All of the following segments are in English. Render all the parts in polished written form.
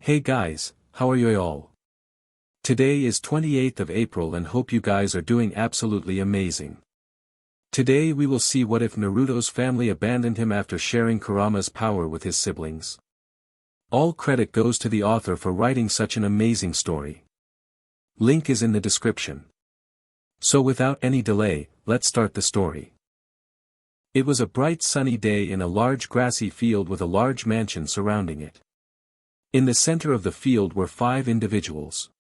Hey guys, how are you all? Today is 28th of April and hope you guys are doing absolutely amazing. Today we will see what if Naruto's family abandoned him after sharing Kurama's power with his siblings. All credit goes to the author for writing such an amazing story. Link is in the description. So without any delay, let's start the story. It was a bright sunny day in a large grassy field with a large mansion surrounding it. In the center of the field were 5 individuals.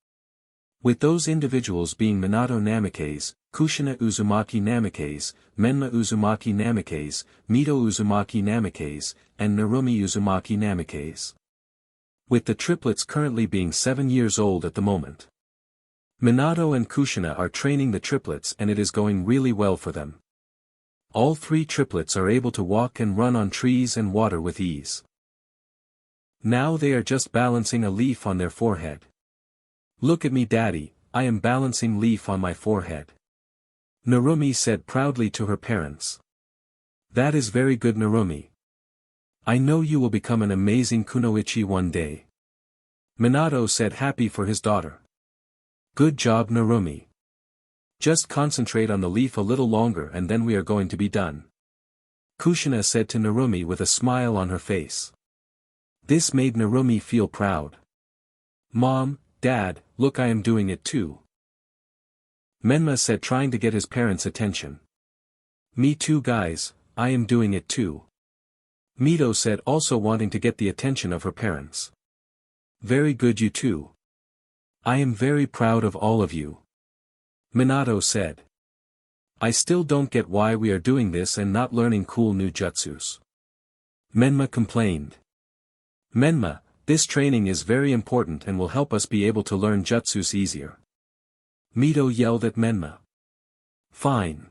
With those individuals being Minato Namikaze, Kushina Uzumaki Namikaze, Menma Uzumaki Namikaze, Mito Uzumaki Namikaze, and Narumi Uzumaki Namikaze. With the triplets currently being 7 years old at the moment. Minato and Kushina are training the triplets and it is going really well for them. All 3 triplets are able to walk and run on trees and water with ease. Now they are just balancing a leaf on their forehead. Look at me daddy, I am balancing leaf on my forehead. Narumi said proudly to her parents. That is very good Narumi. I know you will become an amazing kunoichi one day. Minato said happy for his daughter. Good job Narumi. Just concentrate on the leaf a little longer and then we are going to be done. Kushina said to Narumi with a smile on her face. This made Narumi feel proud. Mom, Dad, look I am doing it too. Menma said trying to get his parents' attention. Me too guys, I am doing it too. Mito said also wanting to get the attention of her parents. Very good you too. I am very proud of all of you. Minato said. I still don't get why we are doing this and not learning cool new jutsus. Menma complained. Menma, this training is very important and will help us be able to learn jutsus easier. Mito yelled at Menma. Fine.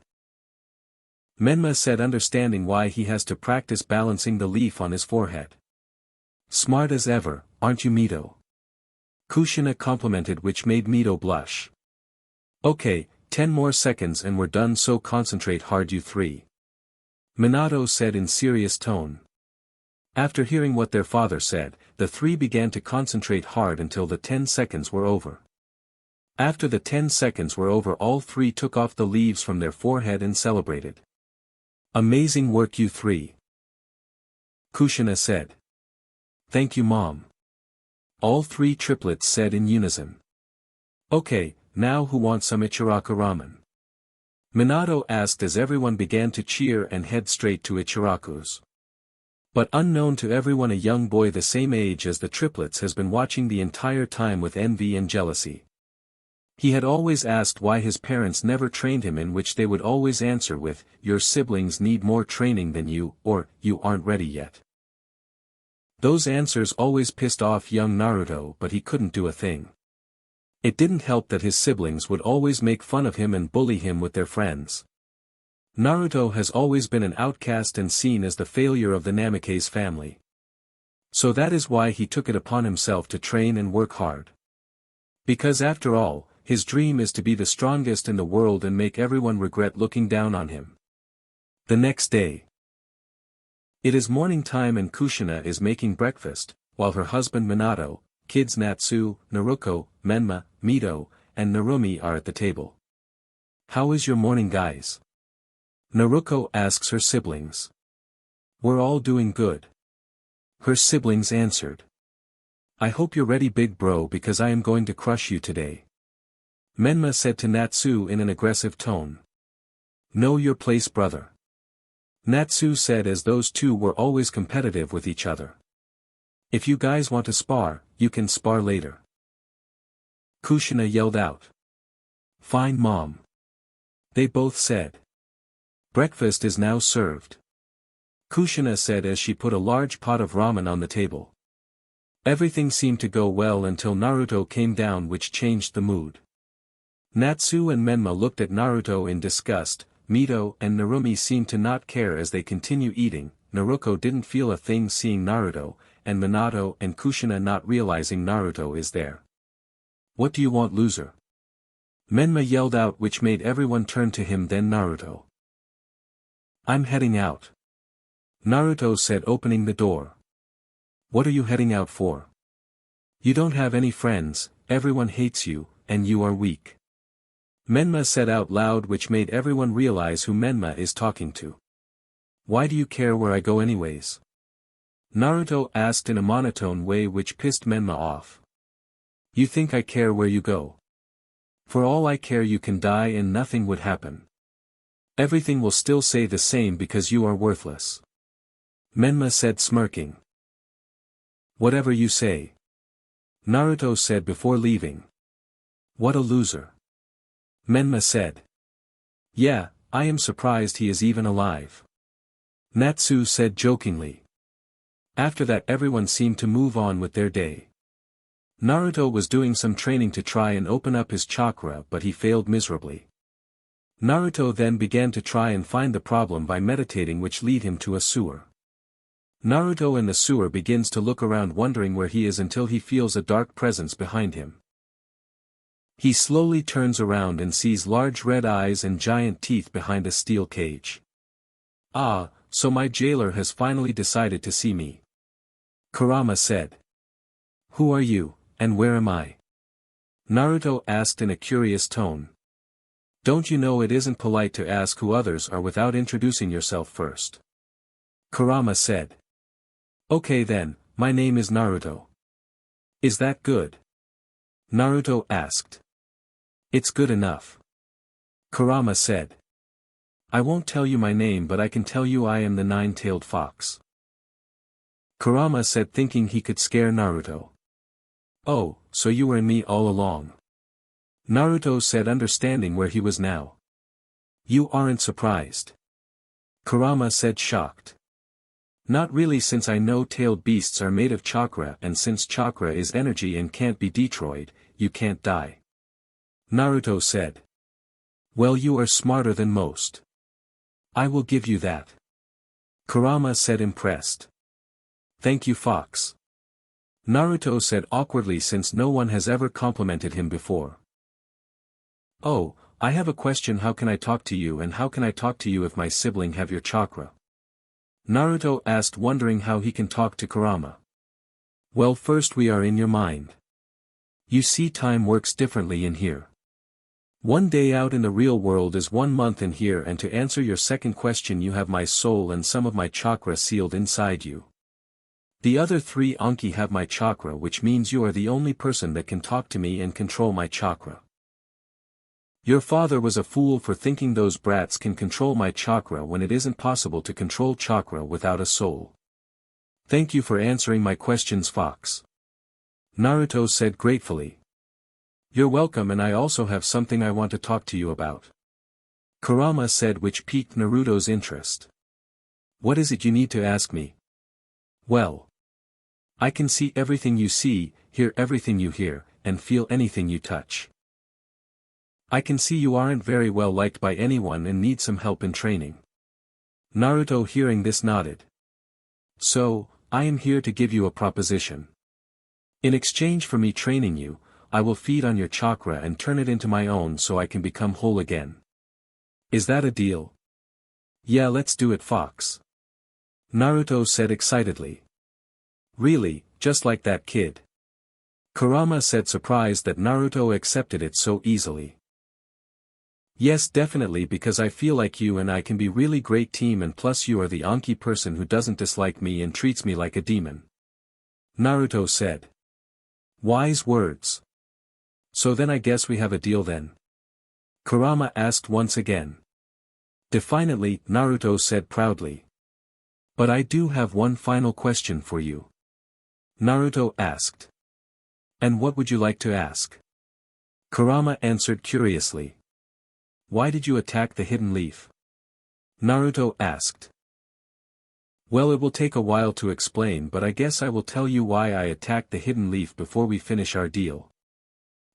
Menma said understanding why he has to practice balancing the leaf on his forehead. Smart as ever, aren't you Mito? Kushina complimented which made Mito blush. Okay, 10 more seconds and we're done so concentrate hard you 3. Minato said in serious tone. After hearing what their father said, the 3 began to concentrate hard until the 10 seconds were over. After the 10 seconds were over all 3 took off the leaves from their forehead and celebrated. Amazing work you 3. Kushina said. Thank you mom. All 3 triplets said in unison. Okay, now who wants some Ichiraku ramen? Minato asked as everyone began to cheer and head straight to Ichiraku's. But unknown to everyone a young boy the same age as the triplets has been watching the entire time with envy and jealousy. He had always asked why his parents never trained him in which they would always answer with, your siblings need more training than you, or, you aren't ready yet. Those answers always pissed off young Naruto but he couldn't do a thing. It didn't help that his siblings would always make fun of him and bully him with their friends. Naruto has always been an outcast and seen as the failure of the Namikaze family. So that is why he took it upon himself to train and work hard. Because after all, his dream is to be the strongest in the world and make everyone regret looking down on him. The next day. It is morning time and Kushina is making breakfast, while her husband Minato, kids Natsu, Naruko, Menma, Mito, and Narumi are at the table. How is your morning guys? Naruko asks her siblings. We're all doing good. Her siblings answered. I hope you're ready big bro because I am going to crush you today. Menma said to Natsu in an aggressive tone. Know your place brother. Natsu said as those two were always competitive with each other. If you guys want to spar, you can spar later. Kushina yelled out. Fine mom. They both said. Breakfast is now served. Kushina said as she put a large pot of ramen on the table. Everything seemed to go well until Naruto came down which changed the mood. Natsu and Menma looked at Naruto in disgust, Mito and Narumi seemed to not care as they continue eating, Naruko didn't feel a thing seeing Naruto, and Minato and Kushina not realizing Naruto is there. What do you want loser? Menma yelled out which made everyone turn to him then Naruto. I'm heading out. Naruto said opening the door. What are you heading out for? You don't have any friends, everyone hates you, and you are weak. Menma said out loud, which made everyone realize who Menma is talking to. Why do you care where I go anyways? Naruto asked in a monotone way, which pissed Menma off. You think I care where you go? For all I care, you can die and nothing would happen. Everything will still stay the same because you are worthless. Menma said, smirking. Whatever you say. Naruto said before leaving. What a loser. Menma said. Yeah, I am surprised he is even alive. Natsu said jokingly. After that, everyone seemed to move on with their day. Naruto was doing some training to try and open up his chakra, but he failed miserably. Naruto then began to try and find the problem by meditating, which lead him to a sewer. Naruto in the sewer begins to look around, wondering where he is, until he feels a dark presence behind him. He slowly turns around and sees large red eyes and giant teeth behind a steel cage. Ah, so my jailer has finally decided to see me. Kurama said. Who are you, and where am I? Naruto asked in a curious tone. Don't you know it isn't polite to ask who others are without introducing yourself first? Kurama said. Okay then, my name is Naruto. Is that good? Naruto asked. It's good enough. Kurama said. I won't tell you my name, but I can tell you I am the nine-tailed fox. Kurama said, thinking he could scare Naruto. Oh, so you were in me all along. Naruto said, understanding where he was now. You aren't surprised? Kurama said, shocked. Not really, since I know tailed beasts are made of chakra, and since chakra is energy and can't be destroyed, you can't die. Naruto said. Well, you are smarter than most. I will give you that. Kurama said, impressed. Thank you, Fox. Naruto said awkwardly, since no one has ever complimented him before. Oh, I have a question. How can I talk to you, and how can I talk to you if my sibling have your chakra? Naruto asked, wondering how he can talk to Kurama. Well, first we are in your mind. You see, time works differently in here. One day out in the real world is 1 month in here, and to answer your second question, you have my soul and some of my chakra sealed inside you. The other 3 Anki have my chakra, which means you are the only person that can talk to me and control my chakra. Your father was a fool for thinking those brats can control my chakra when it isn't possible to control chakra without a soul. Thank you for answering my questions, Fox. Naruto said gratefully. You're welcome, and I also have something I want to talk to you about. Kurama said, which piqued Naruto's interest. What is it you need to ask me? Well, I can see everything you see, hear everything you hear, and feel anything you touch. I can see you aren't very well liked by anyone and need some help in training. Naruto, hearing this, nodded. So, I am here to give you a proposition. In exchange for me training you, I will feed on your chakra and turn it into my own so I can become whole again. Is that a deal? Yeah, let's do it, Fox. Naruto said excitedly. Really, just like that kid? Kurama said, surprised that Naruto accepted it so easily. Yes, definitely, because I feel like you and I can be really great team, and plus you are the Anki person who doesn't dislike me and treats me like a demon. Naruto said. Wise words. So then I guess we have a deal then? Kurama asked once again. Defiantly, Naruto said proudly. But I do have one final question for you. Naruto asked. And what would you like to ask? Kurama answered curiously. Why did you attack the hidden leaf? Naruto asked. Well, it will take a while to explain, but I guess I will tell you why I attacked the hidden leaf before we finish our deal.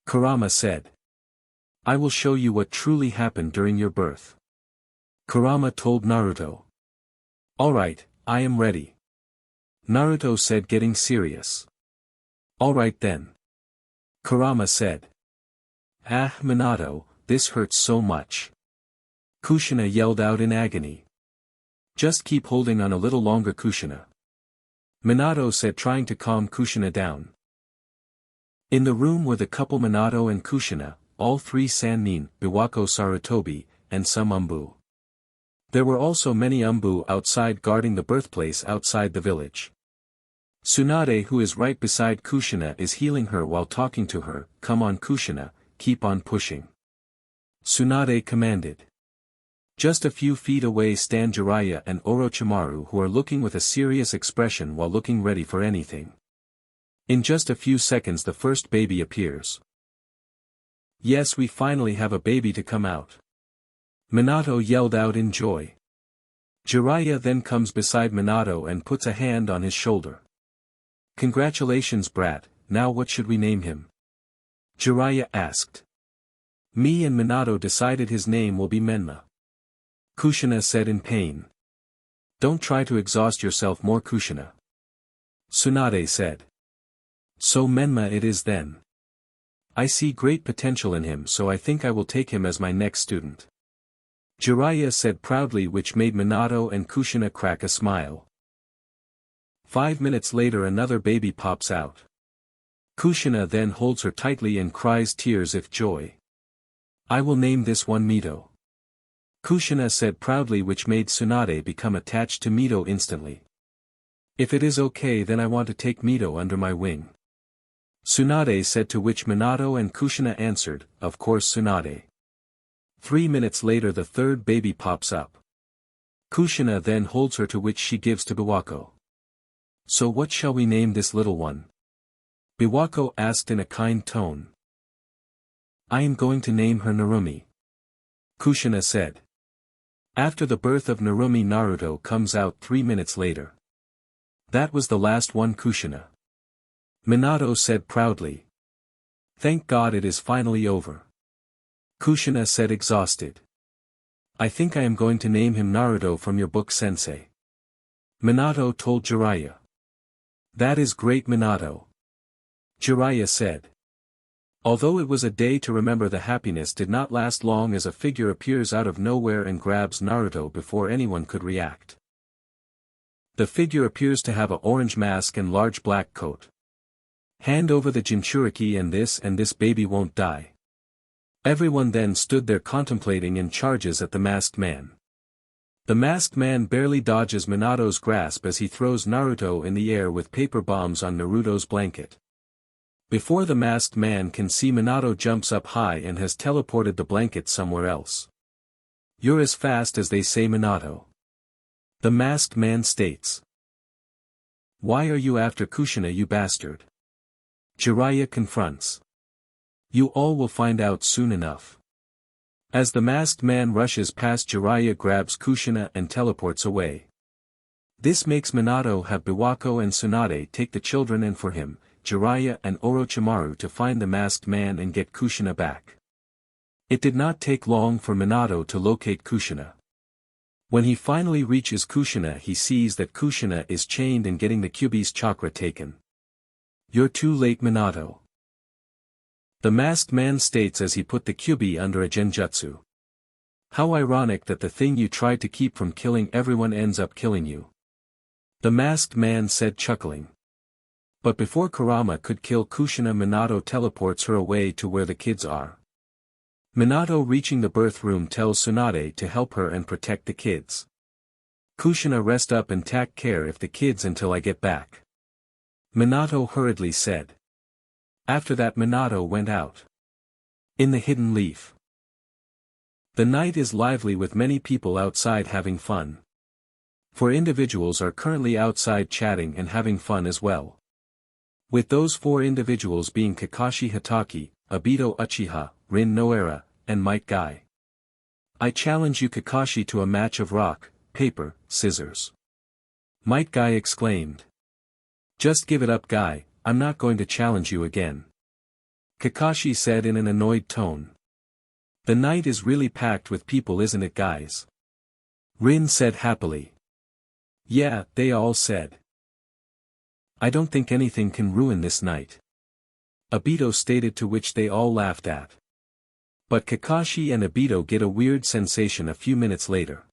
Kurama said. I will show you what truly happened during your birth. Kurama told Naruto. Alright, I am ready. Naruto said, getting serious. Alright then. Kurama said. Ah, Minato, this hurts so much. Kushina yelled out in agony. Just keep holding on a little longer, Kushina. Minato said, trying to calm Kushina down. In the room were the couple Minato and Kushina, all three Sannin, Biwako Sarutobi, and some Umbu. There were also many Umbu outside guarding the birthplace outside the village. Tsunade, who is right beside Kushina, is healing her while talking to her. "Come on Kushina, keep on pushing," Tsunade commanded. Just a few feet away stand Jiraiya and Orochimaru, who are looking with a serious expression while looking ready for anything. In just a few seconds the first baby appears. "Yes, we finally have a baby to come out," Minato yelled out in joy. Jiraiya then comes beside Minato and puts a hand on his shoulder. "Congratulations brat, now what should we name him?" Jiraiya asked. "Me and Minato decided his name will be Menma," Kushina said in pain. "Don't try to exhaust yourself more Kushina," Tsunade said. "So Menma it is then. I see great potential in him, so I think I will take him as my next student," Jiraiya said proudly, which made Minato and Kushina crack a smile. 5 minutes later another baby pops out. Kushina then holds her tightly and cries tears of joy. "I will name this one Mito," Kushina said proudly, which made Tsunade become attached to Mito instantly. "If it is okay, then I want to take Mito under my wing," Tsunade said, to which Minato and Kushina answered, "Of course Tsunade." 3 minutes later the third baby pops up. Kushina then holds her, to which she gives to Biwako. "So what shall we name this little one?" Biwako asked in a kind tone. "I am going to name her Narumi," Kushina said. After the birth of Narumi, Naruto comes out 3 minutes later. "That was the last one Kushina," Minato said proudly. "Thank God it is finally over," Kushina said exhausted. "I think I am going to name him Naruto from your book sensei," Minato told Jiraiya. "That is great Minato," Jiraiya said. Although it was a day to remember, the happiness did not last long as a figure appears out of nowhere and grabs Naruto before anyone could react. The figure appears to have an orange mask and large black coat. "Hand over the Jinchuriki and this baby won't die." Everyone then stood there contemplating and charges at the masked man. The masked man barely dodges Minato's grasp as he throws Naruto in the air with paper bombs on Naruto's blanket. Before the masked man can see, Minato jumps up high and has teleported the blanket somewhere else. "You're as fast as they say, Minato," the masked man states. "Why are you after Kushina, you bastard?" Jiraiya confronts. "You all will find out soon enough." As the masked man rushes past, Jiraiya grabs Kushina and teleports away. This makes Minato have Biwako and Tsunade take the children and for him, Jiraiya and Orochimaru to find the masked man and get Kushina back. It did not take long for Minato to locate Kushina. When he finally reaches Kushina, he sees that Kushina is chained and getting the Kyuubi's chakra taken. "You're too late, Minato," the masked man states as he put the Kyuubi under a genjutsu. "How ironic that the thing you tried to keep from killing everyone ends up killing you," the masked man said, chuckling. But before Kurama could kill Kushina, Minato teleports her away to where the kids are. Minato, reaching the birth room, tells Tsunade to help her and protect the kids. "Kushina, rest up and take care of the kids until I get back," Minato hurriedly said. After that Minato went out. In the hidden leaf. The night is lively with many people outside having fun. 4 individuals are currently outside chatting and having fun as well. With those 4 individuals being Kakashi Hatake, Obito Uchiha, Rin Noara, and Might Guy. "I challenge you Kakashi to a match of rock, paper, scissors," Might Guy exclaimed. "Just give it up, Guy, I'm not going to challenge you again," Kakashi said in an annoyed tone. "The night is really packed with people, isn't it, guys?" Rin said happily. "Yeah," they all said. "I don't think anything can ruin this night," Obito stated, to which they all laughed at. But Kakashi and Obito get a weird sensation a few minutes later.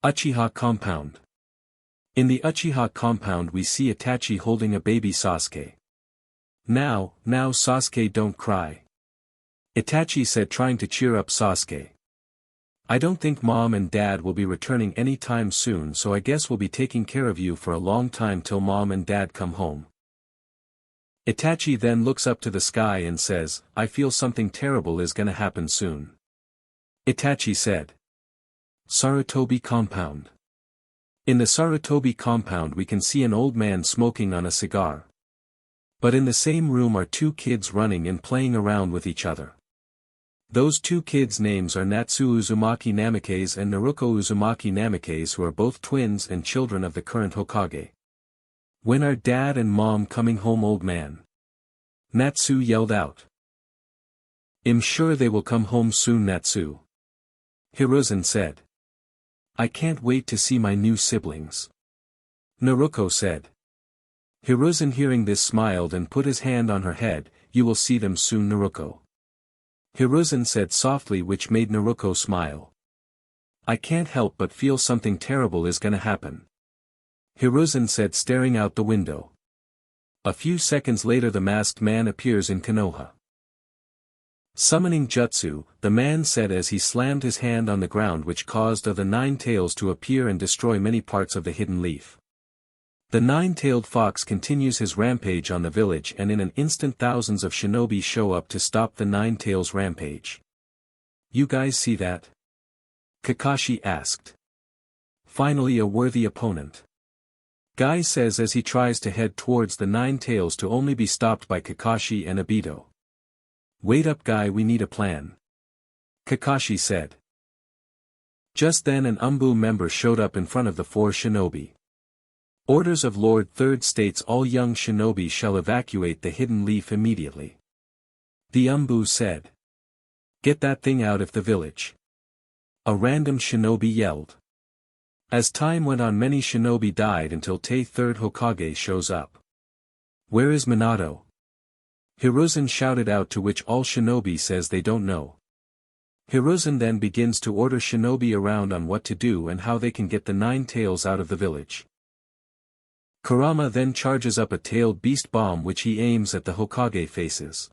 Uchiha Compound. In the Uchiha compound we see Itachi holding a baby Sasuke. Now Sasuke, don't cry. Itachi said, trying to cheer up Sasuke. I don't think Mom and Dad will be returning any time soon, so I guess we'll be taking care of you for a long time till Mom and Dad come home. Itachi then looks up to the sky and says, I feel something terrible is gonna happen soon. Itachi said. Sarutobi compound. In the Sarutobi compound we can see an old man smoking on a cigar. But in the same room are two kids running and playing around with each other. Those two kids' names are Natsu Uzumaki Namikaze and Naruto Uzumaki Namikaze, who are both twins and children of the current Hokage. When are Dad and Mom coming home, old man? Natsu yelled out. I'm sure they will come home soon, Natsu. Hiruzen said. I can't wait to see my new siblings. Naruto said. Hiruzen, hearing this, smiled and put his hand on her head. You will see them soon, Naruto. Hiruzen said softly, which made Naruto smile. I can't help but feel something terrible is gonna happen. Hiruzen said, staring out the window. A few seconds later the masked man appears in Konoha. Summoning jutsu, the man said as he slammed his hand on the ground, which caused the nine tails to appear and destroy many parts of the hidden leaf. The nine-tailed fox continues his rampage on the village, and in an instant thousands of shinobi show up to stop the nine tails rampage. You guys see that? Kakashi asked. Finally a worthy opponent. Guy says as he tries to head towards the nine tails, to only be stopped by Kakashi and Obito. Wait up, Guy, we need a plan. Kakashi said. Just then an Umbu member showed up in front of the four shinobi. Orders of Lord Third states all young shinobi shall evacuate the hidden leaf immediately. The Umbu said. Get that thing out of the village. A random shinobi yelled. As time went on, many shinobi died until Tei Third Hokage shows up. Where is Minato? Hiruzen shouted out, to which all shinobi says they don't know. Hiruzen then begins to order shinobi around on what to do and how they can get the nine tails out of the village. Kurama then charges up a tailed beast bomb which he aims at the Hokage faces.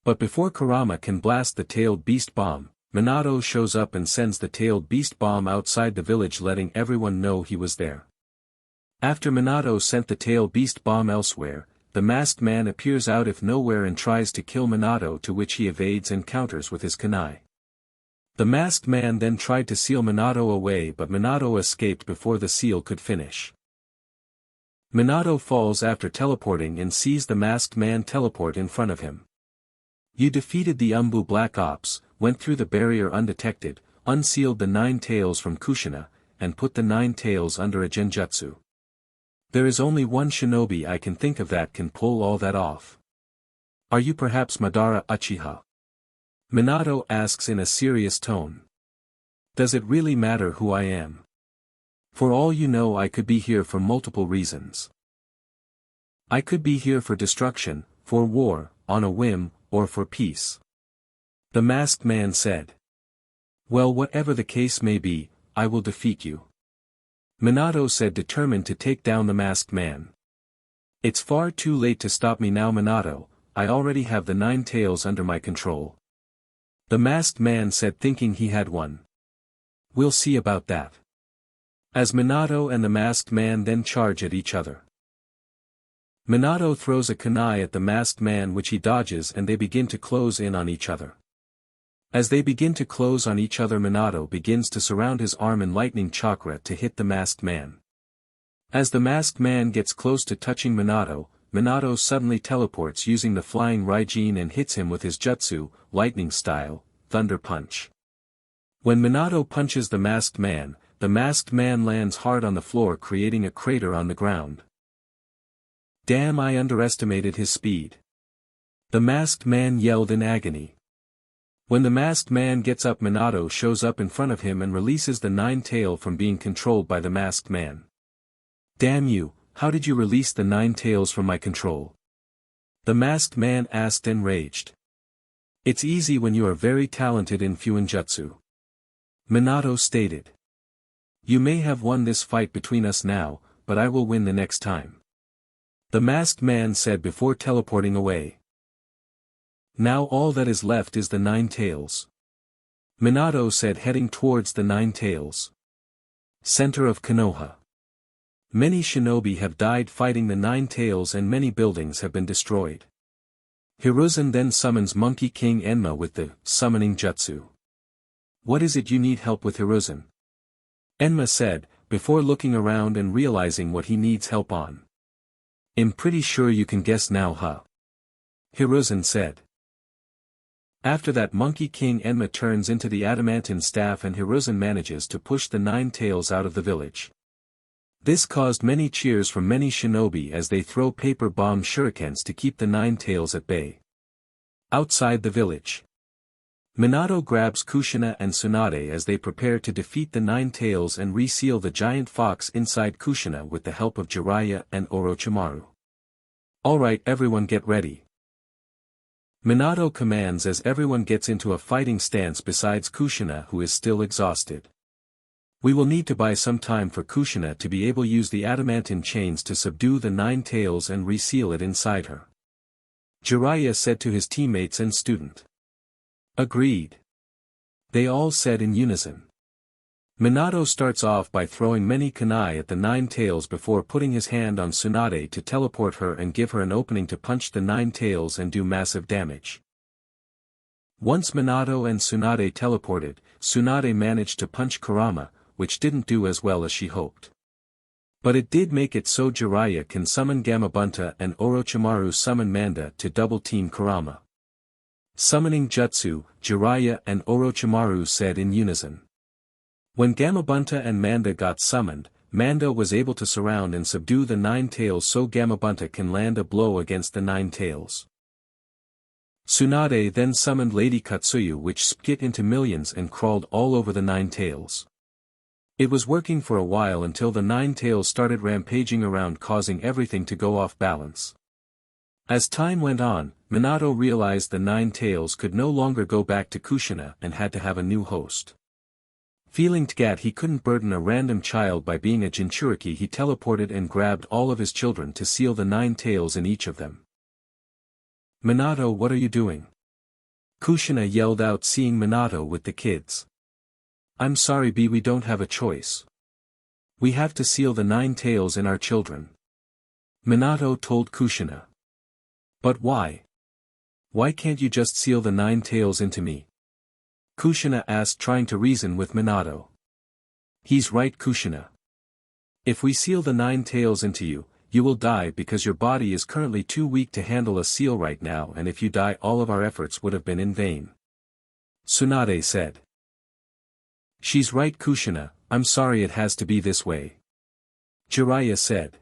But before Kurama can blast the tailed beast bomb, Minato shows up and sends the tailed beast bomb outside the village, letting everyone know he was there. After Minato sent the tailed beast bomb elsewhere, the masked man appears out of nowhere and tries to kill Minato, to which he evades and counters with his kunai. The masked man then tried to seal Minato away, but Minato escaped before the seal could finish. Minato falls after teleporting and sees the masked man teleport in front of him. You defeated the Umbu Black Ops, went through the barrier undetected, unsealed the nine tails from Kushina, and put the nine tails under a genjutsu. There is only one shinobi I can think of that can pull all that off. Are you perhaps Madara Uchiha? Minato asks in a serious tone. Does it really matter who I am? For all you know, I could be here for multiple reasons. I could be here for destruction, for war, on a whim, or for peace. The masked man said. Well, whatever the case may be, I will defeat you. Minato said, determined to take down the masked man. It's far too late to stop me now, Minato, I already have the nine tails under my control. The masked man said, thinking he had one. We'll see about that. As Minato and the masked man then charge at each other. Minato throws a kunai at the masked man, which he dodges, and they begin to close in on each other. As they begin to close on each other, Minato begins to surround his arm in lightning chakra to hit the masked man. As the masked man gets close to touching Minato, Minato suddenly teleports using the flying Raijin and hits him with his jutsu, lightning style, Thunder Punch. When Minato punches the masked man lands hard on the floor, creating a crater on the ground. Damn, I underestimated his speed. The masked man yelled in agony. When the masked man gets up, Minato shows up in front of him and releases the nine tail from being controlled by the masked man. Damn you, how did you release the nine tails from my control? The masked man asked, enraged. It's easy when you are very talented in Fuinjutsu. Minato stated. You may have won this fight between us now, but I will win the next time. The masked man said before teleporting away. Now all that is left is the Nine Tails. Minato said, heading towards the Nine Tails. Center of Konoha. Many shinobi have died fighting the Nine Tails and many buildings have been destroyed. Hiruzen then summons Monkey King Enma with the summoning jutsu. What is it you need help with, Hiruzen? Enma said, before looking around and realizing what he needs help on. I'm pretty sure you can guess now, huh? Hiruzen said. After that, Monkey King Enma turns into the adamantine staff and Hiruzen manages to push the Nine Tails out of the village. This caused many cheers from many shinobi as they throw paper bomb shurikens to keep the Nine Tails at bay. Outside the village, Minato grabs Kushina and Tsunade as they prepare to defeat the Nine Tails and reseal the giant fox inside Kushina with the help of Jiraiya and Orochimaru. Alright, everyone, get ready. Minato commands as everyone gets into a fighting stance besides Kushina, who is still exhausted. We will need to buy some time for Kushina to be able to use the adamantine chains to subdue the Nine Tails and reseal it inside her. Jiraiya said to his teammates and student. Agreed. They all said in unison. Minato starts off by throwing many kunai at the Nine Tails before putting his hand on Tsunade to teleport her and give her an opening to punch the Nine Tails and do massive damage. Once Minato and Tsunade teleported, Tsunade managed to punch Kurama, which didn't do as well as she hoped. But it did make it so Jiraiya can summon Gamabunta and Orochimaru summon Manda to double-team Kurama. Summoning jutsu, Jiraiya and Orochimaru said in unison. When Gamabunta and Manda got summoned, Manda was able to surround and subdue the Nine Tails so Gamabunta can land a blow against the Nine Tails. Tsunade then summoned Lady Katsuyu, which split into millions and crawled all over the Nine Tails. It was working for a while until the Nine Tails started rampaging around, causing everything to go off balance. As time went on, Minato realized the Nine Tails could no longer go back to Kushina and had to have a new host. Feeling that he couldn't burden a random child by being a Jinchuriki, he teleported and grabbed all of his children to seal the Nine Tails in each of them. Minato, what are you doing? Kushina yelled out, seeing Minato with the kids. I'm sorry, B, we don't have a choice. We have to seal the Nine Tails in our children. Minato told Kushina. But why? Why can't you just seal the Nine Tails into me? Kushina asked, trying to reason with Minato. He's right, Kushina. If we seal the Nine Tails into you, you will die because your body is currently too weak to handle a seal right now, and if you die all of our efforts would have been in vain. Tsunade said. She's right, Kushina, I'm sorry it has to be this way. Jiraiya said.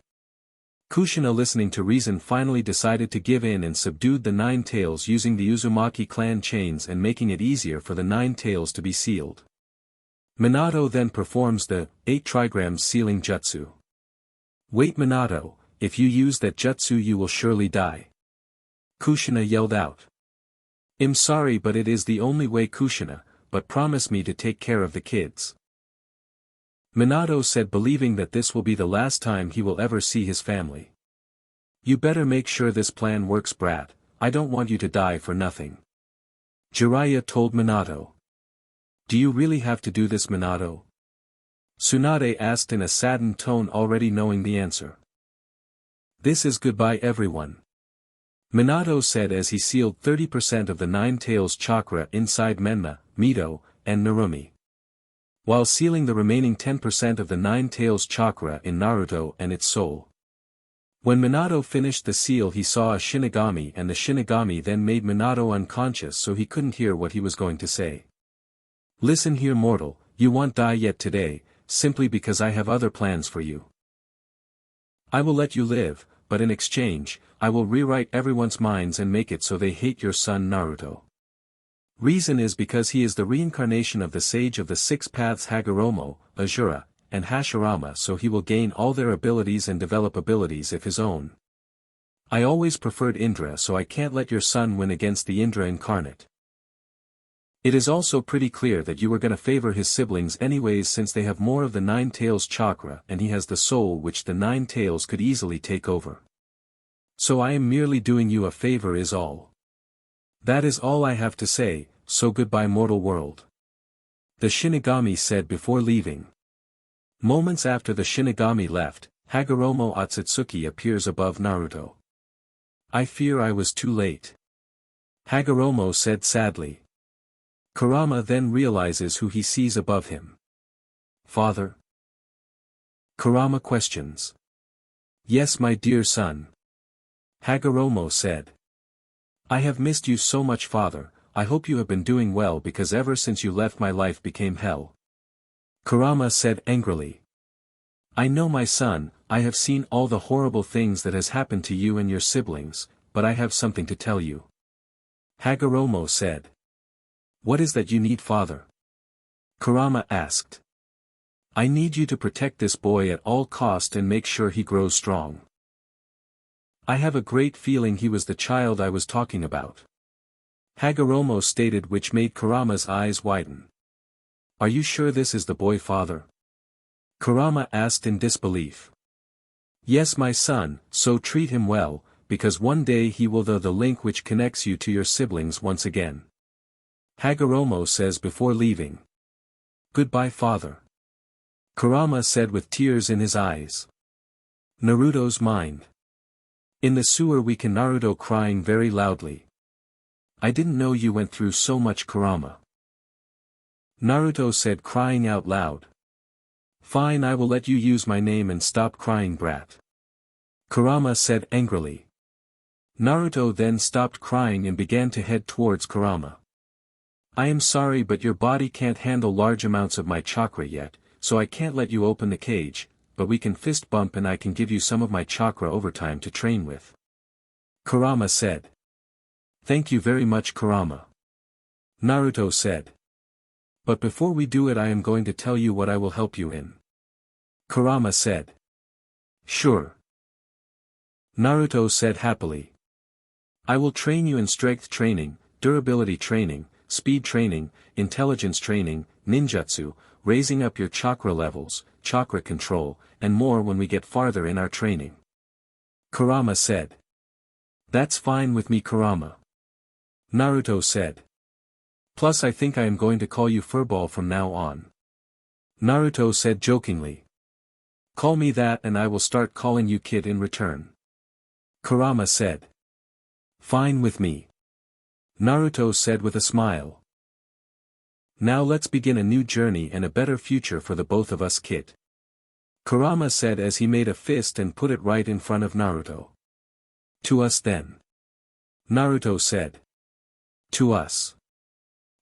Kushina, listening to reason, finally decided to give in and subdued the Nine Tails using the Uzumaki clan chains and making it easier for the Nine Tails to be sealed. Minato then performs the 8 trigrams sealing jutsu. Wait, Minato, if you use that jutsu you will surely die. Kushina yelled out. I'm sorry, but it is the only way, Kushina, but promise me to take care of the kids. Minato said, believing that this will be the last time he will ever see his family. You better make sure this plan works, brat, I don't want you to die for nothing. Jiraiya told Minato. Do you really have to do this, Minato? Tsunade asked in a saddened tone, already knowing the answer. This is goodbye, everyone. Minato said as he sealed 30% of the Nine Tails chakra inside Menma, Mito, and Narumi, while sealing the remaining 10% of the Nine Tails chakra in Naruto and its soul. When Minato finished the seal, he saw a Shinigami, and the Shinigami then made Minato unconscious so he couldn't hear what he was going to say. Listen here, mortal, you won't die yet today, simply because I have other plans for you. I will let you live, but in exchange, I will rewrite everyone's minds and make it so they hate your son Naruto. Reason is because he is the reincarnation of the sage of the 6 paths Hagoromo, Azura, and Hashirama, so he will gain all their abilities and develop abilities of his own. I always preferred Indra, so I can't let your son win against the Indra incarnate. It is also pretty clear that you are gonna favor his siblings anyways, since they have more of the Nine Tails chakra and he has the soul which the Nine Tails could easily take over. So I am merely doing you a favor is all. That is all I have to say, so goodbye mortal world. The Shinigami said before leaving. Moments after the Shinigami left, Hagoromo Otsutsuki appears above Naruto. I fear I was too late. Hagoromo said sadly. Kurama then realizes who he sees above him. Father? Kurama questions. Yes, my dear son. Hagoromo said. I have missed you so much, father. I hope you have been doing well because ever since you left my life became hell. Kurama said angrily. I know, my son, I have seen all the horrible things that has happened to you and your siblings, but I have something to tell you. Hagoromo said. What is that you need, father? Kurama asked. I need you to protect this boy at all cost and make sure he grows strong. I have a great feeling he was the child I was talking about. Hagoromo stated, which made Kurama's eyes widen. Are you sure this is the boy, father? Kurama asked in disbelief. Yes, my son, so treat him well, because one day he will be the link which connects you to your siblings once again. Hagoromo says before leaving. Goodbye, father. Kurama said with tears in his eyes. Naruto's mind. In the sewer we can Naruto crying very loudly. I didn't know you went through so much, Kurama. Naruto said, crying out loud. Fine, I will let you use my name and stop crying, brat. Kurama said angrily. Naruto then stopped crying and began to head towards Kurama. I am sorry, but your body can't handle large amounts of my chakra yet, so I can't let you open the cage, but we can fist bump and I can give you some of my chakra overtime to train with. Kurama said. Thank you very much, Kurama. Naruto said. But before we do it, I am going to tell you what I will help you in. Kurama said. Sure. Naruto said happily. I will train you in strength training, durability training, speed training, intelligence training, ninjutsu, raising up your chakra levels, chakra control, and more when we get farther in our training. Kurama said. That's fine with me, Kurama. Naruto said. Plus I think I am going to call you Furball from now on. Naruto said jokingly. Call me that and I will start calling you Kid in return. Kurama said. Fine with me. Naruto said with a smile. Now let's begin a new journey and a better future for the both of us, Kid. Kurama said as he made a fist and put it right in front of Naruto. To us then. Naruto said. To us.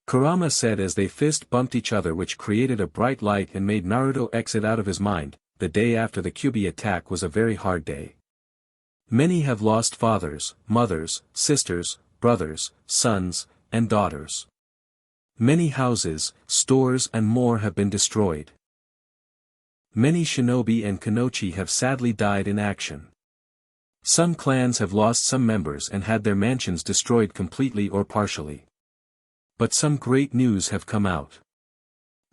Kurama said as they fist bumped each other, which created a bright light and made Naruto exit out of his mind. The day after the Kyuubi attack was a very hard day. Many have lost fathers, mothers, sisters, brothers, sons, and daughters. Many houses, stores and more have been destroyed. Many shinobi and kunoichi have sadly died in action. Some clans have lost some members and had their mansions destroyed completely or partially. But some great news have come out.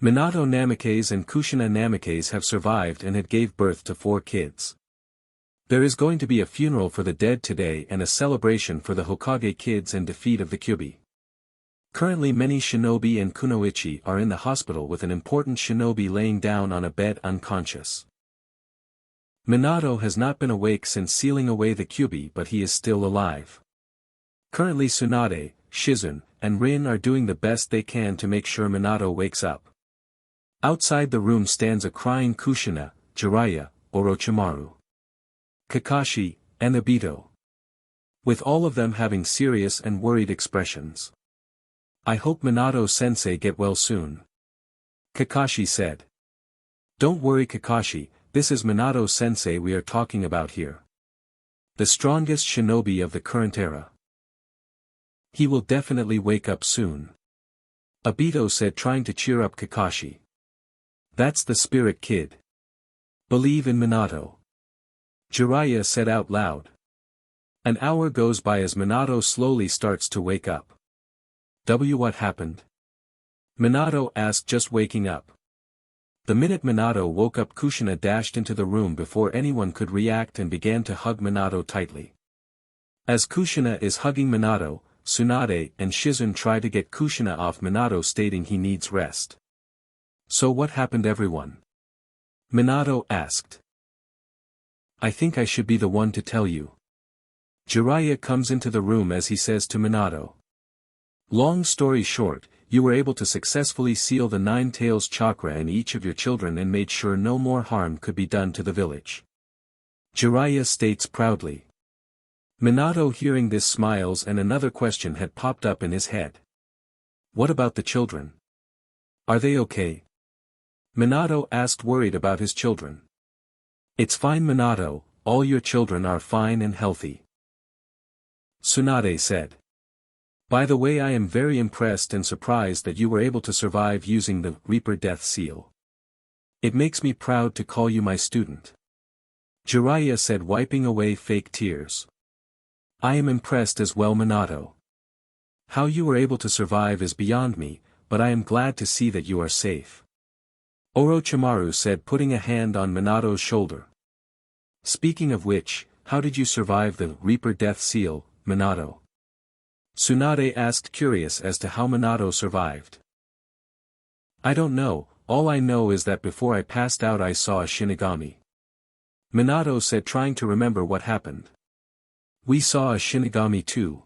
Minato Namikaze and Kushina Namikaze have survived and had gave birth to 4 kids. There is going to be a funeral for the dead today and a celebration for the Hokage kids and defeat of the Kyuubi. Currently many shinobi and kunoichi are in the hospital with an important shinobi laying down on a bed unconscious. Minato has not been awake since sealing away the Kyuubi, but he is still alive. Currently Tsunade, Shizune, and Rin are doing the best they can to make sure Minato wakes up. Outside the room stands a crying Kushina, Jiraiya, Orochimaru, Kakashi, and Obito. With all of them having serious and worried expressions. I hope Minato-sensei get well soon. Kakashi said. Don't worry, Kakashi, this is Minato-sensei we are talking about here. The strongest shinobi of the current era. He will definitely wake up soon. Obito said, trying to cheer up Kakashi. That's the spirit, kid. Believe in Minato. Jiraiya said out loud. An hour goes by as Minato slowly starts to wake up. What happened? Minato asked, just waking up. The minute Minato woke up, Kushina dashed into the room before anyone could react and began to hug Minato tightly. As Kushina is hugging Minato, Tsunade and Shizune try to get Kushina off Minato, stating he needs rest. "So what happened, everyone?" Minato asked. "I think I should be the one to tell you." Jiraiya comes into the room as he says to Minato. "Long story short, you were able to successfully seal the Nine Tails chakra in each of your children and made sure no more harm could be done to the village." Jiraiya states proudly. Minato, hearing this, smiles, and another question had popped up in his head. "What about the children? Are they okay?" Minato asked, worried about his children. "It's fine, Minato, all your children are fine and healthy," Tsunade said. "By the way, I am very impressed and surprised that you were able to survive using the Reaper Death Seal. It makes me proud to call you my student," Jiraiya said, wiping away fake tears. "I am impressed as well, Minato. How you were able to survive is beyond me, but I am glad to see that you are safe," Orochimaru said, putting a hand on Minato's shoulder. "Speaking of which, how did you survive the Reaper Death Seal, Minato?" Tsunade asked, curious as to how Minato survived. "I don't know, all I know is that before I passed out I saw a Shinigami," Minato said, trying to remember what happened. "We saw a Shinigami too,"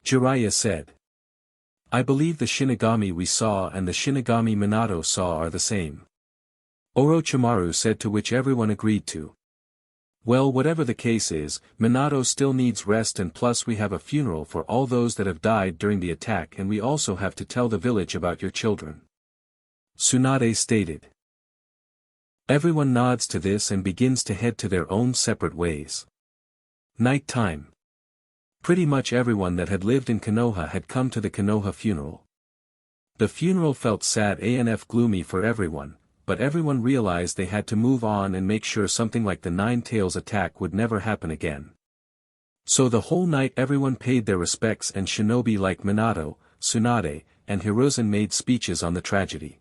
Jiraiya said. "I believe the Shinigami we saw and the Shinigami Minato saw are the same," Orochimaru said, to which everyone agreed to. "Well, whatever the case is, Minato still needs rest, and plus we have a funeral for all those that have died during the attack, and we also have to tell the village about your children," Tsunade stated. Everyone nods to this and begins to head to their own separate ways. Night time. Pretty much everyone that had lived in Konoha had come to the Konoha funeral. The funeral felt sad and gloomy for everyone, but everyone realized they had to move on and make sure something like the Nine Tails attack would never happen again. So the whole night everyone paid their respects, and shinobi like Minato, Tsunade, and Hiruzen made speeches on the tragedy.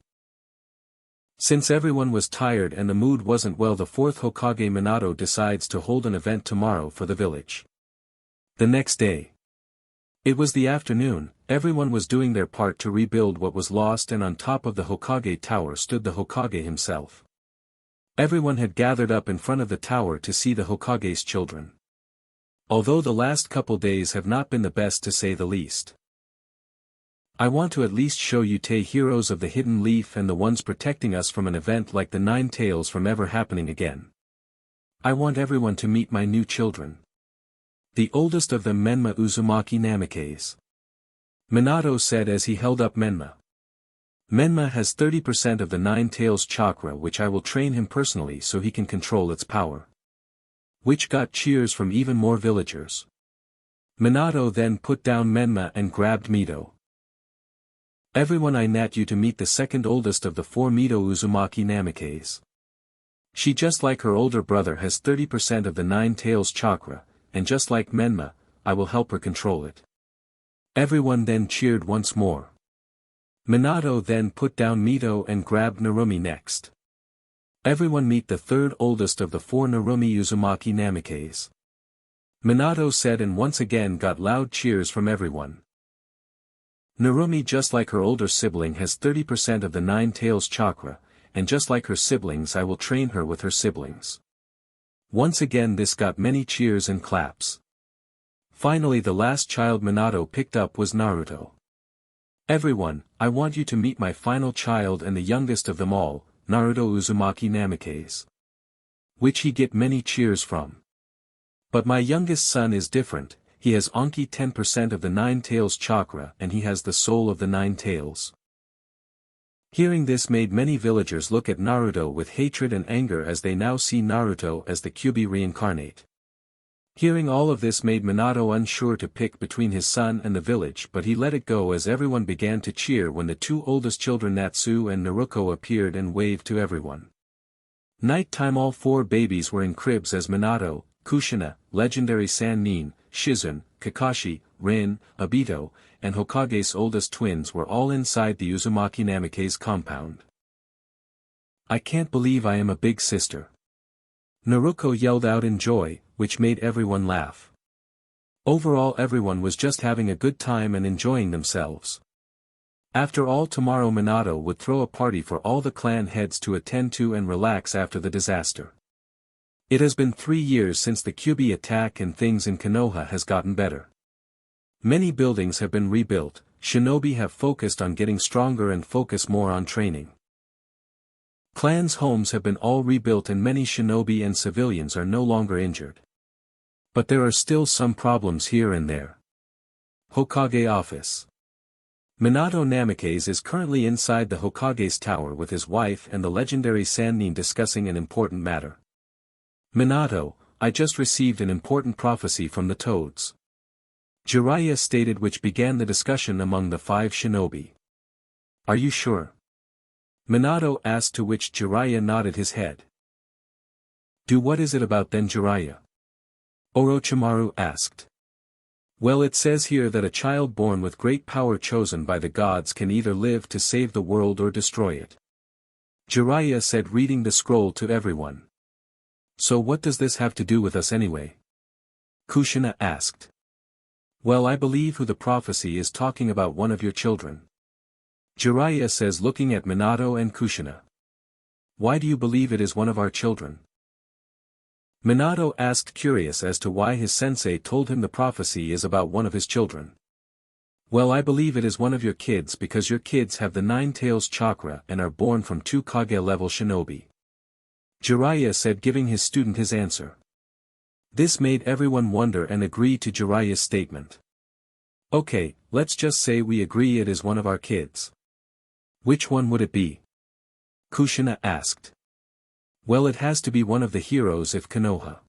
Since everyone was tired and the mood wasn't well, the fourth Hokage Minato decides to hold an event tomorrow for the village. The next day. It was the afternoon, everyone was doing their part to rebuild what was lost, and on top of the Hokage tower stood the Hokage himself. Everyone had gathered up in front of the tower to see the Hokage's children. Although the last couple days have not been the best, to say the least. "I want to at least show you the heroes of the Hidden Leaf and the ones protecting us from an event like the Nine Tails from ever happening again. I want everyone to meet my new children. The oldest of them, Menma Uzumaki Namikaze," Minato said as he held up Menma. "Menma has 30% of the Nine Tails chakra, which I will train him personally so he can control its power." Which got cheers from even more villagers. Minato then put down Menma and grabbed Mito. "Everyone, I nat you to meet the second oldest of the four Mito Uzumaki Namikaze. She, just like her older brother, has 30% of the Nine Tails chakra, and just like Menma, I will help her control it." Everyone then cheered once more. Minato then put down Mito and grabbed Narumi next. "Everyone meet the third oldest of the four Narumi Uzumaki Namikaze," Minato said, and once again got loud cheers from everyone. Narumi, just like her older sibling, has 30% of the Nine Tails chakra, and just like her siblings, I will train her with her siblings. Once again this got many cheers and claps. Finally, the last child Minato picked up was Naruto. "Everyone, I want you to meet my final child and the youngest of them all, Naruto Uzumaki Namikaze." Which he get many cheers from. "But my youngest son is different, he has Anki 10% of the Nine Tails chakra, and he has the soul of the Nine Tails." Hearing this made many villagers look at Naruto with hatred and anger, as they now see Naruto as the Kyuubi reincarnate. Hearing all of this made Minato unsure to pick between his son and the village, but he let it go as everyone began to cheer when the two oldest children Natsu and Naruko appeared and waved to everyone. Night time, all four babies were in cribs as Minato, Kushina, legendary Sannin, Shizune, Kakashi, Rin, Obito, and Hokage's oldest twins were all inside the Uzumaki Namikaze compound. "I can't believe I am a big sister," Naruko yelled out in joy, which made everyone laugh. Overall everyone was just having a good time and enjoying themselves. After all, tomorrow Minato would throw a party for all the clan heads to attend to and relax after the disaster. It has been 3 years since the Kyuubi attack and things in Konoha has gotten better. Many buildings have been rebuilt, shinobi have focused on getting stronger and focus more on training. Clans' homes have been all rebuilt and many shinobi and civilians are no longer injured. But there are still some problems here and there. Hokage office. Minato Namikaze is currently inside the Hokage's tower with his wife and the legendary Sannin discussing an important matter. Minato, I just received an important prophecy from the toads. Jiraiya stated, which began the discussion among the 5 shinobi. Are you sure? Minato asked, to which Jiraiya nodded his head. What is it about then, Jiraiya? Orochimaru asked. Well, it says here that a child born with great power chosen by the gods can either live to save the world or destroy it. Jiraiya said, reading the scroll to everyone. So what does this have to do with us anyway? Kushina asked. Well, I believe who the prophecy is talking about, one of your children. Jiraiya says, looking at Minato and Kushina. Why do you believe it is one of our children? Minato asked, curious as to why his sensei told him the prophecy is about one of his children. Well, I believe it is one of your kids because your kids have the 9 tails chakra and are born from 2 Kage level shinobi. Jiraiya said, giving his student his answer. This made everyone wonder and agree to Jiraiya's statement. Okay, let's just say we agree it is one of our kids. Which one would it be? Kushina asked. Well, it has to be one of the heroes of Konoha.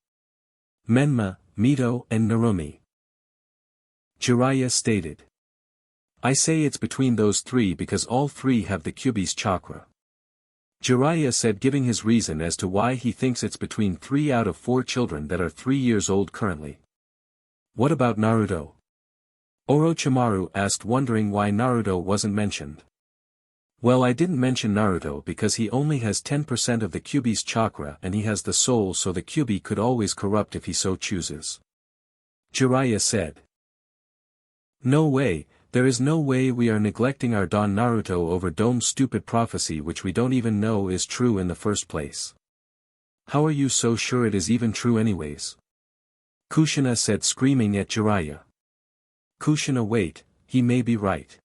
Menma, Mito and Narumi. Jiraiya stated. I say it's between those 3 because all 3 have the Kyuubi's chakra. Jiraiya said, giving his reason as to why he thinks it's between 3 out of 4 children that are 3 years old currently. What about Naruto? Orochimaru asked, wondering why Naruto wasn't mentioned. Well, I didn't mention Naruto because he only has 10% of the Kyuubi's chakra and he has the soul, so the Kyuubi could always corrupt if he so chooses. Jiraiya said. No way, there is no way we are neglecting our Don Naruto over Dome's stupid prophecy which we don't even know is true in the first place. How are you so sure it is even true anyways? Kushina said, screaming at Jiraiya. Kushina, wait, he may be right.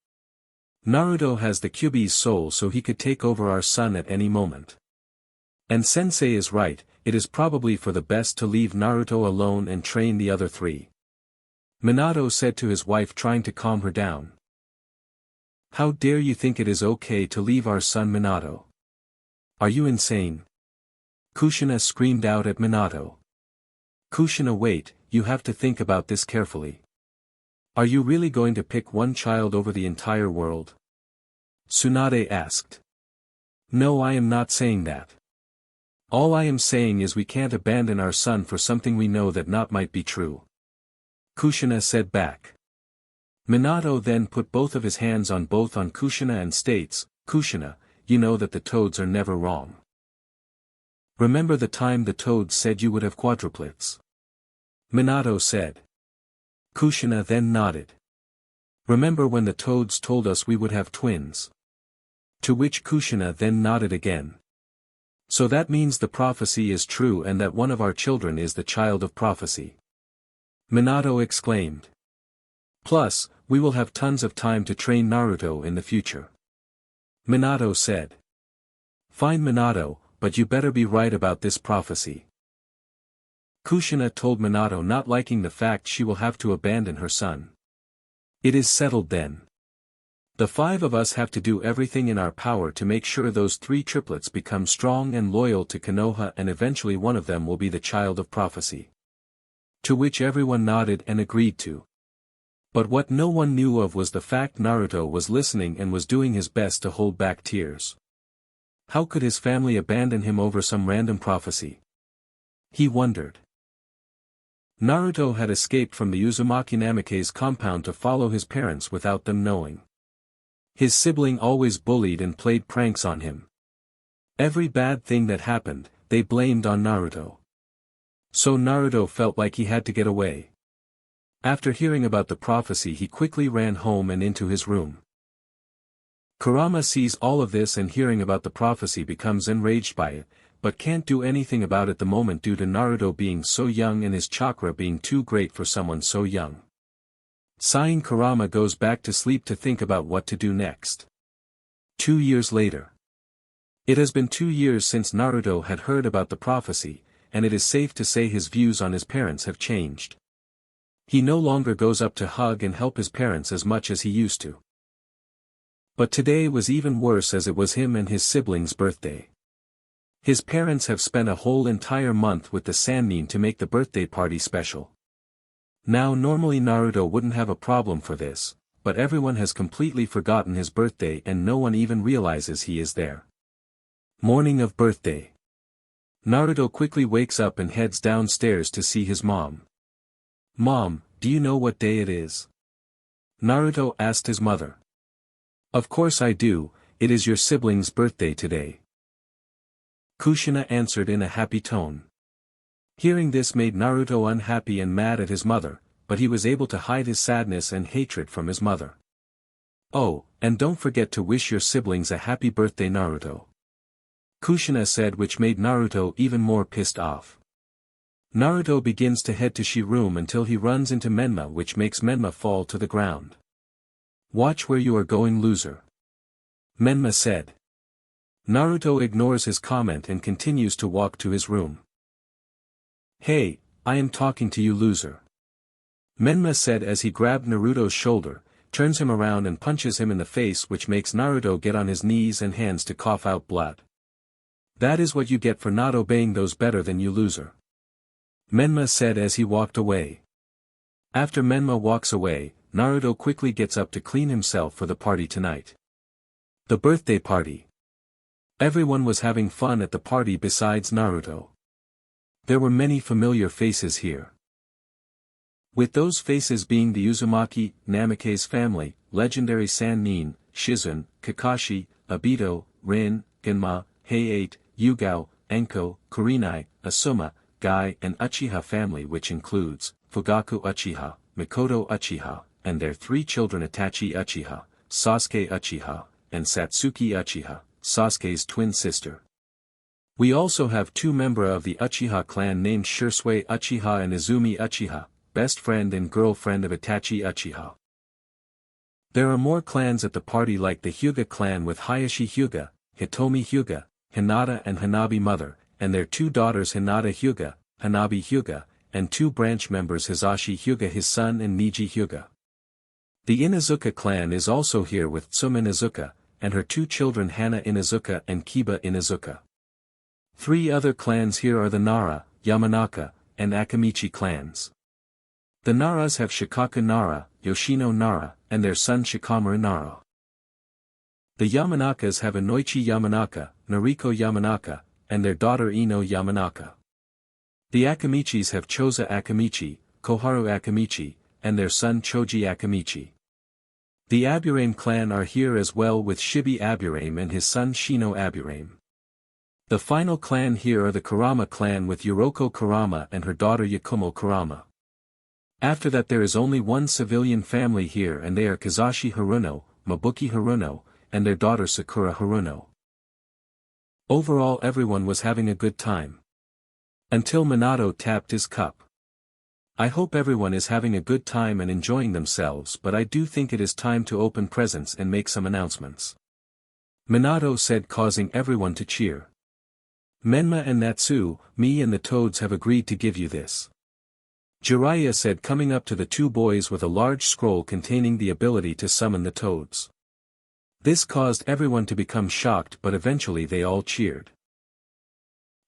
Naruto has the Kyuubi's soul, so he could take over our son at any moment. And Sensei is right, it is probably for the best to leave Naruto alone and train the other 3. Minato said to his wife, trying to calm her down. How dare you think it is okay to leave our son Minato? Are you insane? Kushina screamed out at Minato. Kushina, wait, you have to think about this carefully. Are you really going to pick one child over the entire world? Tsunade asked. No, I am not saying that. All I am saying is we can't abandon our son for something we know that not might be true. Kushina said back. Minato then put both of his hands on Kushina and states, Kushina, you know that the toads are never wrong. Remember the time the toads said you would have quadruplets? Minato said. Kushina then nodded. Remember when the toads told us we would have twins? To which Kushina then nodded again. So that means the prophecy is true and that one of our children is the child of prophecy. Minato exclaimed. Plus, we will have tons of time to train Naruto in the future. Minato said. Fine, Minato, but you better be right about this prophecy. Kushina told Minato, not liking the fact she will have to abandon her son. It is settled then. The 5 of us have to do everything in our power to make sure those 3 triplets become strong and loyal to Konoha, and eventually one of them will be the child of prophecy. To which everyone nodded and agreed to. But what no one knew of was the fact Naruto was listening and was doing his best to hold back tears. How could his family abandon him over some random prophecy? He wondered. Naruto had escaped from the Uzumaki Namikaze compound to follow his parents without them knowing. His sibling always bullied and played pranks on him. Every bad thing that happened, they blamed on Naruto. So Naruto felt like he had to get away. After hearing about the prophecy he quickly ran home and into his room. Kurama sees all of this and hearing about the prophecy becomes enraged by it, but can't do anything about it the moment due to Naruto being so young and his chakra being too great for someone so young. Sighing, Kurama goes back to sleep to think about what to do next. 2 years later. It has been 2 years since Naruto had heard about the prophecy, and it is safe to say his views on his parents have changed. He no longer goes up to hug and help his parents as much as he used to. But today was even worse as it was him and his siblings' birthday. His parents have spent a whole entire month with the Sannin to make the birthday party special. Now normally Naruto wouldn't have a problem for this, but everyone has completely forgotten his birthday and no one even realizes he is there. Morning of birthday. Naruto quickly wakes up and heads downstairs to see his mom. "Mom, do you know what day it is?" Naruto asked his mother. "Of course I do, it is your sibling's birthday today," Kushina answered in a happy tone. Hearing this made Naruto unhappy and mad at his mother, but he was able to hide his sadness and hatred from his mother. "Oh, and don't forget to wish your siblings a happy birthday, Naruto," Kushina said, which made Naruto even more pissed off. Naruto begins to head to Shi's room until he runs into Menma, which makes Menma fall to the ground. "Watch where you are going, loser," Menma said. Naruto ignores his comment and continues to walk to his room. "Hey, I am talking to you, loser," Menma said as he grabbed Naruto's shoulder, turns him around and punches him in the face, which makes Naruto get on his knees and hands to cough out blood. "That is what you get for not obeying those better than you, loser," Menma said as he walked away. After Menma walks away, Naruto quickly gets up to clean himself for the party tonight. The birthday party. Everyone was having fun at the party besides Naruto. There were many familiar faces here. With those faces being the Uzumaki, Namake's family, legendary Sannin, Shizun, Kakashi, Obito, Rin, Genma, Heiei, Yugao, Enko, Kurenai, Asuma, Gai and Uchiha family, which includes Fugaku Uchiha, Mikoto Uchiha, and their 3 children Itachi Uchiha, Sasuke Uchiha, and Satsuki Uchiha, Sasuke's twin sister. We also have 2 members of the Uchiha clan named Shisui Uchiha and Izumi Uchiha, best friend and girlfriend of Itachi Uchiha. There are more clans at the party like the Hyuga clan with Hayashi Hyuga, Hitomi Hyuga, Hinata and Hanabi mother, and their 2 daughters Hinata Hyuga, Hanabi Hyuga, and 2 branch members Hisashi Hyuga his son and Niji Hyuga. The Inuzuka clan is also here with Tsum Inuzuka, and her 2 children Hana Inuzuka and Kiba Inuzuka. 3 other clans here are the Nara, Yamanaka, and Akamichi clans. The Naras have Shikaku Nara, Yoshino Nara, and their son Shikamaru Nara. The Yamanakas have Inoichi Yamanaka, Noriko Yamanaka, and their daughter Ino Yamanaka. The Akamichis have Choza Akamichi, Koharu Akamichi, and their son Choji Akamichi. The Aburame clan are here as well with Shibi Aburame and his son Shino Aburame. The final clan here are the Kurama clan with Yuroko Kurama and her daughter Yakumo Kurama. After that there is only one civilian family here and they are Kazashi Haruno, Mabuki Haruno, and their daughter Sakura Haruno. Overall everyone was having a good time. Until Minato tapped his cup. I hope everyone is having a good time and enjoying themselves, but I do think it is time to open presents and make some announcements, Minato said, causing everyone to cheer. Menma and Natsu, me and the toads have agreed to give you this, Jiraiya said, coming up to the 2 boys with a large scroll containing the ability to summon the toads. This caused everyone to become shocked, but eventually they all cheered.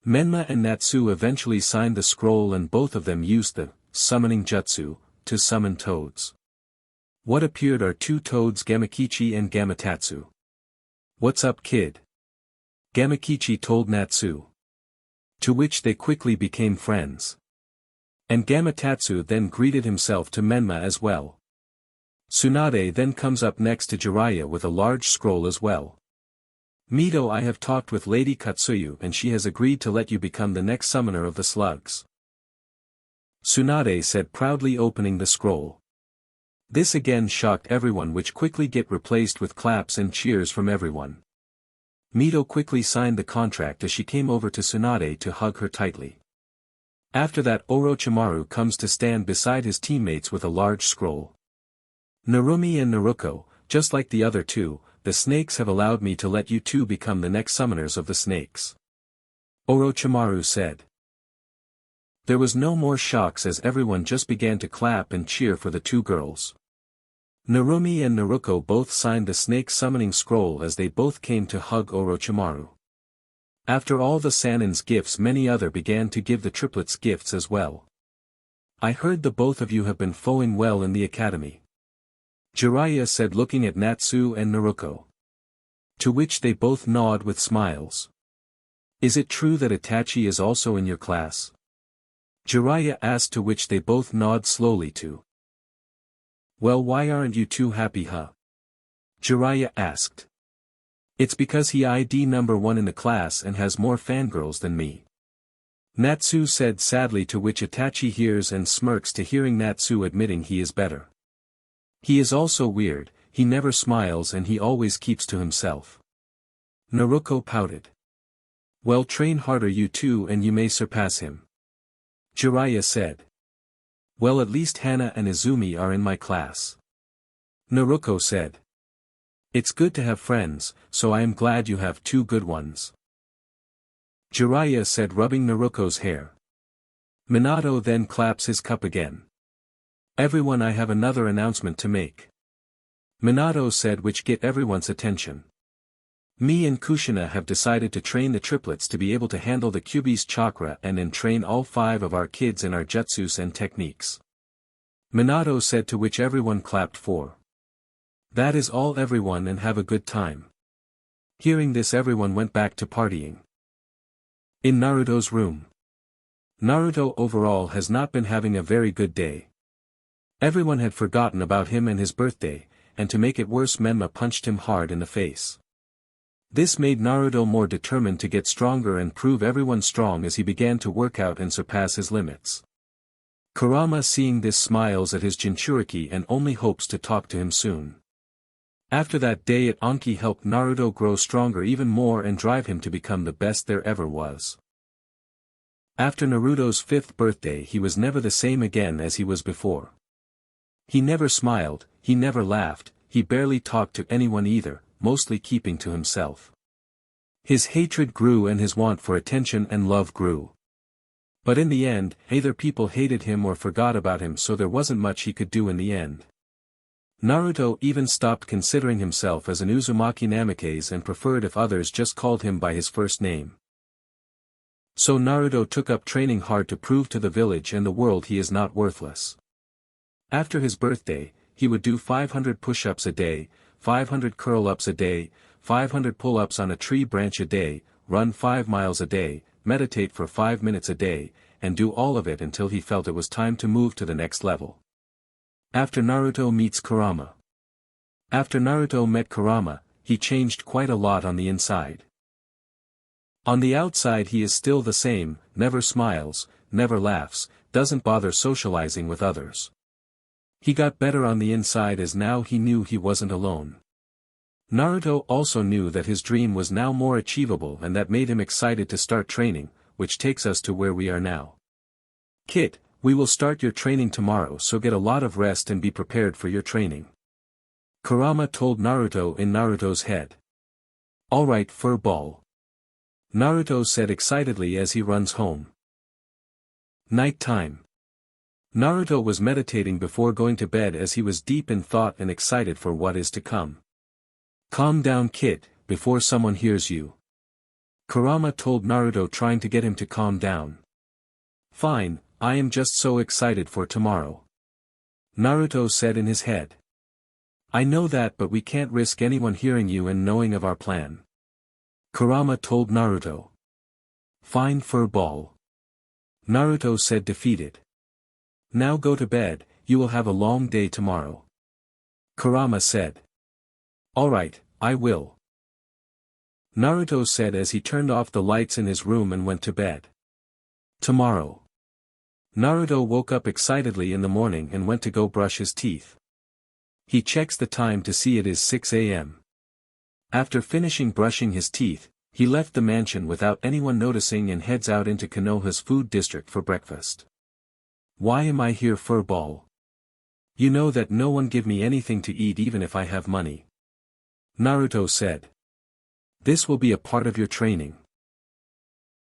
Menma and Natsu eventually signed the scroll and both of them used the summoning jutsu to summon toads. What appeared are 2 toads, Gamakichi and Gamatatsu. "What's up, kid?" Gamakichi told Natsu. To which they quickly became friends. And Gamatatsu then greeted himself to Menma as well. Tsunade then comes up next to Jiraiya with a large scroll as well. "Mito, I have talked with Lady Katsuyu and she has agreed to let you become the next summoner of the slugs." Tsunade said proudly, opening the scroll. This again shocked everyone, which quickly get replaced with claps and cheers from everyone. Mito quickly signed the contract as she came over to Tsunade to hug her tightly. After that, Orochimaru comes to stand beside his teammates with a large scroll. Narumi and Naruto, just like the other two, the snakes have allowed me to let you two become the next summoners of the snakes. Orochimaru said. There was no more shocks as everyone just began to clap and cheer for the two girls. Narumi and Naruto both signed the snake summoning scroll as they both came to hug Orochimaru. After all the Sanin's gifts, many other began to give the triplets gifts as well. I heard the both of you have been foeing well in the academy. Jiraiya said, looking at Natsu and Naruto. To which they both nod with smiles. Is it true that Itachi is also in your class? Jiraiya asked, to which they both nod slowly to. Well, why aren't you too happy, huh? Jiraiya asked. It's because he ID number 1 in the class and has more fangirls than me. Natsu said sadly, to which Itachi hears and smirks to hearing Natsu admitting he is better. He is also weird, he never smiles and he always keeps to himself. Naruto pouted. Well, train harder you two and you may surpass him. Jiraiya said. Well, at least Hana and Izumi are in my class. Naruto said. It's good to have friends, so I am glad you have two good ones. Jiraiya said, rubbing Naruto's hair. Minato then claps his cup again. Everyone, I have another announcement to make. Minato said, which get everyone's attention. Me and Kushina have decided to train the triplets to be able to handle the Kyuubi's chakra and then train all 5 of our kids in our jutsus and techniques. Minato said, to which everyone clapped for. That is all, everyone, and have a good time. Hearing this, everyone went back to partying. In Naruto's room. Naruto overall has not been having a very good day. Everyone had forgotten about him and his birthday, and to make it worse, Menma punched him hard in the face. This made Naruto more determined to get stronger and prove everyone strong as he began to work out and surpass his limits. Kurama, seeing this, smiles at his Jinchuriki and only hopes to talk to him soon. After that day at Anki helped Naruto grow stronger even more and drive him to become the best there ever was. After Naruto's 5th birthday, he was never the same again as he was before. He never smiled, he never laughed, he barely talked to anyone either, mostly keeping to himself. His hatred grew and his want for attention and love grew. But in the end, either people hated him or forgot about him, so there wasn't much he could do in the end. Naruto even stopped considering himself as an Uzumaki Namikaze and preferred if others just called him by his first name. So Naruto took up training hard to prove to the village and the world he is not worthless. After his birthday, he would do 500 push-ups a day, 500 curl-ups a day, 500 pull-ups on a tree branch a day, run 5 miles a day, meditate for 5 minutes a day, and do all of it until he felt it was time to move to the next level. After Naruto meets Kurama. After Naruto met Kurama, he changed quite a lot on the inside. On the outside he is still the same, never smiles, never laughs, doesn't bother socializing with others. He got better on the inside as now he knew he wasn't alone. Naruto also knew that his dream was now more achievable, and that made him excited to start training, which takes us to where we are now. Kid, we will start your training tomorrow, so get a lot of rest and be prepared for your training. Kurama told Naruto in Naruto's head. Alright, furball. Naruto said excitedly as he runs home. Night time. Naruto was meditating before going to bed as he was deep in thought and excited for what is to come. Calm down, kid, before someone hears you. Kurama told Naruto, trying to get him to calm down. Fine, I am just so excited for tomorrow. Naruto said in his head. I know that, but we can't risk anyone hearing you and knowing of our plan. Kurama told Naruto. Fine, furball. Naruto said, defeated. Now go to bed, you will have a long day tomorrow. Kurama said. Alright, I will. Naruto said as he turned off the lights in his room and went to bed. Tomorrow. Naruto woke up excitedly in the morning and went to go brush his teeth. He checks the time to see it is 6 a.m. After finishing brushing his teeth, he left the mansion without anyone noticing and heads out into Konoha's food district for breakfast. Why am I here, furball? You know that no one give me anything to eat even if I have money. Naruto said. This will be a part of your training.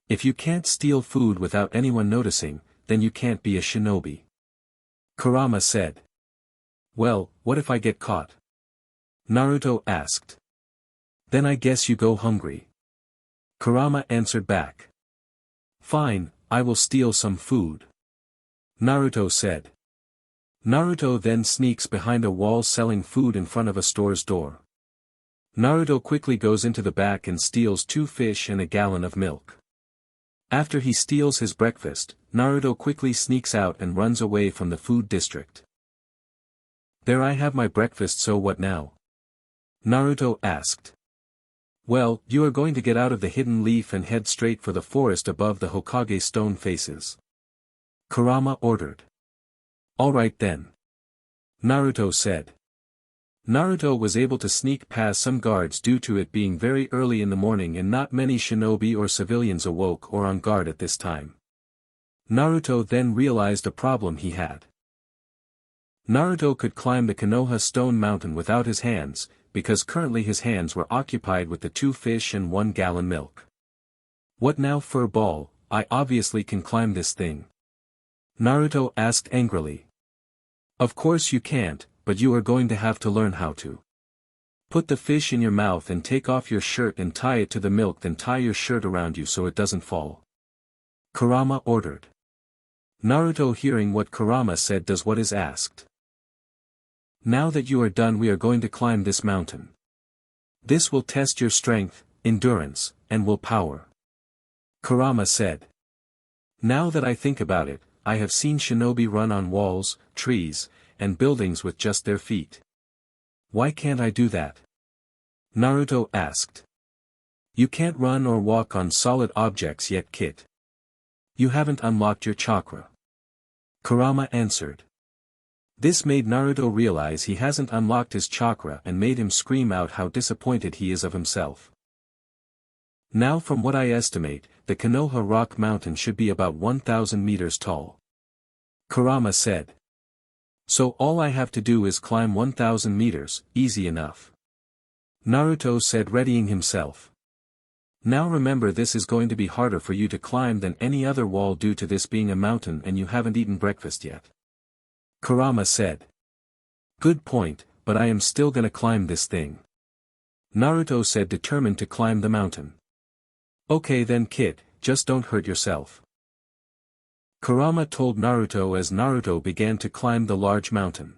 If you can't steal food without anyone noticing, then you can't be a shinobi. Kurama said. Well, what if I get caught? Naruto asked. Then I guess you go hungry. Kurama answered back. Fine, I will steal some food. Naruto said. Naruto then sneaks behind a wall selling food in front of a store's door. Naruto quickly goes into the back and steals 2 fish and a gallon of milk. After he steals his breakfast, Naruto quickly sneaks out and runs away from the food district. There I have my breakfast, so what now? Naruto asked. Well, you are going to get out of the hidden leaf and head straight for the forest above the Hokage stone faces. Kurama ordered. Alright then. Naruto said. Naruto was able to sneak past some guards due to it being very early in the morning and not many shinobi or civilians awoke or on guard at this time. Naruto then realized a problem he had. Naruto could climb the Konoha stone mountain without his hands, because currently his hands were occupied with the 2 fish and 1 gallon milk. What now, furball? I obviously can climb this thing. Naruto asked angrily. Of course you can't, but you are going to have to learn how to. Put the fish in your mouth and take off your shirt and tie it to the milk, then tie your shirt around you so it doesn't fall. Kurama ordered. Naruto, hearing what Kurama said, does what is asked. Now that you are done, we are going to climb this mountain. This will test your strength, endurance, and willpower. Kurama said. Now that I think about it, I have seen shinobi run on walls, trees, and buildings with just their feet. Why can't I do that? Naruto asked. You can't run or walk on solid objects yet, kid. You haven't unlocked your chakra. Kurama answered. This made Naruto realize he hasn't unlocked his chakra and made him scream out how disappointed he is of himself. Now, from what I estimate, the Konoha Rock Mountain should be about 1,000 meters tall. Kurama said. So all I have to do is climb 1,000 meters, easy enough. Naruto said, readying himself. Now remember, this is going to be harder for you to climb than any other wall due to this being a mountain and you haven't eaten breakfast yet. Kurama said. Good point, but I am still gonna climb this thing. Naruto said, determined to climb the mountain. Okay then, kid, just don't hurt yourself. Kurama told Naruto as Naruto began to climb the large mountain.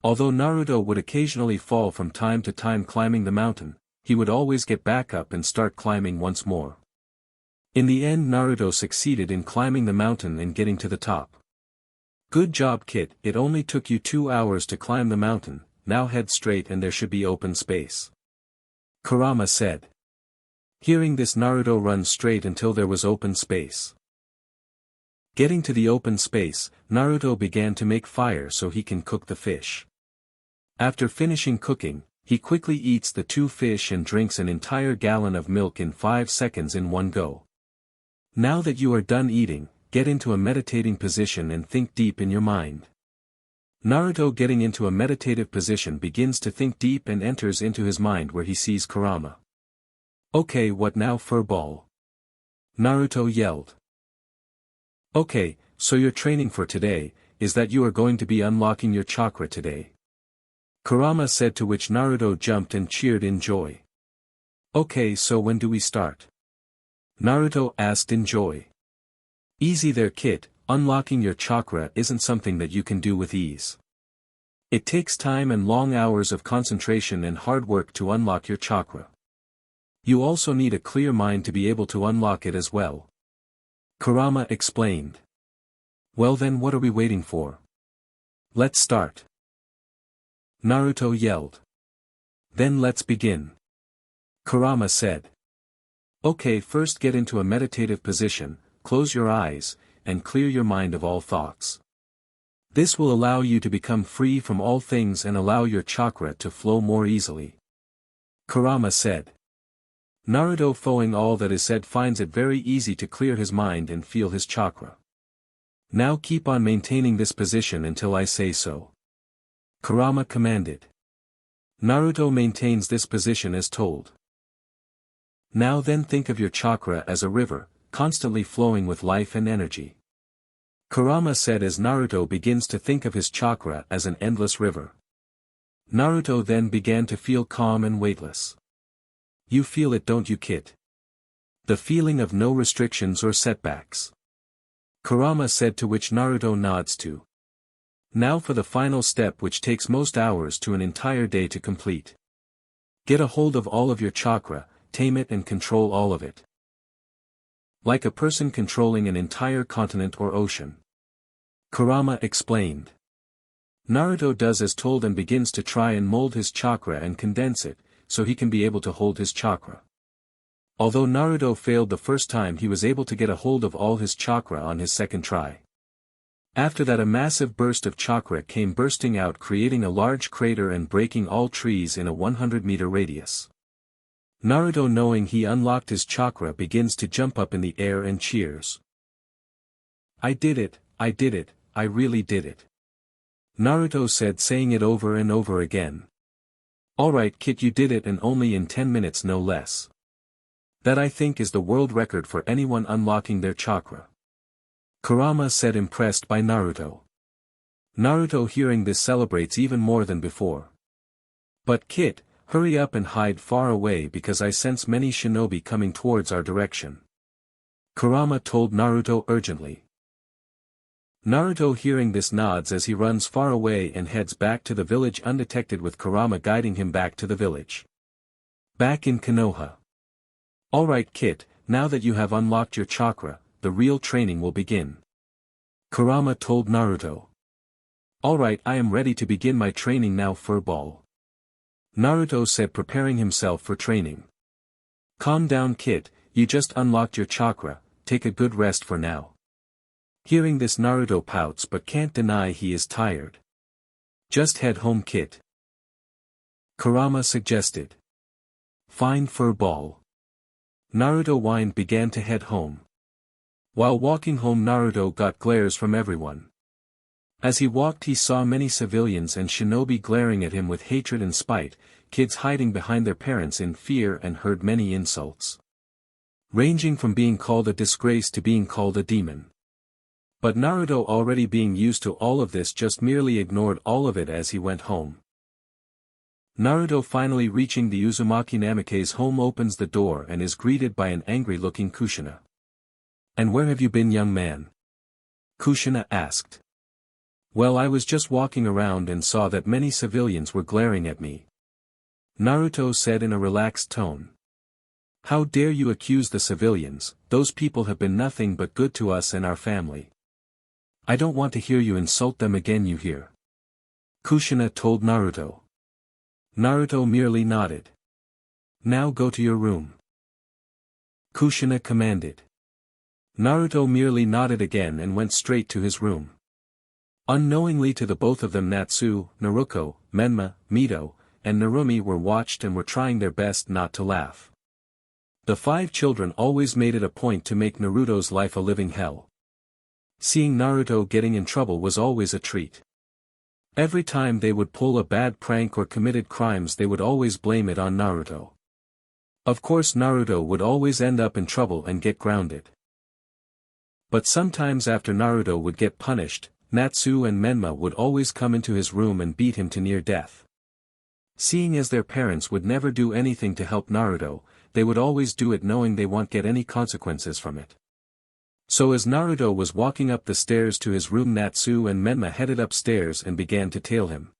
Although Naruto would occasionally fall from time to time climbing the mountain, he would always get back up and start climbing once more. In the end, Naruto succeeded in climbing the mountain and getting to the top. Good job, kid, it only took you 2 hours to climb the mountain, now head straight and there should be open space. Kurama said. Hearing this, Naruto runs straight until there was open space. Getting to the open space, Naruto began to make fire so he can cook the fish. After finishing cooking, he quickly eats the 2 fish and drinks an entire gallon of milk in 5 seconds in one go. Now that you are done eating, get into a meditating position and think deep in your mind. Naruto, getting into a meditative position, begins to think deep and enters into his mind where he sees Kurama. Okay, what now, furball? Naruto yelled. Okay, so your training for today is that you are going to be unlocking your chakra today. Kurama said, to which Naruto jumped and cheered in joy. Okay, so when do we start? Naruto asked in joy. Easy there, kid, unlocking your chakra isn't something that you can do with ease. It takes time and long hours of concentration and hard work to unlock your chakra. You also need a clear mind to be able to unlock it as well. Kurama explained. Well then, what are we waiting for? Let's start. Naruto yelled. Then let's begin. Kurama said. Okay, first get into a meditative position, close your eyes, and clear your mind of all thoughts. This will allow you to become free from all things and allow your chakra to flow more easily. Kurama said. Naruto, following all that is said, finds it very easy to clear his mind and feel his chakra. Now keep on maintaining this position until I say so. Kurama commanded. Naruto maintains this position as told. Now then, think of your chakra as a river, constantly flowing with life and energy. Kurama said as Naruto begins to think of his chakra as an endless river. Naruto then began to feel calm and weightless. You feel it, don't you, kid? The feeling of no restrictions or setbacks. Kurama said, to which Naruto nods to. Now for the final step, which takes most hours to an entire day to complete. Get a hold of all of your chakra, tame it and control all of it. Like a person controlling an entire continent or ocean. Kurama explained. Naruto does as told and begins to try and mold his chakra and condense it, so he can be able to hold his chakra. Although Naruto failed the first time, he was able to get a hold of all his chakra on his second try. After that, a massive burst of chakra came bursting out, creating a large crater and breaking all trees in a 100-meter radius. Naruto, knowing he unlocked his chakra, begins to jump up in the air and cheers. I did it, I did it, I really did it. Naruto said, saying it over and over again. Alright kid, you did it, and only in 10 minutes no less. That, I think, is the world record for anyone unlocking their chakra. Kurama said, impressed by Naruto. Naruto, hearing this, celebrates even more than before. But kid, hurry up and hide far away, because I sense many shinobi coming towards our direction. Kurama told Naruto urgently. Naruto, hearing this, nods as he runs far away and heads back to the village undetected, with Kurama guiding him back to the village. Back in Konoha. Alright kid, now that you have unlocked your chakra, the real training will begin. Kurama told Naruto. Alright, I am ready to begin my training now, furball. Naruto said, preparing himself for training. Calm down kid, you just unlocked your chakra, take a good rest for now. Hearing this, Naruto pouts but can't deny he is tired. Just head home kid. Kurama suggested. Fine furball. Naruto whined, began to head home. While walking home, Naruto got glares from everyone. As he walked, he saw many civilians and shinobi glaring at him with hatred and spite, kids hiding behind their parents in fear, and heard many insults. Ranging from being called a disgrace to being called a demon. But Naruto, already being used to all of this, just merely ignored all of it as he went home. Naruto, finally reaching the Uzumaki Namikaze's home, opens the door and is greeted by an angry-looking Kushina. And where have you been, young man? Kushina asked. Well, I was just walking around and saw that many civilians were glaring at me. Naruto said in a relaxed tone. How dare you accuse the civilians? Those people have been nothing but good to us and our family. I don't want to hear you insult them again, you hear? Kushina told Naruto. Naruto merely nodded. Now go to your room. Kushina commanded. Naruto merely nodded again and went straight to his room. Unknowingly to the both of them, Natsu, Naruko, Menma, Mito, and Narumi were watched and were trying their best not to laugh. The 5 children always made it a point to make Naruto's life a living hell. Seeing Naruto getting in trouble was always a treat. Every time they would pull a bad prank or committed crimes, they would always blame it on Naruto. Of course, Naruto would always end up in trouble and get grounded. But sometimes after Naruto would get punished, Natsu and Menma would always come into his room and beat him to near death. Seeing as their parents would never do anything to help Naruto, they would always do it knowing they won't get any consequences from it. So as Naruto was walking up the stairs to his room, Natsu and Menma headed upstairs and began to tail him.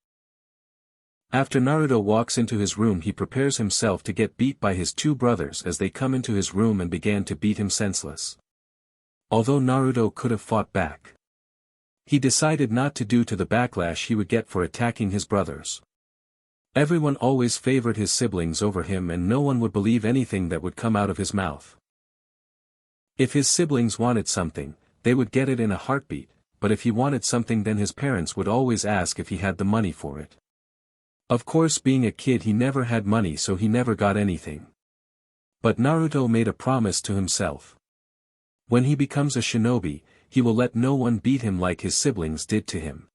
After Naruto walks into his room, he prepares himself to get beat by his 2 brothers as they come into his room and began to beat him senseless. Although Naruto could have fought back, he decided not to due to the backlash he would get for attacking his brothers. Everyone always favored his siblings over him, and no one would believe anything that would come out of his mouth. If his siblings wanted something, they would get it in a heartbeat, but if he wanted something then his parents would always ask if he had the money for it. Of course, being a kid he never had money, so he never got anything. But Naruto made a promise to himself. When he becomes a shinobi, he will let no one beat him like his siblings did to him.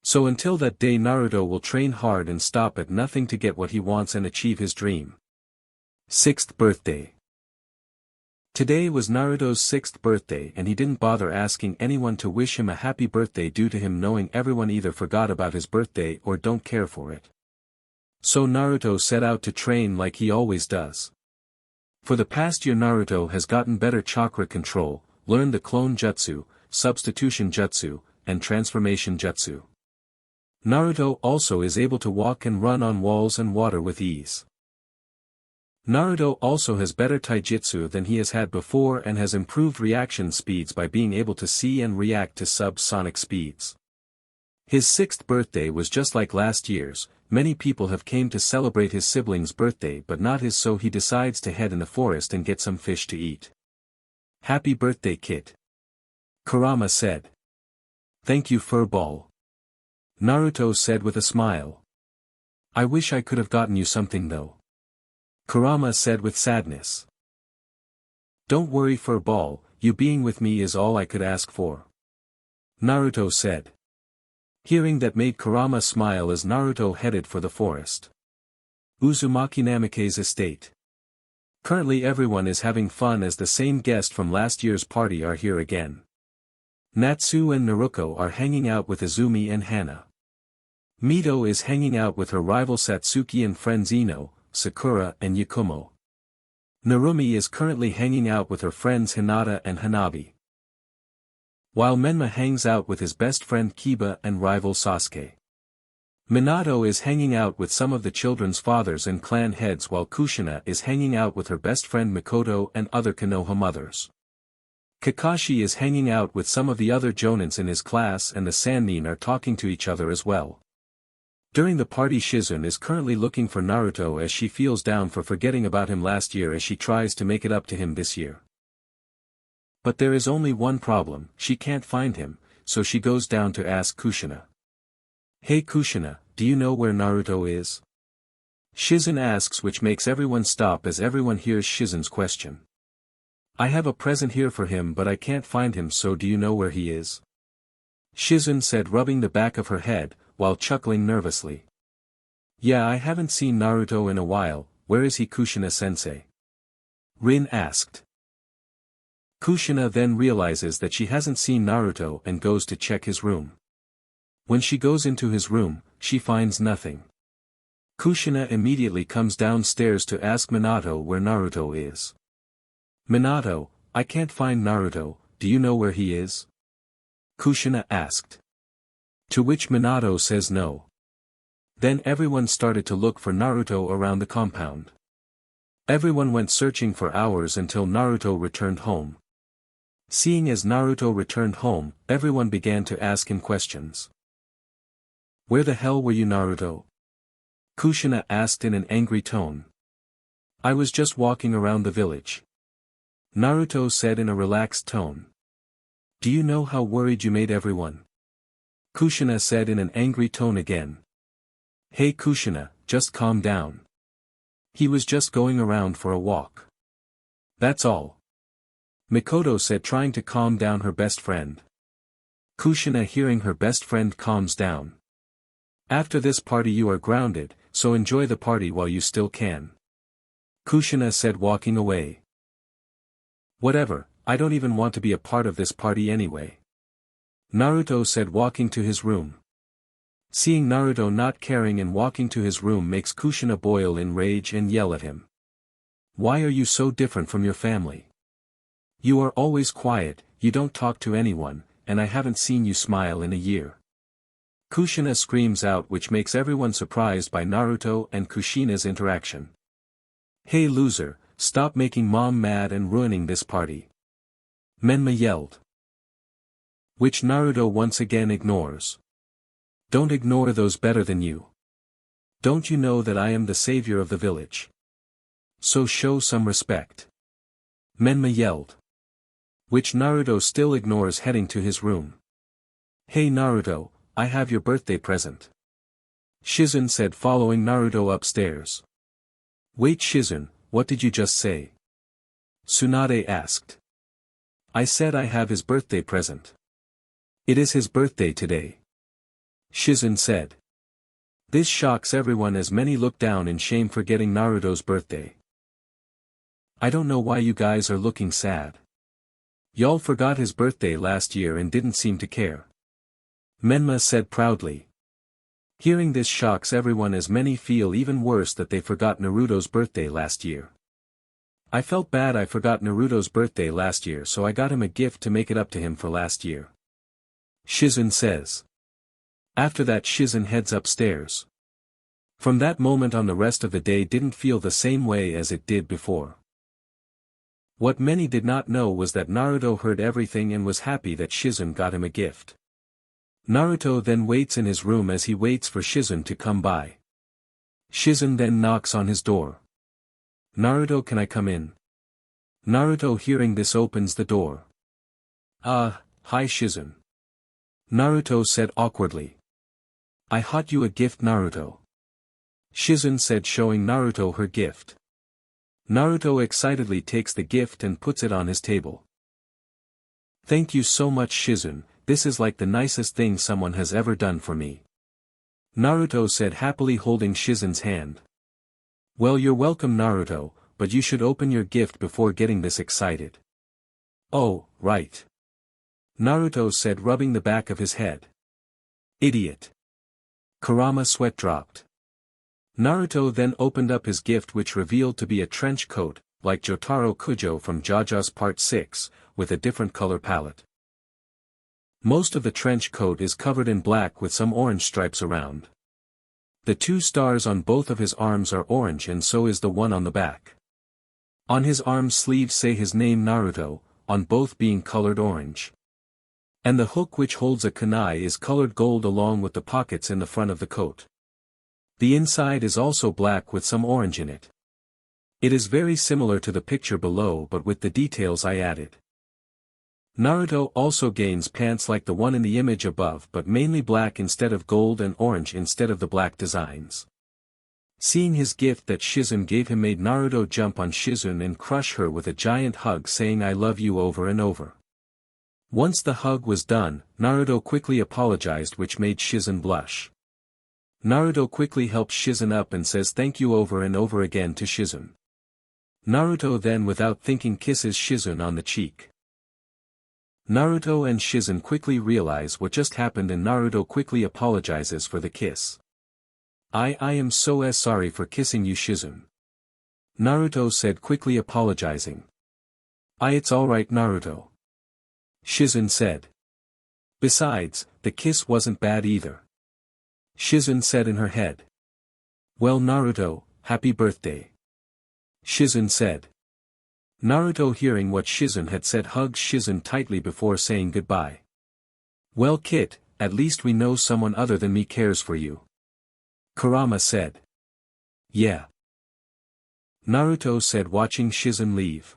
So until that day Naruto will train hard and stop at nothing to get what he wants and achieve his dream. 6th birthday. Today was Naruto's 6th birthday and he didn't bother asking anyone to wish him a happy birthday due to him knowing everyone either forgot about his birthday or don't care for it. So Naruto set out to train like he always does. For the past year Naruto has gotten better chakra control, learned the clone jutsu, substitution jutsu, and transformation jutsu. Naruto also is able to walk and run on walls and water with ease. Naruto also has better taijutsu than he has had before and has improved reaction speeds by being able to see and react to sub-sonic speeds. His 6th birthday was just like last year's. Many people have came to celebrate his sibling's birthday but not his, so he decides to head in the forest and get some fish to eat. Happy birthday, kid. Kurama said. Thank you, Furball. Naruto said with a smile. I wish I could have gotten you something though. Kurama said with sadness. Don't worry, Furball, you being with me is all I could ask for. Naruto said. Hearing that made Kurama smile as Naruto headed for the forest. Uzumaki Namikaze's estate. Currently everyone is having fun as the same guest from last year's party are here again. Natsu and Naruko are hanging out with Izumi and Hana. Mito is hanging out with her rival Satsuki and friends Ino, Sakura and Yakumo. Narumi is currently hanging out with her friends Hinata and Hanabi. While Menma hangs out with his best friend Kiba and rival Sasuke. Minato is hanging out with some of the children's fathers and clan heads while Kushina is hanging out with her best friend Mikoto and other Konoha mothers. Kakashi is hanging out with some of the other jonins in his class and the Sannin are talking to each other as well. During the party Shizune is currently looking for Naruto as she feels down for forgetting about him last year as she tries to make it up to him this year. But there is only one problem, she can't find him, so she goes down to ask Kushina. Hey Kushina, do you know where Naruto is? Shizune asks, which makes everyone stop as everyone hears Shizune's question. I have a present here for him but I can't find him, so do you know where he is? Shizune said, rubbing the back of her head, while chuckling nervously. Yeah, I haven't seen Naruto in a while, where is he, Kushina-sensei? Rin asked. Kushina then realizes that she hasn't seen Naruto and goes to check his room. When she goes into his room, she finds nothing. Kushina immediately comes downstairs to ask Minato where Naruto is. Minato, I can't find Naruto, do you know where he is? Kushina asked. To which Minato says no. Then everyone started to look for Naruto around the compound. Everyone went searching for hours until Naruto returned home. Seeing as Naruto returned home, everyone began to ask him questions. Where the hell were you, Naruto? Kushina asked in an angry tone. I was just walking around the village. Naruto said in a relaxed tone. Do you know how worried you made everyone? Kushina said in an angry tone again. Hey Kushina, just calm down. He was just going around for a walk. That's all. Mikoto said, trying to calm down her best friend. Kushina, hearing her best friend calms down. After this party you are grounded, so enjoy the party while you still can. Kushina said, walking away. Whatever, I don't even want to be a part of this party anyway. Naruto said, walking to his room. Seeing Naruto not caring and walking to his room makes Kushina boil in rage and yell at him. Why are you so different from your family? You are always quiet, you don't talk to anyone, and I haven't seen you smile in a year. Kushina screams out, which makes everyone surprised by Naruto and Kushina's interaction. Hey loser, stop making mom mad and ruining this party. Menma yelled. Which Naruto once again ignores. Don't ignore those better than you. Don't you know that I am the savior of the village? So show some respect. Menma yelled. which Naruto still ignores, heading to his room. "Hey Naruto, I have your birthday present," Shizen said, following Naruto upstairs. "Wait Shizen, what did you just say?" Tsunade asked. "I said I have his birthday present. It is his birthday today," Shizen said. This shocks everyone as many look down in shame for getting Naruto's birthday. "I don't know why you guys are looking sad. Y'all forgot his birthday last year and didn't seem to care," Menma said proudly. Hearing this shocks everyone as many feel even worse that they forgot Naruto's birthday last year. "I felt bad I forgot Naruto's birthday last year, so I got him a gift to make it up to him for last year," Shizen says. After that Shizen heads upstairs. From that moment on the rest of the day didn't feel the same way as it did before. What many did not know was that Naruto heard everything and was happy that Shizen got him a gift. Naruto then waits in his room as he waits for Shizen to come by. Shizen then knocks on his door. "Naruto, can I come in?" Naruto hearing this opens the door. Hi Shizen," Naruto said awkwardly. "I bought you a gift Naruto," Shizen said, showing Naruto her gift. Naruto excitedly takes the gift and puts it on his table. "Thank you so much Shizen, this is like the nicest thing someone has ever done for me," Naruto said, happily holding Shizen's hand. "Well, you're welcome Naruto, but you should open your gift before getting this excited." "Oh, right," Naruto said, rubbing the back of his head. "Idiot." Kurama sweat dropped. Naruto then opened up his gift, which revealed to be a trench coat, like Jotaro Kujo from JoJo's Part 6, with a different color palette. Most of the trench coat is covered in black with some orange stripes around. The 2 stars on both of his arms are orange, and so is the one on the back. On his arm sleeves say his name Naruto, on both being colored orange. And the hook which holds a kunai is colored gold along with the pockets in the front of the coat. The inside is also black with some orange in it. It is very similar to the picture below but with the details I added. Naruto also gains pants like the one in the image above, but mainly black instead of gold and orange instead of the black designs. Seeing his gift that Shizen gave him made Naruto jump on Shizen and crush her with a giant hug, saying "I love you" over and over. Once the hug was done, Naruto quickly apologized, which made Shizen blush. Naruto quickly helps Shizen up and says thank you over and over again to Shizen. Naruto then without thinking kisses Shizen on the cheek. Naruto and Shizen quickly realize what just happened and Naruto quickly apologizes for the kiss. I am so sorry for kissing you Shizen," Naruto said, quickly apologizing. It's alright Naruto," Shizen said. "Besides, the kiss wasn't bad either," Shizen said in her head. "Well Naruto, happy birthday," Shizen said. Naruto hearing what Shizen had said hugs Shizen tightly before saying goodbye. "Well Kit, at least we know someone other than me cares for you," Kurama said. "Yeah," Naruto said, watching Shizen leave.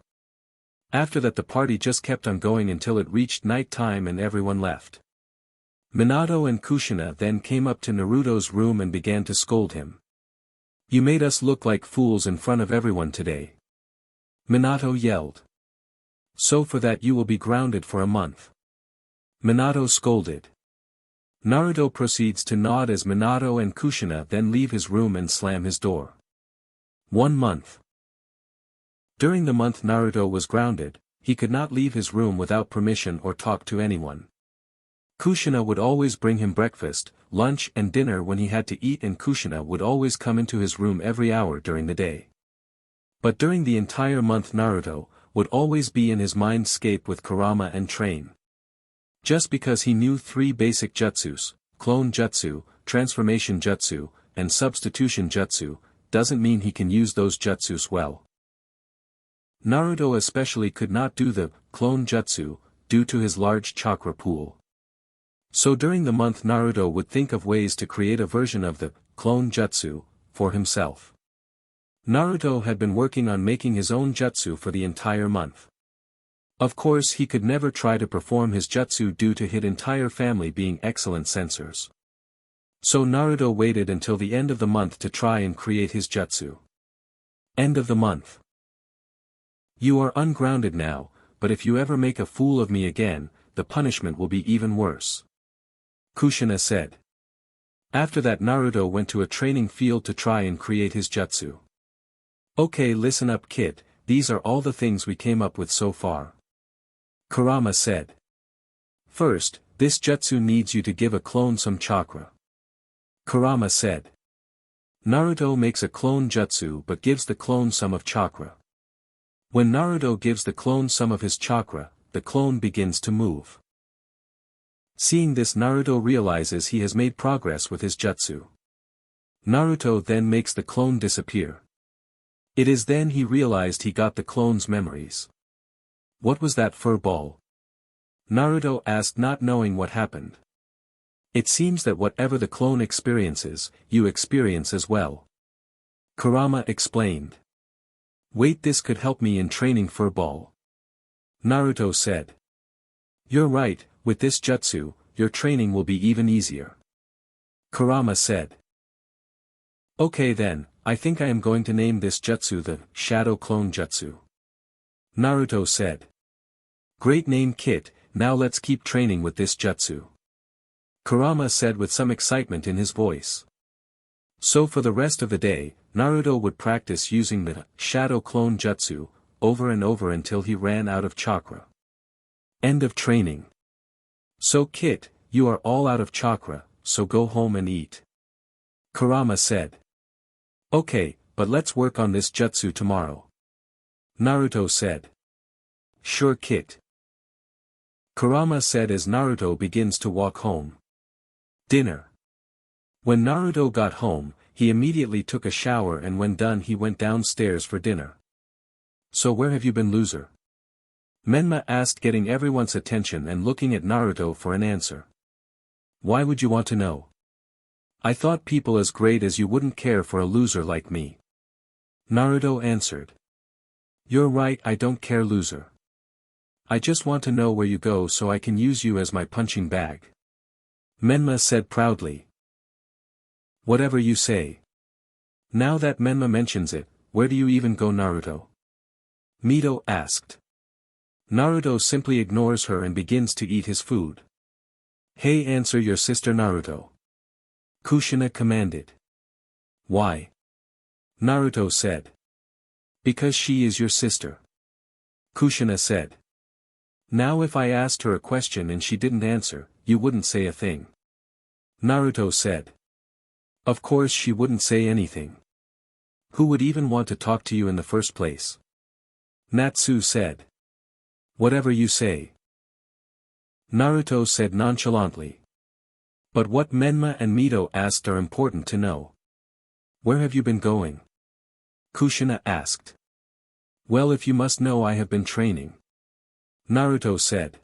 After that the party just kept on going until it reached night time and everyone left. Minato and Kushina then came up to Naruto's room and began to scold him. "You made us look like fools in front of everyone today," Minato yelled. "So for that you will be grounded for a month," Minato scolded. Naruto proceeds to nod as Minato and Kushina then leave his room and slam his door. 1 month. During the month Naruto was grounded, he could not leave his room without permission or talk to anyone. Kushina would always bring him breakfast, lunch and dinner when he had to eat, and Kushina would always come into his room every hour during the day. But during the entire month Naruto would always be in his mindscape with Kurama and train. Just because he knew 3 basic jutsus, clone jutsu, transformation jutsu, and substitution jutsu, doesn't mean he can use those jutsus well. Naruto especially could not do the clone jutsu, due to his large chakra pool. So during the month Naruto would think of ways to create a version of the clone jutsu for himself. Naruto had been working on making his own jutsu for the entire month. Of course he could never try to perform his jutsu due to his entire family being excellent sensors. So Naruto waited until the end of the month to try and create his jutsu. End of the month. You are ungrounded now, but if you ever make a fool of me again, the punishment will be even worse. Kushina said. After that Naruto went to a training field to try and create his jutsu. Okay, listen up kid, these are all the things we came up with so far. Kurama said. First, this jutsu needs you to give a clone some chakra. Kurama said. Naruto makes a clone jutsu but gives the clone some of chakra. When Naruto gives the clone some of his chakra, the clone begins to move. Seeing this, Naruto realizes he has made progress with his jutsu. Naruto then makes the clone disappear. It is then he realized he got the clone's memories. What was that fur ball? Naruto asked, not knowing what happened. It seems that whatever the clone experiences, you experience as well. Kurama explained. Wait, this could help me in training fur ball. Naruto said. You're right, with this jutsu, your training will be even easier. Kurama said. Okay then, I think I am going to name this jutsu the Shadow Clone Jutsu. Naruto said. Great name kid, now let's keep training with this jutsu. Kurama said with some excitement in his voice. So for the rest of the day, Naruto would practice using the Shadow Clone Jutsu, over and over until he ran out of chakra. End of training. So kid, you are all out of chakra, so go home and eat. Kurama said. Okay, but let's work on this jutsu tomorrow. Naruto said. Sure kid. Kurama said as Naruto begins to walk home. Dinner. When Naruto got home, he immediately took a shower and when done he went downstairs for dinner. So where have you been, loser? Menma asked, getting everyone's attention and looking at Naruto for an answer. Why would you want to know? I thought people as great as you wouldn't care for a loser like me. Naruto answered. You're right, I don't care, loser. I just want to know where you go so I can use you as my punching bag. Menma said proudly. Whatever you say. Now that Menma mentions it, where do you even go, Naruto? Mito asked. Naruto simply ignores her and begins to eat his food. Hey, answer your sister, Naruto. Kushina commanded. Why? Naruto said. Because she is your sister. Kushina said. Now if I asked her a question and she didn't answer, you wouldn't say a thing. Naruto said. Of course she wouldn't say anything. Who would even want to talk to you in the first place? Natsu said. Whatever you say. Naruto said nonchalantly. But what Menma and Mito asked are important to know. Where have you been going? Kushina asked. Well, if you must know, I have been training. Naruto said.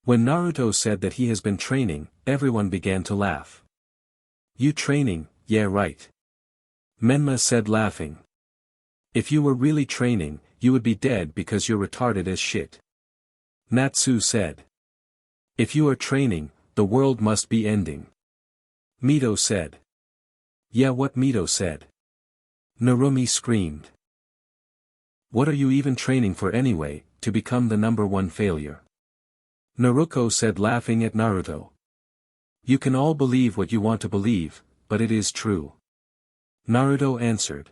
When Naruto said that he has been training, everyone began to laugh. You training, yeah right. Menma said laughing. If you were really training, you would be dead because you're retarded as shit. Natsu said. If you are training, the world must be ending. Mito said. Yeah, what Mito said? Narumi screamed. What are you even training for anyway, to become the #1 failure? Naruko said, laughing at Naruto. You can all believe what you want to believe, but it is true. Naruto answered.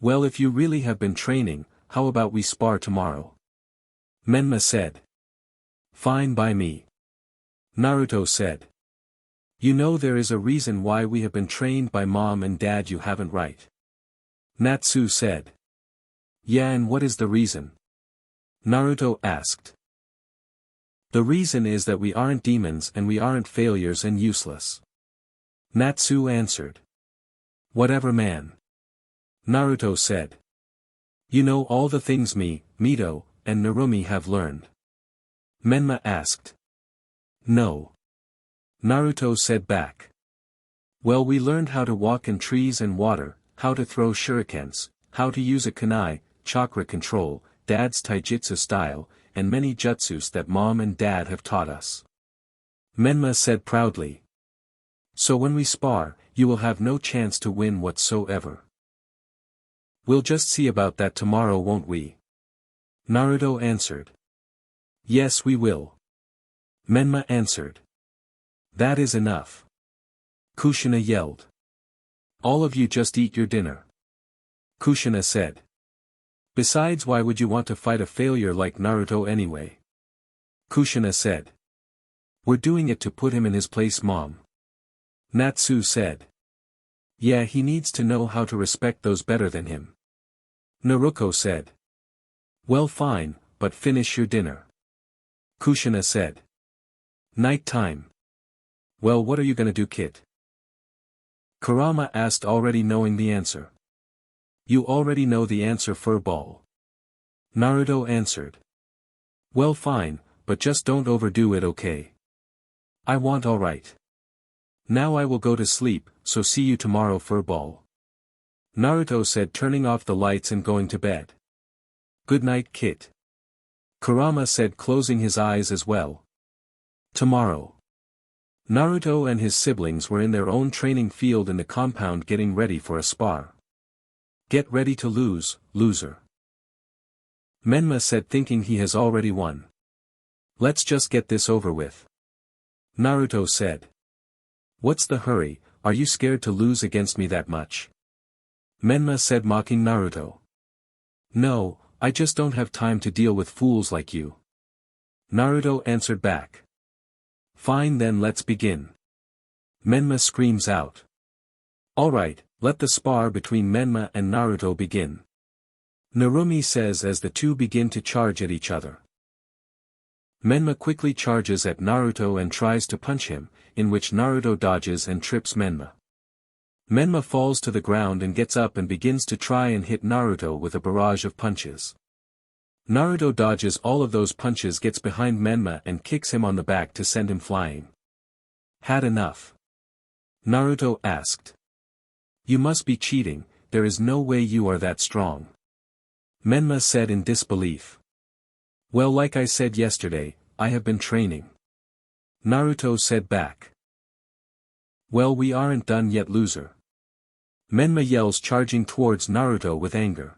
Well, if you really have been training, how about we spar tomorrow? Menma said. Fine by me. Naruto said. You know there is a reason why we have been trained by mom and dad, you haven't, right? Natsu said. Yeah, and what is the reason? Naruto asked. The reason is that we aren't demons and we aren't failures and useless. Natsu answered. Whatever, man. Naruto said. You know all the things me, Mito, and Narumi have learned. Menma asked. No. Naruto said back. Well, we learned how to walk in trees and water, how to throw shurikens, how to use a kunai, chakra control, dad's taijutsu style, and many jutsus that mom and dad have taught us. Menma said proudly. So when we spar, you will have no chance to win whatsoever. We'll just see about that tomorrow, won't we? Naruto answered. Yes, we will. Menma answered. That is enough. Kushina yelled. All of you just eat your dinner. Kushina said. Besides, why would you want to fight a failure like Naruto anyway? Kushina said. We're doing it to put him in his place, Mom. Natsu said. Yeah, he needs to know how to respect those better than him. Naruko said. Well, fine, but finish your dinner. Kushina said. Night time. Well, what are you gonna do, Kit? Kurama asked, already knowing the answer. You already know the answer, furball. Naruto answered. Well, fine, but just don't overdo it, okay? I want alright. Now I will go to sleep, so see you tomorrow, furball. Naruto said, turning off the lights and going to bed. Good night, Kit. Kurama said, closing his eyes as well. Tomorrow. Naruto and his siblings were in their own training field in the compound getting ready for a spar. Get ready to lose, loser. Menma said, thinking he has already won. Let's just get this over with. Naruto said. What's the hurry, are you scared to lose against me that much? Menma said, mocking Naruto. No, I just don't have time to deal with fools like you. Naruto answered back. Fine, then let's begin. Menma screams out. Alright, let the spar between Menma and Naruto begin. Narumi says as the two begin to charge at each other. Menma quickly charges at Naruto and tries to punch him, in which Naruto dodges and trips Menma. Menma falls to the ground and gets up and begins to try and hit Naruto with a barrage of punches. Naruto dodges all of those punches, gets behind Menma and kicks him on the back to send him flying. Had enough? Naruto asked. You must be cheating, there is no way you are that strong. Menma said in disbelief. Well, like I said yesterday, I have been training. Naruto said back. Well, we aren't done yet, loser. Menma yells, charging towards Naruto with anger.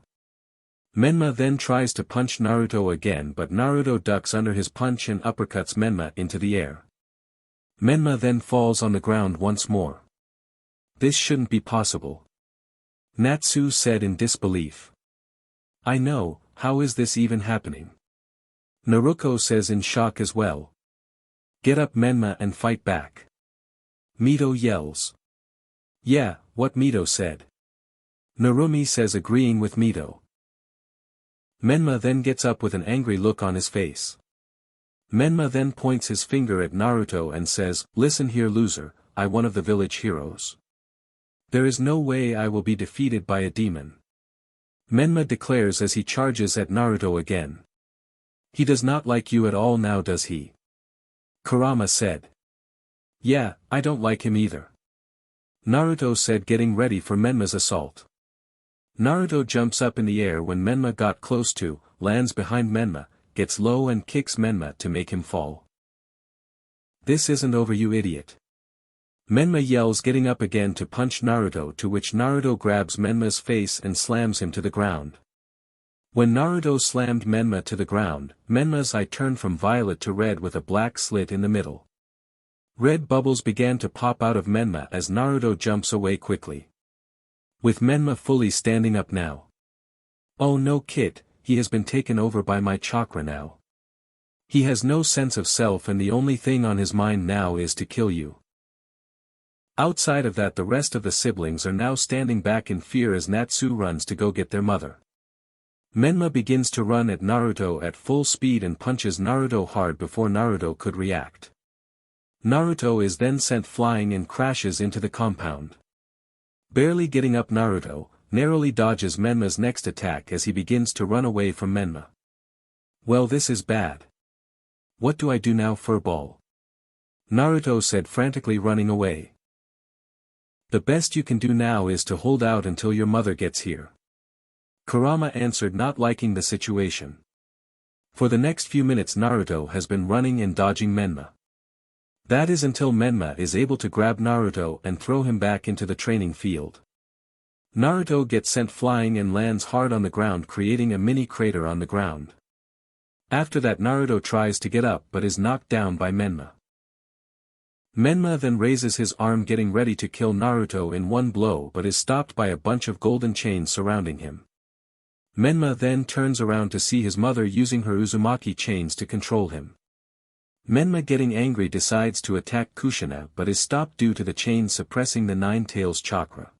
Menma then tries to punch Naruto again, but Naruto ducks under his punch and uppercuts Menma into the air. Menma then falls on the ground once more. This shouldn't be possible. Natsu said in disbelief. I know, how is this even happening? Naruko says in shock as well. Get up, Menma, and fight back. Mito yells. Yeah, what Mito said. Narumi says, agreeing with Mito. Menma then gets up with an angry look on his face. Menma then points his finger at Naruto and says, listen here, loser, I one of the village heroes. There is no way I will be defeated by a demon. Menma declares as he charges at Naruto again. He does not like you at all now, does he? Kurama said. Yeah, I don't like him either. Naruto said, getting ready for Menma's assault. Naruto jumps up in the air when Menma got close to, lands behind Menma, gets low and kicks Menma to make him fall. This isn't over, you idiot. Menma yells, getting up again to punch Naruto, to which Naruto grabs Menma's face and slams him to the ground. When Naruto slammed Menma to the ground, Menma's eye turned from violet to red with a black slit in the middle. Red bubbles began to pop out of Menma as Naruto jumps away quickly. With Menma fully standing up now. Oh no, Kit, he has been taken over by my chakra now. He has no sense of self and the only thing on his mind now is to kill you. Outside of that, the rest of the siblings are now standing back in fear as Natsu runs to go get their mother. Menma begins to run at Naruto at full speed and punches Naruto hard before Naruto could react. Naruto is then sent flying and crashes into the compound. Barely getting up, Naruto narrowly dodges Menma's next attack as he begins to run away from Menma. Well, this is bad. What do I do now, furball? Naruto said, frantically running away. The best you can do now is to hold out until your mother gets here. Kurama answered, not liking the situation. For the next few minutes Naruto has been running and dodging Menma. That is until Menma is able to grab Naruto and throw him back into the training field. Naruto gets sent flying and lands hard on the ground, creating a mini crater on the ground. After that Naruto tries to get up but is knocked down by Menma. Menma then raises his arm getting ready to kill Naruto in one blow but is stopped by a bunch of golden chains surrounding him. Menma then turns around to see his mother using her Uzumaki chains to control him. Menma getting angry decides to attack Kushina but is stopped due to the chains suppressing the Nine Tails chakra.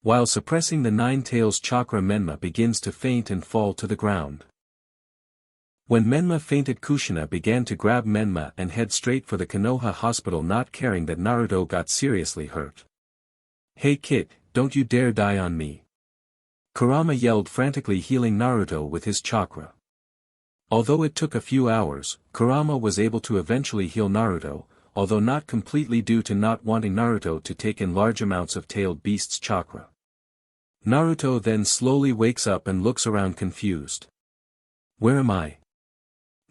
While suppressing the Nine Tails chakra, Menma begins to faint and fall to the ground. When Menma fainted, Kushina began to grab Menma and head straight for the Konoha hospital, not caring that Naruto got seriously hurt. "Hey kid, don't you dare die on me!" Kurama yelled, frantically healing Naruto with his chakra. Although it took a few hours, Kurama was able to eventually heal Naruto, although not completely due to not wanting Naruto to take in large amounts of tailed beast's chakra. Naruto then slowly wakes up and looks around confused. "Where am I?"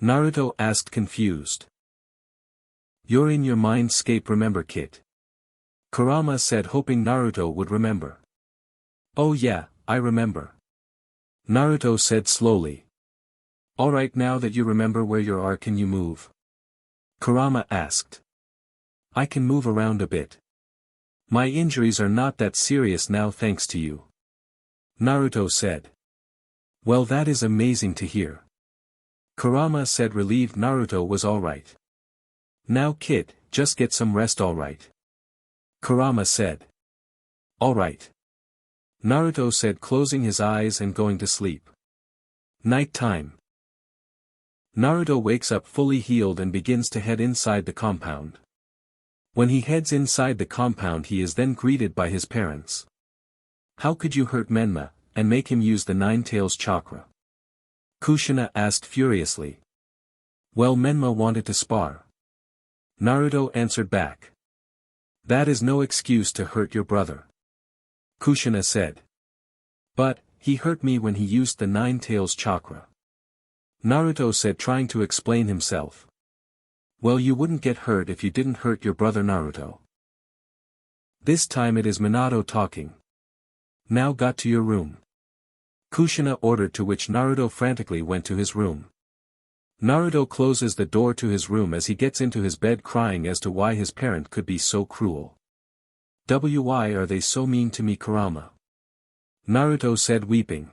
Naruto asked, confused. "You're in your mindscape, remember kid?" Kurama said, hoping Naruto would remember. "Oh yeah, I remember," Naruto said slowly. "Alright, now that you remember where you are, can you move?" Kurama asked. "I can move around a bit. My injuries are not that serious now thanks to you," Naruto said. "Well, that is amazing to hear," Kurama said, relieved Naruto was alright. "Now kid, just get some rest, alright?" Kurama said. "Alright," Naruto said, closing his eyes and going to sleep. Night time. Naruto wakes up fully healed and begins to head inside the compound. When he heads inside the compound, he is then greeted by his parents. "How could you hurt Menma, and make him use the Nine Tails chakra?" Kushina asked furiously. "Well, Menma wanted to spar," Naruto answered back. "That is no excuse to hurt your brother," Kushina said. "But, he hurt me when he used the Nine Tails chakra," Naruto said, trying to explain himself. "Well, you wouldn't get hurt if you didn't hurt your brother Naruto." This time it is Minato talking. "Now got to your room," Kushina ordered, to which Naruto frantically went to his room. Naruto closes the door to his room as he gets into his bed, crying as to why his parent could be so cruel. "Why are they so mean to me, Kurama?" Naruto said, weeping.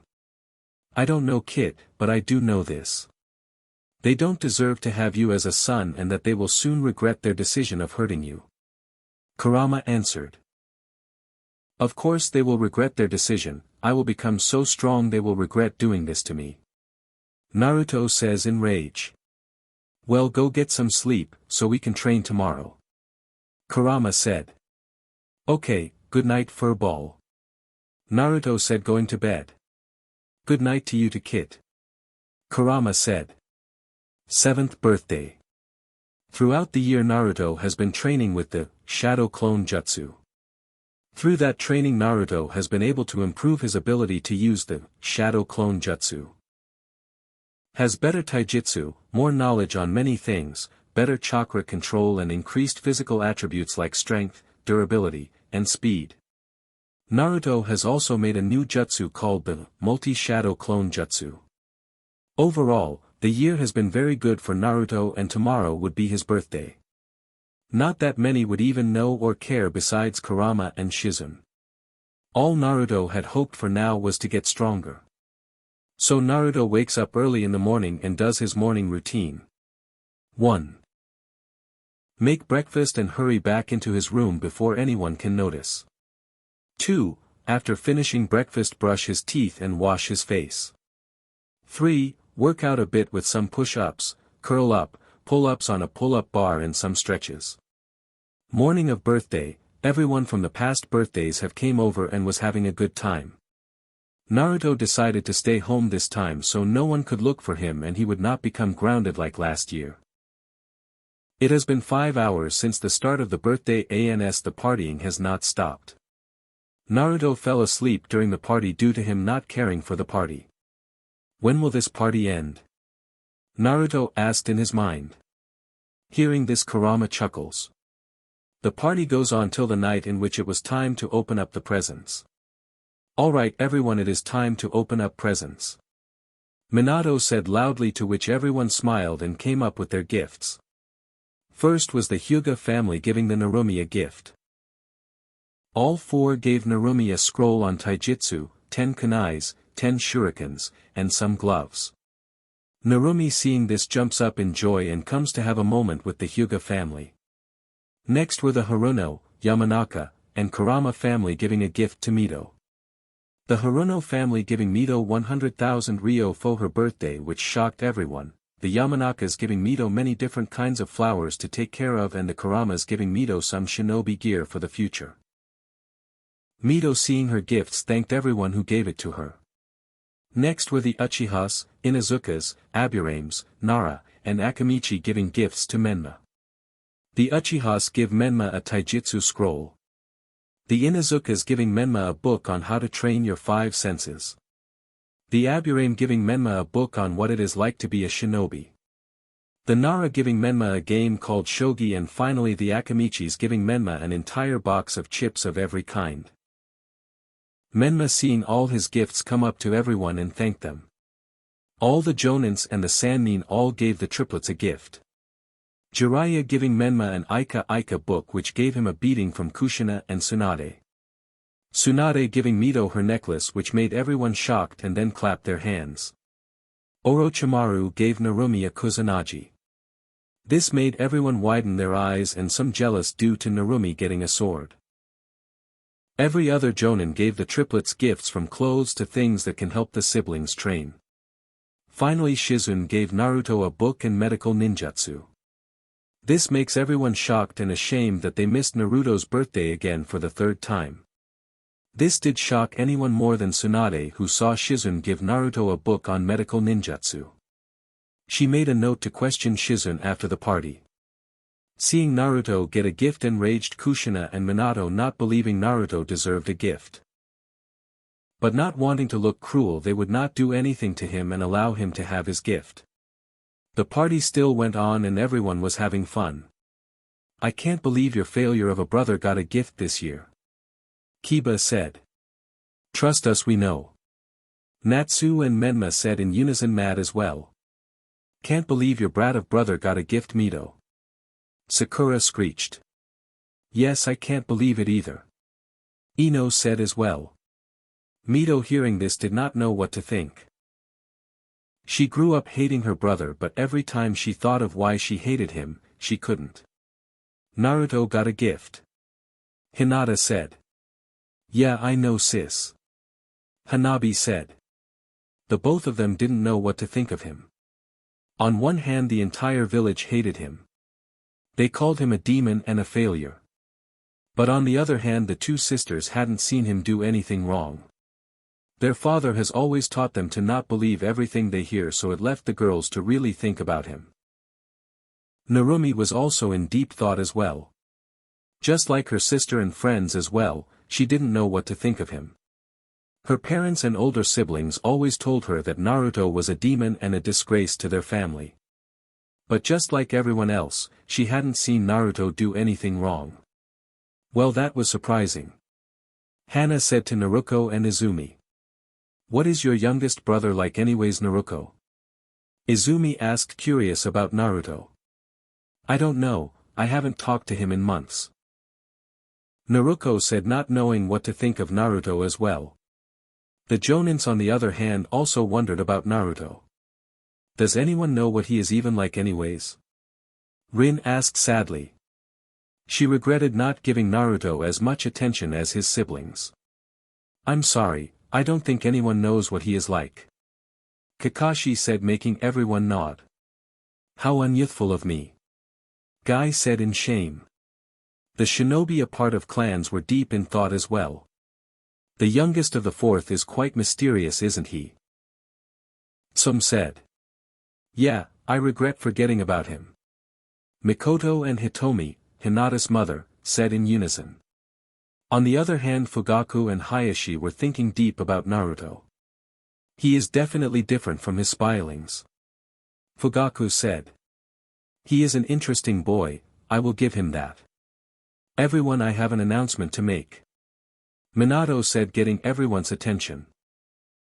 "I don't know kid, but I do know this. They don't deserve to have you as a son, and that they will soon regret their decision of hurting you," Kurama answered. "Of course they will regret their decision. I will become so strong they will regret doing this to me," Naruto says in rage. "Well, go get some sleep, so we can train tomorrow," Kurama said. "Okay, good night, furball," Naruto said, going to bed. "Good night to you too, kid," Kurama said. 7th birthday. Throughout the year Naruto has been training with the Shadow Clone Jutsu. Through that training Naruto has been able to improve his ability to use the Shadow Clone Jutsu. Has better taijutsu, more knowledge on many things, better chakra control and increased physical attributes like strength, durability, and speed. Naruto has also made a new jutsu called the Multi-Shadow Clone Jutsu. Overall, the year has been very good for Naruto, and tomorrow would be his birthday. Not that many would even know or care besides Kurama and Shizune. All Naruto had hoped for now was to get stronger. So Naruto wakes up early in the morning and does his morning routine. 1. Make breakfast and hurry back into his room before anyone can notice. 2. After finishing breakfast, brush his teeth and wash his face. 3. Work out a bit with some push-ups, curl up, pull-ups on a pull-up bar and some stretches. Morning of birthday, everyone from the past birthdays have came over and was having a good time. Naruto decided to stay home this time so no one could look for him and he would not become grounded like last year. It has been 5 hours since the start of the birthday and the partying has not stopped. Naruto fell asleep during the party due to him not caring for the party. When will this party end? Naruto asked in his mind. Hearing this, Kurama chuckles. The party goes on till the night in which it was time to open up the presents. Alright everyone, it is time to open up presents. Minato said loudly, to which everyone smiled and came up with their gifts. First was the Hyuga family giving the Narumi a gift. All four gave Narumi a scroll on taijutsu, 10 kunais, 10 shurikens, and some gloves. Narumi, seeing this, jumps up in joy and comes to have a moment with the Hyuga family. Next were the Haruno, Yamanaka, and Kurama family giving a gift to Mito. The Haruno family giving Mito 100,000 ryo for her birthday, which shocked everyone, the Yamanakas giving Mito many different kinds of flowers to take care of, and the Kuramas giving Mito some shinobi gear for the future. Mito, seeing her gifts, thanked everyone who gave it to her. Next were the Uchihas, Inuzukas, Aburames, Nara, and Akamichi giving gifts to Menma. The Uchihas give Menma a taijutsu scroll. The Inuzukas giving Menma a book on how to train your 5 senses. The Aburame giving Menma a book on what it is like to be a shinobi. The Nara giving Menma a game called shogi, and finally the Akamichis giving Menma an entire box of chips of every kind. Menma, seeing all his gifts, come up to everyone and thanked them. All the Jonins and the Sannin all gave the triplets a gift. Jiraiya giving Menma an Ika book which gave him a beating from Kushina and Tsunade. Tsunade giving Mito her necklace, which made everyone shocked and then clapped their hands. Orochimaru gave Narumi a kusanagi. This made everyone widen their eyes and some jealous due to Narumi getting a sword. Every other Jonin gave the triplets gifts, from clothes to things that can help the siblings train. Finally Shizune gave Naruto a book and medical ninjutsu. This makes everyone shocked and ashamed that they missed Naruto's birthday again for the 3rd time. This did shock anyone more than Tsunade, who saw Shizune give Naruto a book on medical ninjutsu. She made a note to question Shizune after the party. Seeing Naruto get a gift, enraged Kushina and Minato, not believing Naruto deserved a gift. But not wanting to look cruel, they would not do anything to him and allow him to have his gift. The party still went on and everyone was having fun. I can't believe your failure of a brother got a gift this year. Kiba said. Trust us, we know. Natsu and Menma said in unison, mad as well. Can't believe your brat of brother got a gift, Mito. Sakura screeched. Yes, I can't believe it either. Ino said as well. Mito, hearing this, did not know what to think. She grew up hating her brother, but every time she thought of why she hated him, she couldn't. Naruto got a gift. Hinata said. Yeah, I know, sis. Hanabi said. The both of them didn't know what to think of him. On one hand, the entire village hated him. They called him a demon and a failure. But on the other hand, the two sisters hadn't seen him do anything wrong. Their father has always taught them to not believe everything they hear, so it left the girls to really think about him. Narumi was also in deep thought as well. Just like her sister and friends as well, she didn't know what to think of him. Her parents and older siblings always told her that Naruto was a demon and a disgrace to their family. But just like everyone else, she hadn't seen Naruto do anything wrong. Well, that was surprising. Hana said to Naruko and Izumi. What is your youngest brother like anyways, Naruko? Izumi asked, curious about Naruto. I don't know, I haven't talked to him in months. Naruko said, not knowing what to think of Naruto as well. The Jonins on the other hand also wondered about Naruto. Does anyone know what he is even like anyways? Rin asked sadly. She regretted not giving Naruto as much attention as his siblings. I'm sorry, I don't think anyone knows what he is like. Kakashi said, making everyone nod. How unyouthful of me. Guy said in shame. The shinobi, a part of clans, were deep in thought as well. The youngest of the 4th is quite mysterious, isn't he? Some said. Yeah, I regret forgetting about him. Mikoto and Hitomi, Hinata's mother, said in unison. On the other hand, Fugaku and Hayashi were thinking deep about Naruto. He is definitely different from his spylings. Fugaku said. He is an interesting boy, I will give him that. Everyone, I have an announcement to make. Minato said, getting everyone's attention.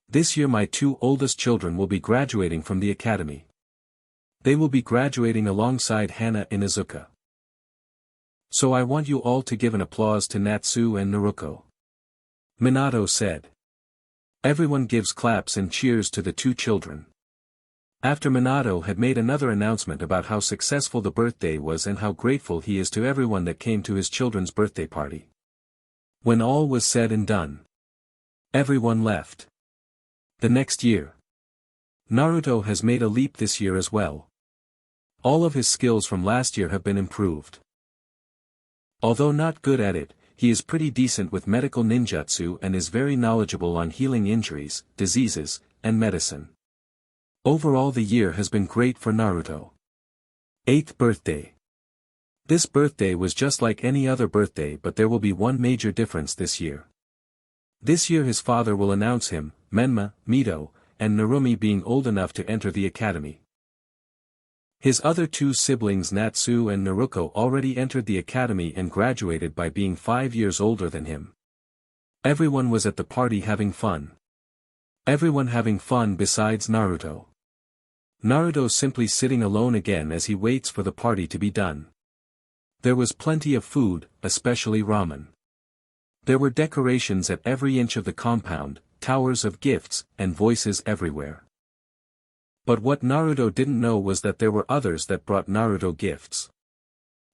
This year my two oldest children will be graduating from the academy. They will be graduating alongside Hana Inuzuka. So I want you all to give an applause to Natsu and Naruko. Minato said. Everyone gives claps and cheers to the two children. After Minato had made another announcement about how successful the birthday was and how grateful he is to everyone that came to his children's birthday party. When all was said and done, everyone left. The next year, Naruto has made a leap this year as well. All of his skills from last year have been improved. Although not good at it, he is pretty decent with medical ninjutsu and is very knowledgeable on healing injuries, diseases, and medicine. Overall, the year has been great for Naruto. 8th birthday. This birthday was just like any other birthday, but there will be one major difference this year. This year his father will announce him, Menma, Mito, and Narumi being old enough to enter the academy. His other two siblings Natsu and Naruko already entered the academy and graduated by being 5 years older than him. Everyone was at the party having fun. Everyone having fun besides Naruto. Naruto simply sitting alone again as he waits for the party to be done. There was plenty of food, especially ramen. There were decorations at every inch of the compound, towers of gifts, and voices everywhere. But what Naruto didn't know was that there were others that brought Naruto gifts.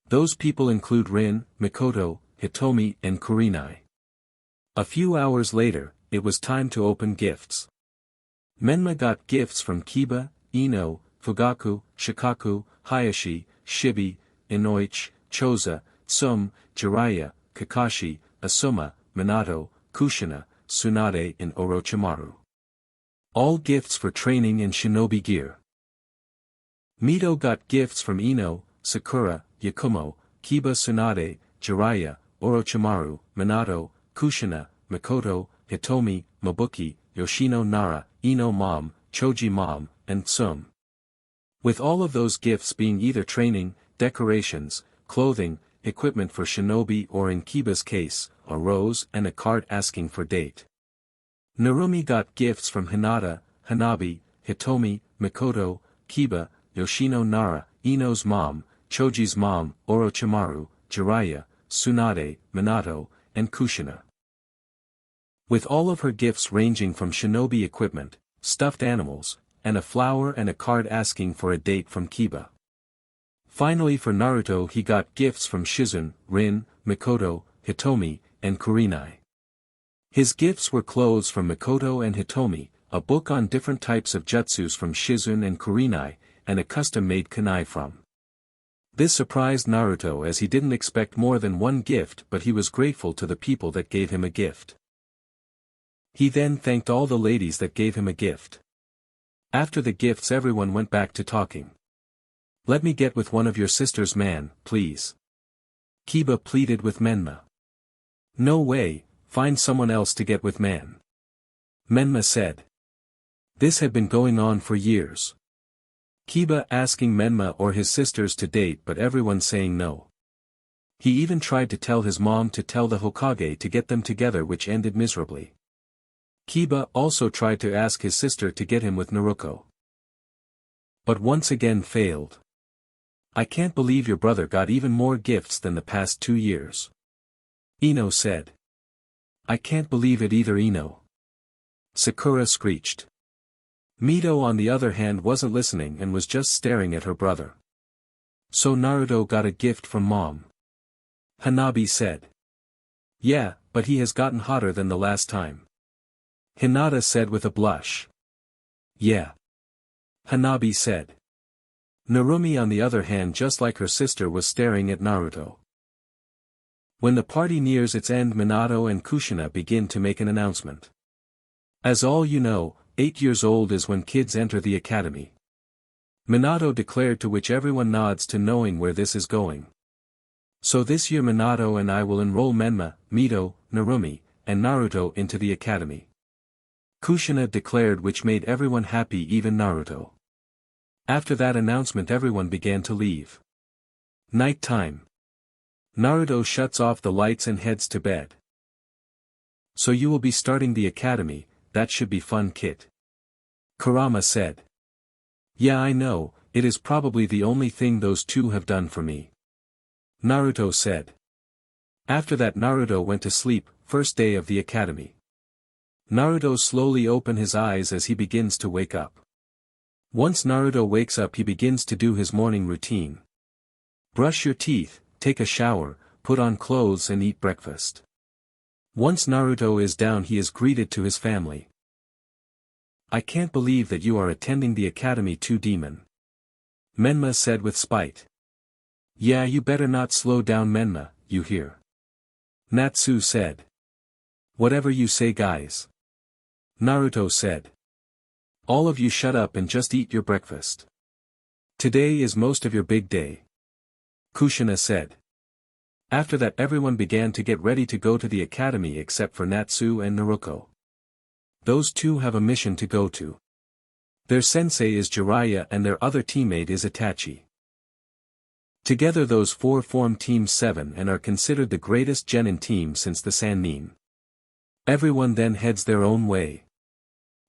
Those people include Rin, Mikoto, Hitomi, and Kurenai. A few hours later, it was time to open gifts. Menma got gifts from Kiba, Ino, Fugaku, Shikaku, Hayashi, Shibi, Inoichi, Choza, Tsum, Jiraiya, Kakashi, Asuma, Minato, Kushina, Tsunade and Orochimaru. All gifts for training and shinobi gear. Mito got gifts from Ino, Sakura, Yakumo, Kiba, Tsunade, Jiraiya, Orochimaru, Minato, Kushina, Mikoto, Hitomi, Mabuki, Yoshino Nara, Ino Mom, Choji Mom, and Tsum. With all of those gifts being either training, decorations, clothing, equipment for shinobi or in Kiba's case, a rose and a card asking for date. Narumi got gifts from Hinata, Hanabi, Hitomi, Mikoto, Kiba, Yoshino Nara, Ino's mom, Choji's mom, Orochimaru, Jiraiya, Tsunade, Minato, and Kushina. With all of her gifts ranging from shinobi equipment, stuffed animals, and a flower and a card asking for a date from Kiba. Finally for Naruto he got gifts from Shizune, Rin, Mikoto, Hitomi, and Kurenai. His gifts were clothes from Mikoto and Hitomi, a book on different types of jutsus from Shizune and Kurenai, and a custom-made kunai from. This surprised Naruto as he didn't expect more than one gift, but he was grateful to the people that gave him a gift. He then thanked all the ladies that gave him a gift. After the gifts everyone went back to talking. Let me get with one of your sisters, man, please. Kiba pleaded with Menma. No way, find someone else to get with, man. Menma said. This had been going on for years. Kiba asking Menma or his sisters to date but everyone saying no. He even tried to tell his mom to tell the Hokage to get them together, which ended miserably. Kiba also tried to ask his sister to get him with Naruko. But once again failed. I can't believe your brother got even more gifts than the past 2 years. Ino said. I can't believe it either, Ino. Sakura screeched. Mito on the other hand wasn't listening and was just staring at her brother. So Naruto got a gift from mom. Hanabi said. Yeah, but he has gotten hotter than the last time. Hinata said with a blush. Yeah. Hanabi said. Narumi on the other hand, just like her sister, was staring at Naruto. When the party nears its end, Minato and Kushina begin to make an announcement. As all you know, 8 years old is when kids enter the academy. Minato declared, to which everyone nods to knowing where this is going. So this year Minato and I will enroll Menma, Mito, Narumi, and Naruto into the academy. Kushina declared, which made everyone happy, even Naruto. After that announcement everyone began to leave. Night time. Naruto shuts off the lights and heads to bed. So you will be starting the academy, that should be fun, Kit. Kurama said. Yeah, I know, it is probably the only thing those two have done for me. Naruto said. After that Naruto went to sleep, first day of the academy. Naruto slowly opened his eyes as he begins to wake up. Once Naruto wakes up he begins to do his morning routine. Brush your teeth, take a shower, put on clothes and eat breakfast. Once Naruto is down he is greeted to his family. I can't believe that you are attending the academy too, Demon. Menma said with spite. Yeah, you better not slow down, Menma, you hear? Natsu said. Whatever you say, guys. Naruto said. All of you shut up and just eat your breakfast. Today is most of your big day. Kushina said. After that everyone began to get ready to go to the academy except for Natsu and Naruto. Those two have a mission to go to. Their sensei is Jiraiya and their other teammate is Itachi. Together those four form Team 7 and are considered the greatest genin team since the Sannin. Everyone then heads their own way.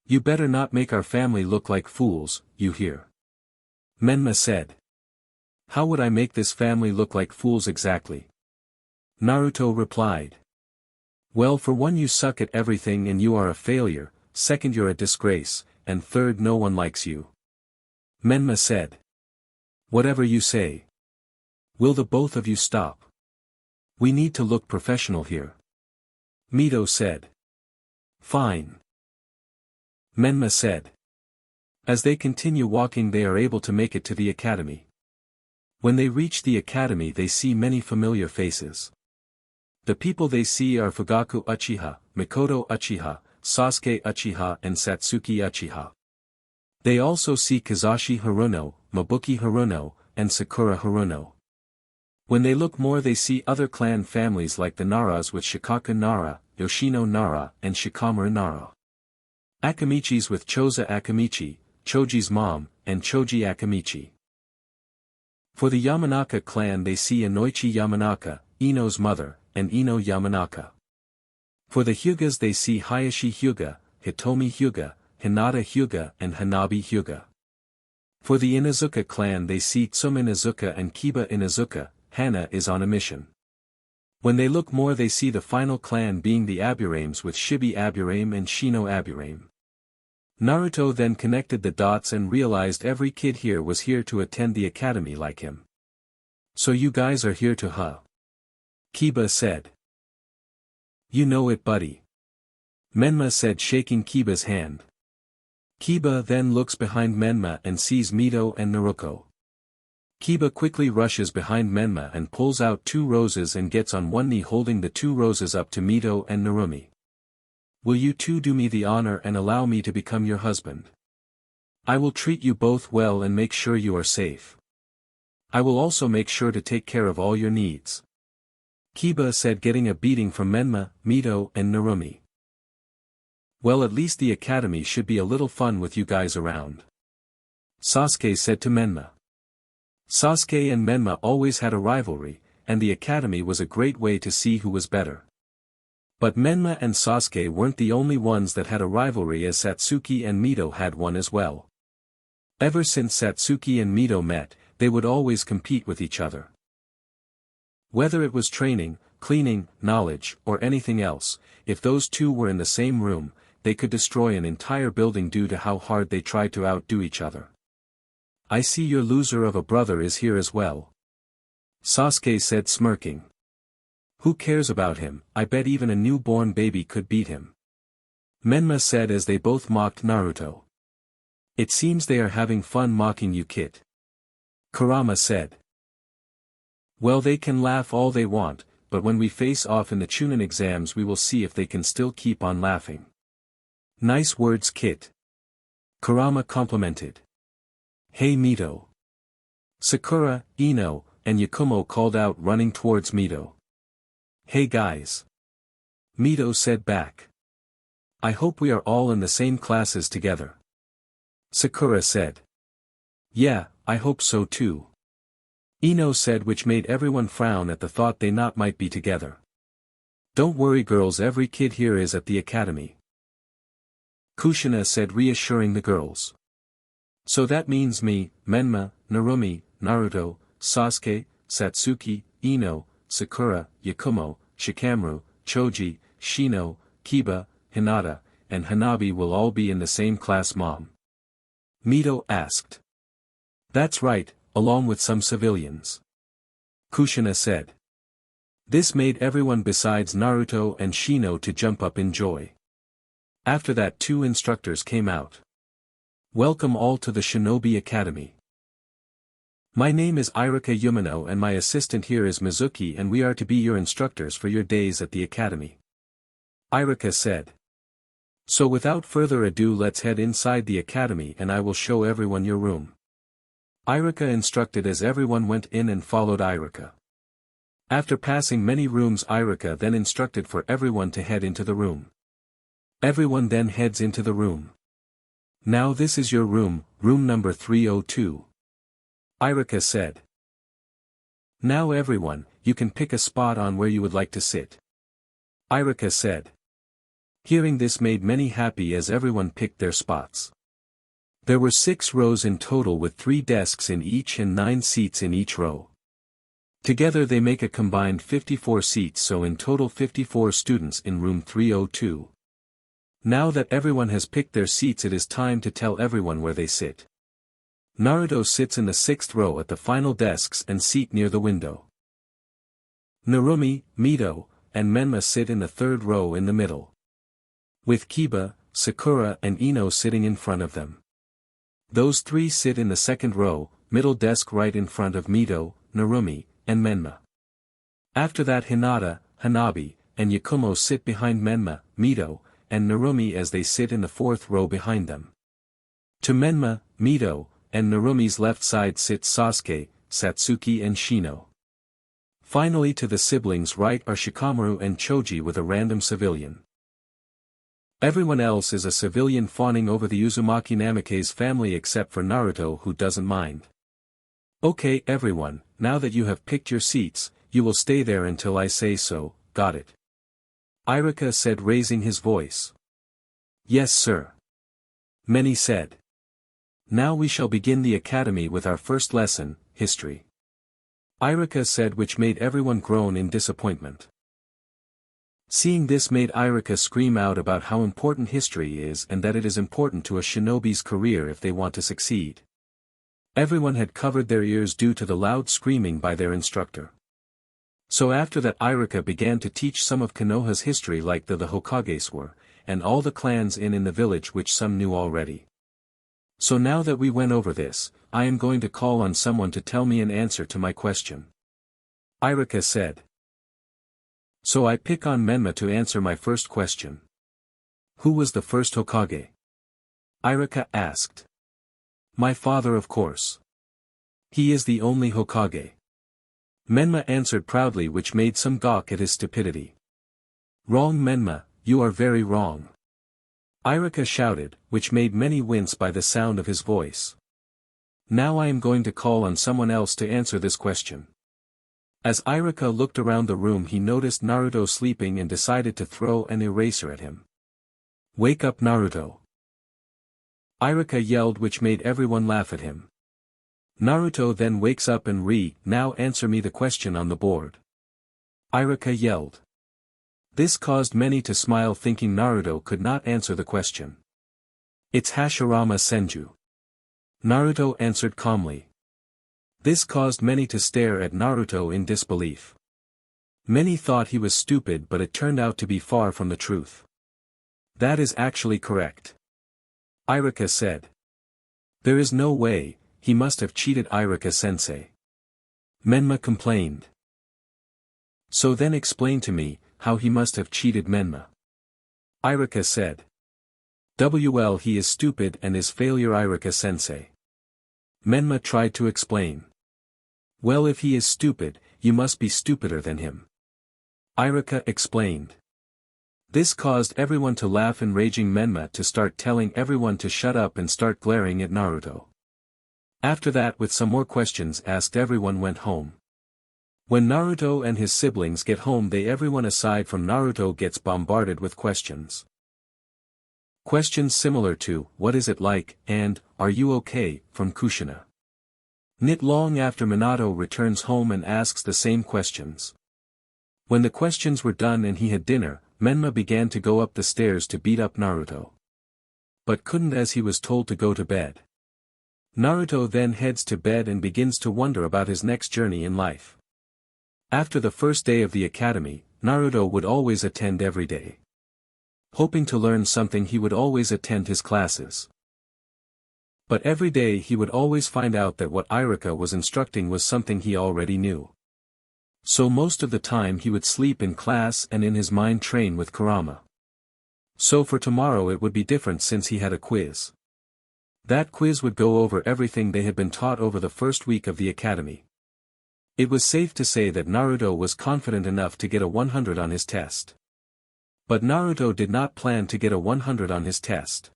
You better not make our family look like fools, you hear? Menma said. How would I make this family look like fools exactly? Naruto replied. Well, for one, you suck at everything and you are a failure, second, you're a disgrace, and third, no one likes you. Menma said. Whatever you say. Will the both of you stop? We need to look professional here. Mito said. Fine. Menma said. As they continue walking they are able to make it to the academy. When they reach the academy they see many familiar faces. The people they see are Fugaku Uchiha, Mikoto Uchiha, Sasuke Uchiha and Satsuki Uchiha. They also see Kazashi Haruno, Mabuki Haruno, and Sakura Haruno. When they look more they see other clan families like the Naras with Shikaku Nara, Yoshino Nara and Shikamaru Nara. Akamichis with Choza Akamichi, Choji's mom, and Choji Akamichi. For the Yamanaka clan they see Inoichi Yamanaka, Ino's mother, and Ino Yamanaka. For the Hyugas they see Hayashi Hyuga, Hitomi Hyuga, Hinata Hyuga and Hanabi Hyuga. For the Inazuka clan they see Tsum Inazuka and Kiba Inazuka. Hana is on a mission. When they look more they see the final clan being the Aburames with Shibi Aburame and Shino Aburame. Naruto then connected the dots and realized every kid here was here to attend the academy like him. So you guys are here to Kiba said. You know it, buddy. Menma said, shaking Kiba's hand. Kiba then looks behind Menma and sees Mito and Naruto. Kiba quickly rushes behind Menma and pulls out 2 roses and gets on one knee holding the 2 roses up to Mito and Narumi. Will you two do me the honor and allow me to become your husband? I will treat you both well and make sure you are safe. I will also make sure to take care of all your needs. Kiba said, getting a beating from Menma, Mito and Narumi. Well, at least the academy should be a little fun with you guys around. Sasuke said to Menma. Sasuke and Menma always had a rivalry, and the academy was a great way to see who was better. But Menma and Sasuke weren't the only ones that had a rivalry, as Satsuki and Mito had one as well. Ever since Satsuki and Mito met, they would always compete with each other. Whether it was training, cleaning, knowledge, or anything else, if those two were in the same room, they could destroy an entire building due to how hard they tried to outdo each other. I see your loser of a brother is here as well. Sasuke said, smirking. Who cares about him? I bet even a newborn baby could beat him. Menma said as they both mocked Naruto. It seems they are having fun mocking you, Kit. Kurama said. Well, they can laugh all they want, but when we face off in the Chunin exams we will see if they can still keep on laughing. Nice words, Kit. Kurama complimented. Hey Mito. Sakura, Ino, and Yakumo called out, running towards Mito. Hey guys. Mito said back. I hope we are all in the same classes together. Sakura said. Yeah, I hope so too. Ino said, which made everyone frown at the thought they not might be together. Don't worry girls, every kid here is at the academy. Kushina said, reassuring the girls. So that means me, Menma, Narumi, Naruto, Sasuke, Satsuki, Ino, Sakura, Yakumo, Shikamaru, Choji, Shino, Kiba, Hinata, and Hanabi will all be in the same class, Mom? Mito asked. That's right, along with some civilians. Kushina said. This made everyone besides Naruto and Shino to jump up in joy. After that, 2 instructors came out. Welcome all to the Shinobi Academy. My name is Iruka Yumino and my assistant here is Mizuki, and we are to be your instructors for your days at the academy. Iruka said. So without further ado, let's head inside the academy and I will show everyone your room. Iruka instructed as everyone went in and followed Iruka. After passing many rooms, Iruka then instructed for everyone to head into the room. Everyone then heads into the room. Now this is your room, room number 302. Iruka said. Now everyone, you can pick a spot on where you would like to sit. Iruka said. Hearing this made many happy as everyone picked their spots. There were 6 rows in total with 3 desks in each and 9 seats in each row. Together they make a combined 54 seats, so in total 54 students in room 302. Now that everyone has picked their seats, it is time to tell everyone where they sit. Naruto sits in the 6th row at the final desks and seat near the window. Narumi, Mito, and Menma sit in the 3rd row in the middle. With Kiba, Sakura and Ino sitting in front of them. Those 3 sit in the 2nd row, middle desk right in front of Mito, Narumi, and Menma. After that Hinata, Hanabi, and Yakumo sit behind Menma, Mito, and Narumi as they sit in the 4th row behind them. To Menma, Mito, and Narumi's left side sit Sasuke, Satsuki and Shino. Finally to the siblings' right are Shikamaru and Choji with a random civilian. Everyone else is a civilian fawning over the Uzumaki Namikaze family except for Naruto, who doesn't mind. Okay everyone, now that you have picked your seats, you will stay there until I say so, got it? Iruka said, raising his voice. Yes sir. Many said. Now we shall begin the academy with our first lesson, history. Iruka said, which made everyone groan in disappointment. Seeing this made Iruka scream out about how important history is and that it is important to a shinobi's career if they want to succeed. Everyone had covered their ears due to the loud screaming by their instructor. So after that Iruka began to teach some of Konoha's history, like the Hokages were, and all the clans in the village, which some knew already. So now that we went over this, I am going to call on someone to tell me an answer to my question. Iruka said. So I pick on Menma to answer my first question. Who was the first Hokage? Iruka asked. My father, of course. He is the only Hokage. Menma answered proudly, which made some gawk at his stupidity. Wrong Menma, you are very wrong. Iruka shouted, which made many wince by the sound of his voice. Now I am going to call on someone else to answer this question. As Iruka looked around the room, he noticed Naruto sleeping and decided to throw an eraser at him. Wake up Naruto! Iruka yelled, which made everyone laugh at him. Naruto then wakes up and now answer me the question on the board. Iruka yelled. This caused many to smile, thinking Naruto could not answer the question. It's Hashirama Senju. Naruto answered calmly. This caused many to stare at Naruto in disbelief. Many thought he was stupid, but it turned out to be far from the truth. That is actually correct. Iruka said. There is no way, he must have cheated Iruka-sensei. Menma complained. So then explain to me, how he must have cheated Menma. Iruka said. Well, he is stupid and is failure Iruka-sensei. Menma tried to explain. Well, if he is stupid, you must be stupider than him. Iruka explained. This caused everyone to laugh, and raging Menma to start telling everyone to shut up and start glaring at Naruto. After that, with some more questions asked, everyone went home. When Naruto and his siblings get home, everyone aside from Naruto gets bombarded with questions. Questions similar to, "What is it like?" and, "Are you okay?" from Kushina. Not long after, Minato returns home and asks the same questions. When the questions were done and he had dinner, Menma began to go up the stairs to beat up Naruto. But couldn't, as he was told to go to bed. Naruto then heads to bed and begins to wonder about his next journey in life. After the first day of the academy, Naruto would always attend every day. Hoping to learn something, he would always attend his classes. But every day he would always find out that what Iruka was instructing was something he already knew. So most of the time he would sleep in class and in his mind train with Kurama. So for tomorrow it would be different, since he had a quiz. That quiz would go over everything they had been taught over the first week of the academy. It was safe to say that Naruto was confident enough to get a 100 on his test. But Naruto did not plan to get a 100 on his test.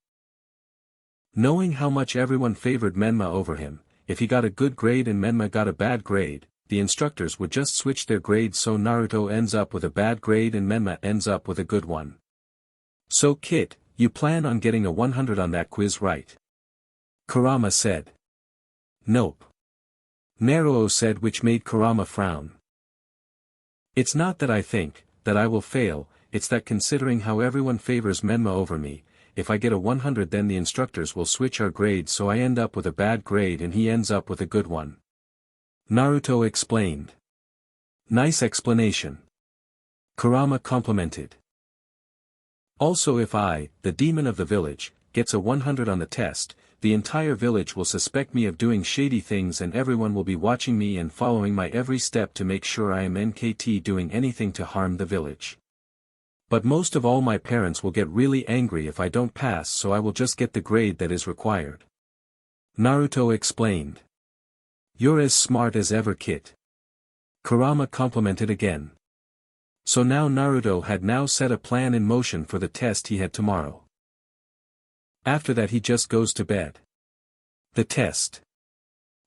Knowing how much everyone favored Menma over him, if he got a good grade and Menma got a bad grade, the instructors would just switch their grades, so Naruto ends up with a bad grade and Menma ends up with a good one. "So kid, you plan on getting a 100 on that quiz, right?" Kurama said. "Nope." Naruto said, which made Kurama frown. "It's not that I think that I will fail, it's that considering how everyone favors Menma over me, if I get a 100 then the instructors will switch our grades, so I end up with a bad grade and he ends up with a good one." Naruto explained. "Nice explanation." Kurama complimented. "Also, if I, the demon of the village, gets a 100 on the test, the entire village will suspect me of doing shady things and everyone will be watching me and following my every step to make sure I am NKT doing anything to harm the village. But most of all, my parents will get really angry if I don't pass, so I will just get the grade that is required." Naruto explained. "You're as smart as ever, kid." Kurama complimented again. So now Naruto had now set a plan in motion for the test he had tomorrow. After that he just goes to bed. The test.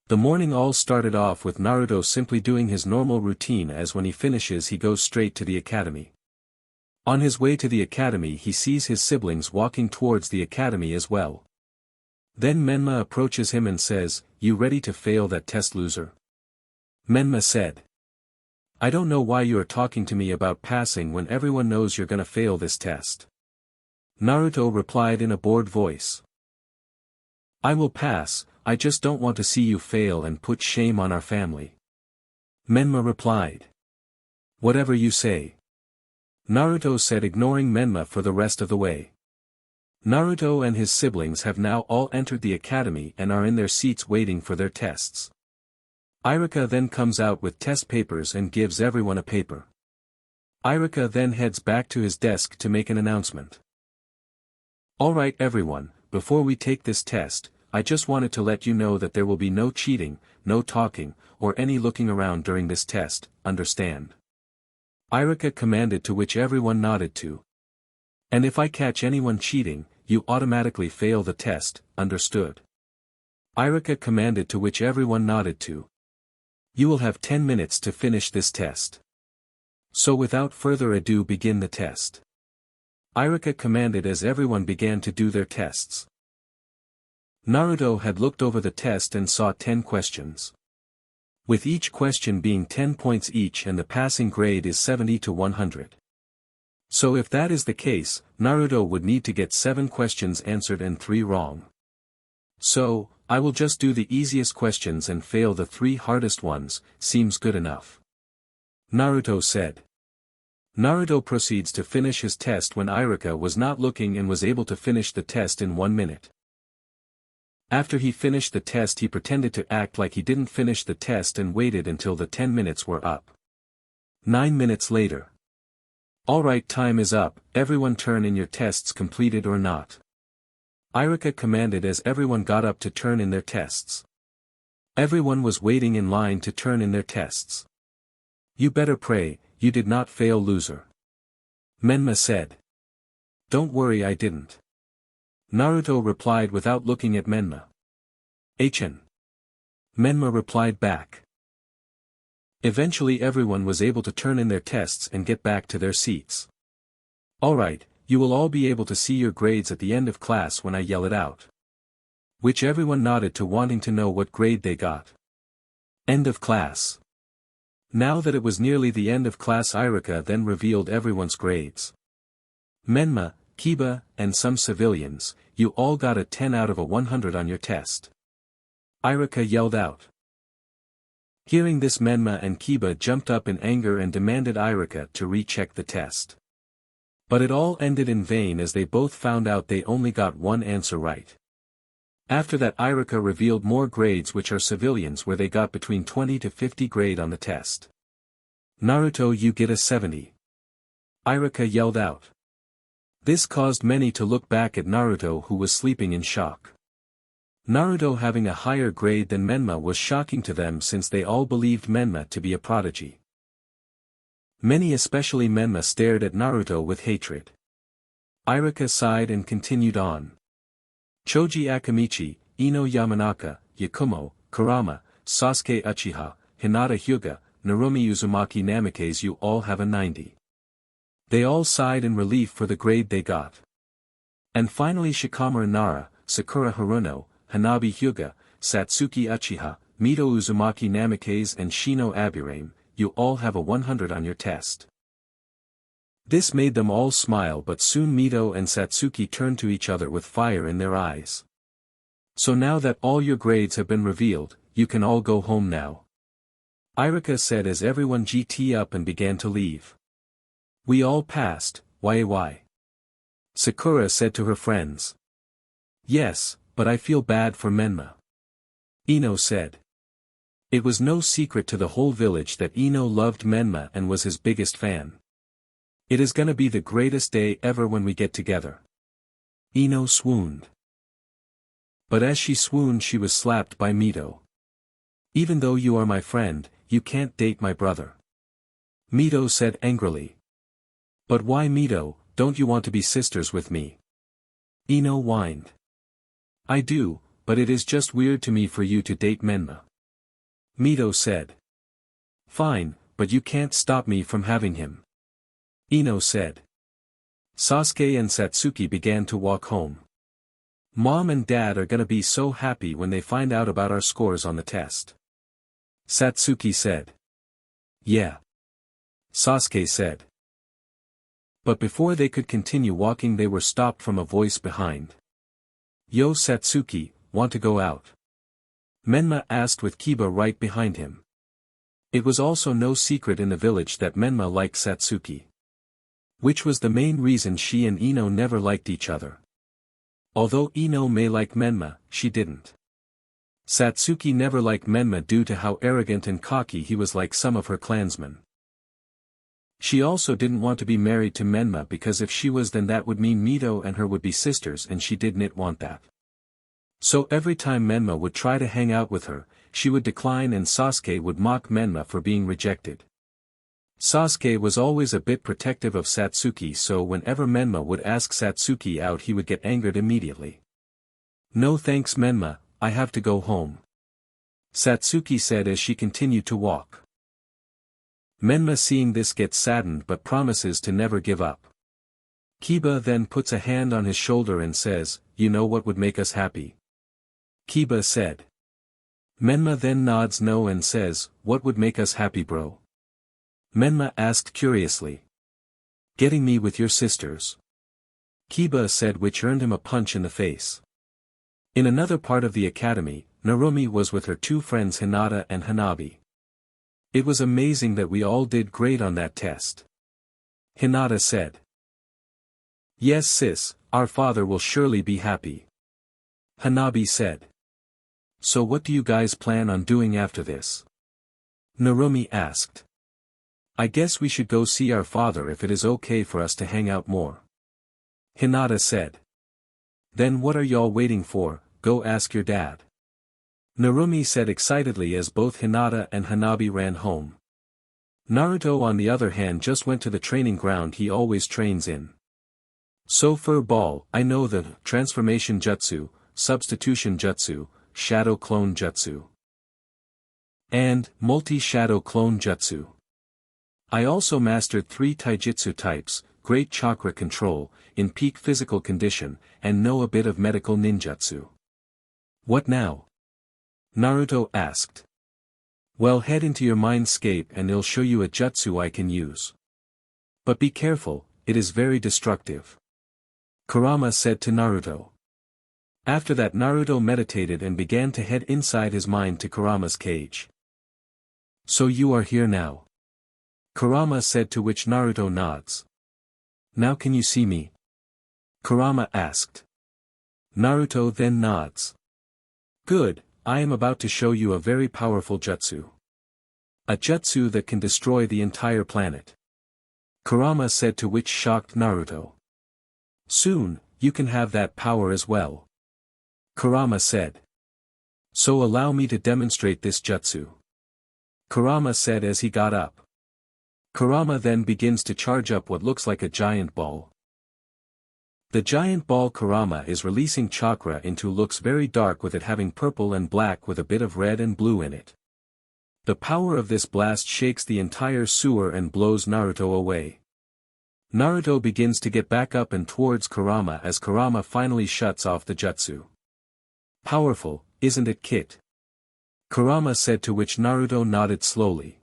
The morning all started off with Naruto simply doing his normal routine, as when he finishes he goes straight to the academy. On his way to the academy he sees his siblings walking towards the academy as well. Then Menma approaches him and says, "You ready to fail that test, loser?" Menma said. "I don't know why you are talking to me about passing when everyone knows you're gonna fail this test." Naruto replied in a bored voice. "I will pass, I just don't want to see you fail and put shame on our family." Menma replied. "Whatever you say." Naruto said, ignoring Menma for the rest of the way. Naruto and his siblings have now all entered the academy and are in their seats waiting for their tests. Iruka then comes out with test papers and gives everyone a paper. Iruka then heads back to his desk to make an announcement. "Alright everyone, before we take this test, I just wanted to let you know that there will be no cheating, no talking, or any looking around during this test, understand?" Iruka commanded, to which everyone nodded to. "And if I catch anyone cheating, you automatically fail the test, understood?" Iruka commanded, to which everyone nodded to. "You will have 10 minutes to finish this test. So without further ado, begin the test." Iruka commanded as everyone began to do their tests. Naruto had looked over the test and saw 10 questions. With each question being 10 points each, and the passing grade is 70 to 100. So if that is the case, Naruto would need to get 7 questions answered and 3 wrong. "So, I will just do the easiest questions and fail the 3 hardest ones, seems good enough," Naruto said. Naruto proceeds to finish his test when Iruka was not looking and was able to finish the test in 1 minute. After he finished the test he pretended to act like he didn't finish the test and waited until the 10 minutes were up. 9 minutes later. "Alright, time is up, everyone turn in your tests completed or not?" Iruka commanded as everyone got up to turn in their tests. Everyone was waiting in line to turn in their tests. "You better pray, you did not fail, loser," Menma said. "Don't worry, I didn't," Naruto replied without looking at Menma. "Hn. Menma replied back. Eventually everyone was able to turn in their tests and get back to their seats. Alright, you will all be able to see your grades at the end of class when I yell it out. Which everyone nodded to, wanting to know what grade they got. End of class. Now that it was nearly the end of class, Irika then revealed everyone's grades. Menma, Kiba, and some civilians, you all got a 10 out of a 100 on your test. Irika yelled out. Hearing this, Menma and Kiba jumped up in anger and demanded Irika to recheck the test. But it all ended in vain, as they both found out they only got one answer right. After that, Irika revealed more grades, which are civilians, where they got between 20 to 50 grade on the test. Naruto, you get a 70. Irika yelled out. This caused many to look back at Naruto, who was sleeping in shock. Naruto having a higher grade than Menma was shocking to them, since they all believed Menma to be a prodigy. Many, especially Menma, stared at Naruto with hatred. Irika sighed and continued on. Choji Akamichi, Ino Yamanaka, Yakumo, Kurama, Sasuke Uchiha, Hinata Hyuga, Narumi Uzumaki Namikaze, you all have a 90. They all sighed in relief for the grade they got. And finally Shikamaru Nara, Sakura Haruno, Hanabi Hyuga, Satsuki Uchiha, Mito Uzumaki Namikaze, and Shino Aburame, you all have a 100 on your test. This made them all smile, but soon Mito and Satsuki turned to each other with fire in their eyes. So now that all your grades have been revealed, you can all go home now. Irika said as everyone GT up and began to leave. We all passed, why? Sakura said to her friends. Yes, but I feel bad for Menma. Ino said. It was no secret to the whole village that Ino loved Menma and was his biggest fan. It is gonna be the greatest day ever when we get together. Ino swooned. But as she swooned, she was slapped by Mito. Even though you are my friend, you can't date my brother. Mito said angrily. But why, Mito, don't you want to be sisters with me? Ino whined. I do, but it is just weird to me for you to date Menma. Mito said. Fine, but you can't stop me from having him. Ino said. Sasuke and Satsuki began to walk home. Mom and Dad are gonna be so happy when they find out about our scores on the test. Satsuki said. Yeah. Sasuke said. But before they could continue walking, they were stopped from a voice behind. Yo Satsuki, want to go out? Menma asked with Kiba right behind him. It was also no secret in the village that Menma liked Satsuki. Which was the main reason she and Ino never liked each other. Although Ino may like Menma, she didn't. Satsuki never liked Menma due to how arrogant and cocky he was, like some of her clansmen. She also didn't want to be married to Menma, because if she was, then that would mean Mito and her would be sisters, and she didn't want that. So every time Menma would try to hang out with her, she would decline, and Sasuke would mock Menma for being rejected. Sasuke was always a bit protective of Satsuki, so whenever Menma would ask Satsuki out, he would get angered immediately. No thanks Menma, I have to go home. Satsuki said as she continued to walk. Menma seeing this gets saddened but promises to never give up. Kiba then puts a hand on his shoulder and says, you know what would make us happy? Kiba said. Menma then nods no and says, what would make us happy, bro? Menma asked curiously. Getting me with your sisters. Kiba said, which earned him a punch in the face. In another part of the academy, Narumi was with her two friends Hinata and Hanabi. It was amazing that we all did great on that test. Hinata said. Yes sis, our father will surely be happy. Hanabi said. So what do you guys plan on doing after this? Narumi asked. I guess we should go see our father if it is okay for us to hang out more. Hinata said. Then what are y'all waiting for, go ask your dad. Narumi said excitedly as both Hinata and Hanabi ran home. Naruto on the other hand just went to the training ground he always trains in. So fur ball, I know the transformation jutsu, substitution jutsu, shadow clone jutsu. And, multi-shadow clone jutsu. I also mastered 3 taijutsu types, great chakra control, in peak physical condition, and know a bit of medical ninjutsu. What now? Naruto asked. Well, head into your mindscape and I'll show you a jutsu I can use. But be careful, it is very destructive. Kurama said to Naruto. After that, Naruto meditated and began to head inside his mind to Kurama's cage. So you are here now? Kurama said, to which Naruto nods. Now can you see me? Kurama asked. Naruto then nods. Good, I am about to show you a very powerful jutsu. A jutsu that can destroy the entire planet. Kurama said, to which shocked Naruto. Soon, you can have that power as well. Kurama said. So allow me to demonstrate this jutsu. Kurama said as he got up. Kurama then begins to charge up what looks like a giant ball. The giant ball Kurama is releasing chakra into looks very dark, with it having purple and black with a bit of red and blue in it. The power of this blast shakes the entire sewer and blows Naruto away. Naruto begins to get back up and towards Kurama as Kurama finally shuts off the jutsu. Powerful, isn't it, Kit? Kurama said, to which Naruto nodded slowly.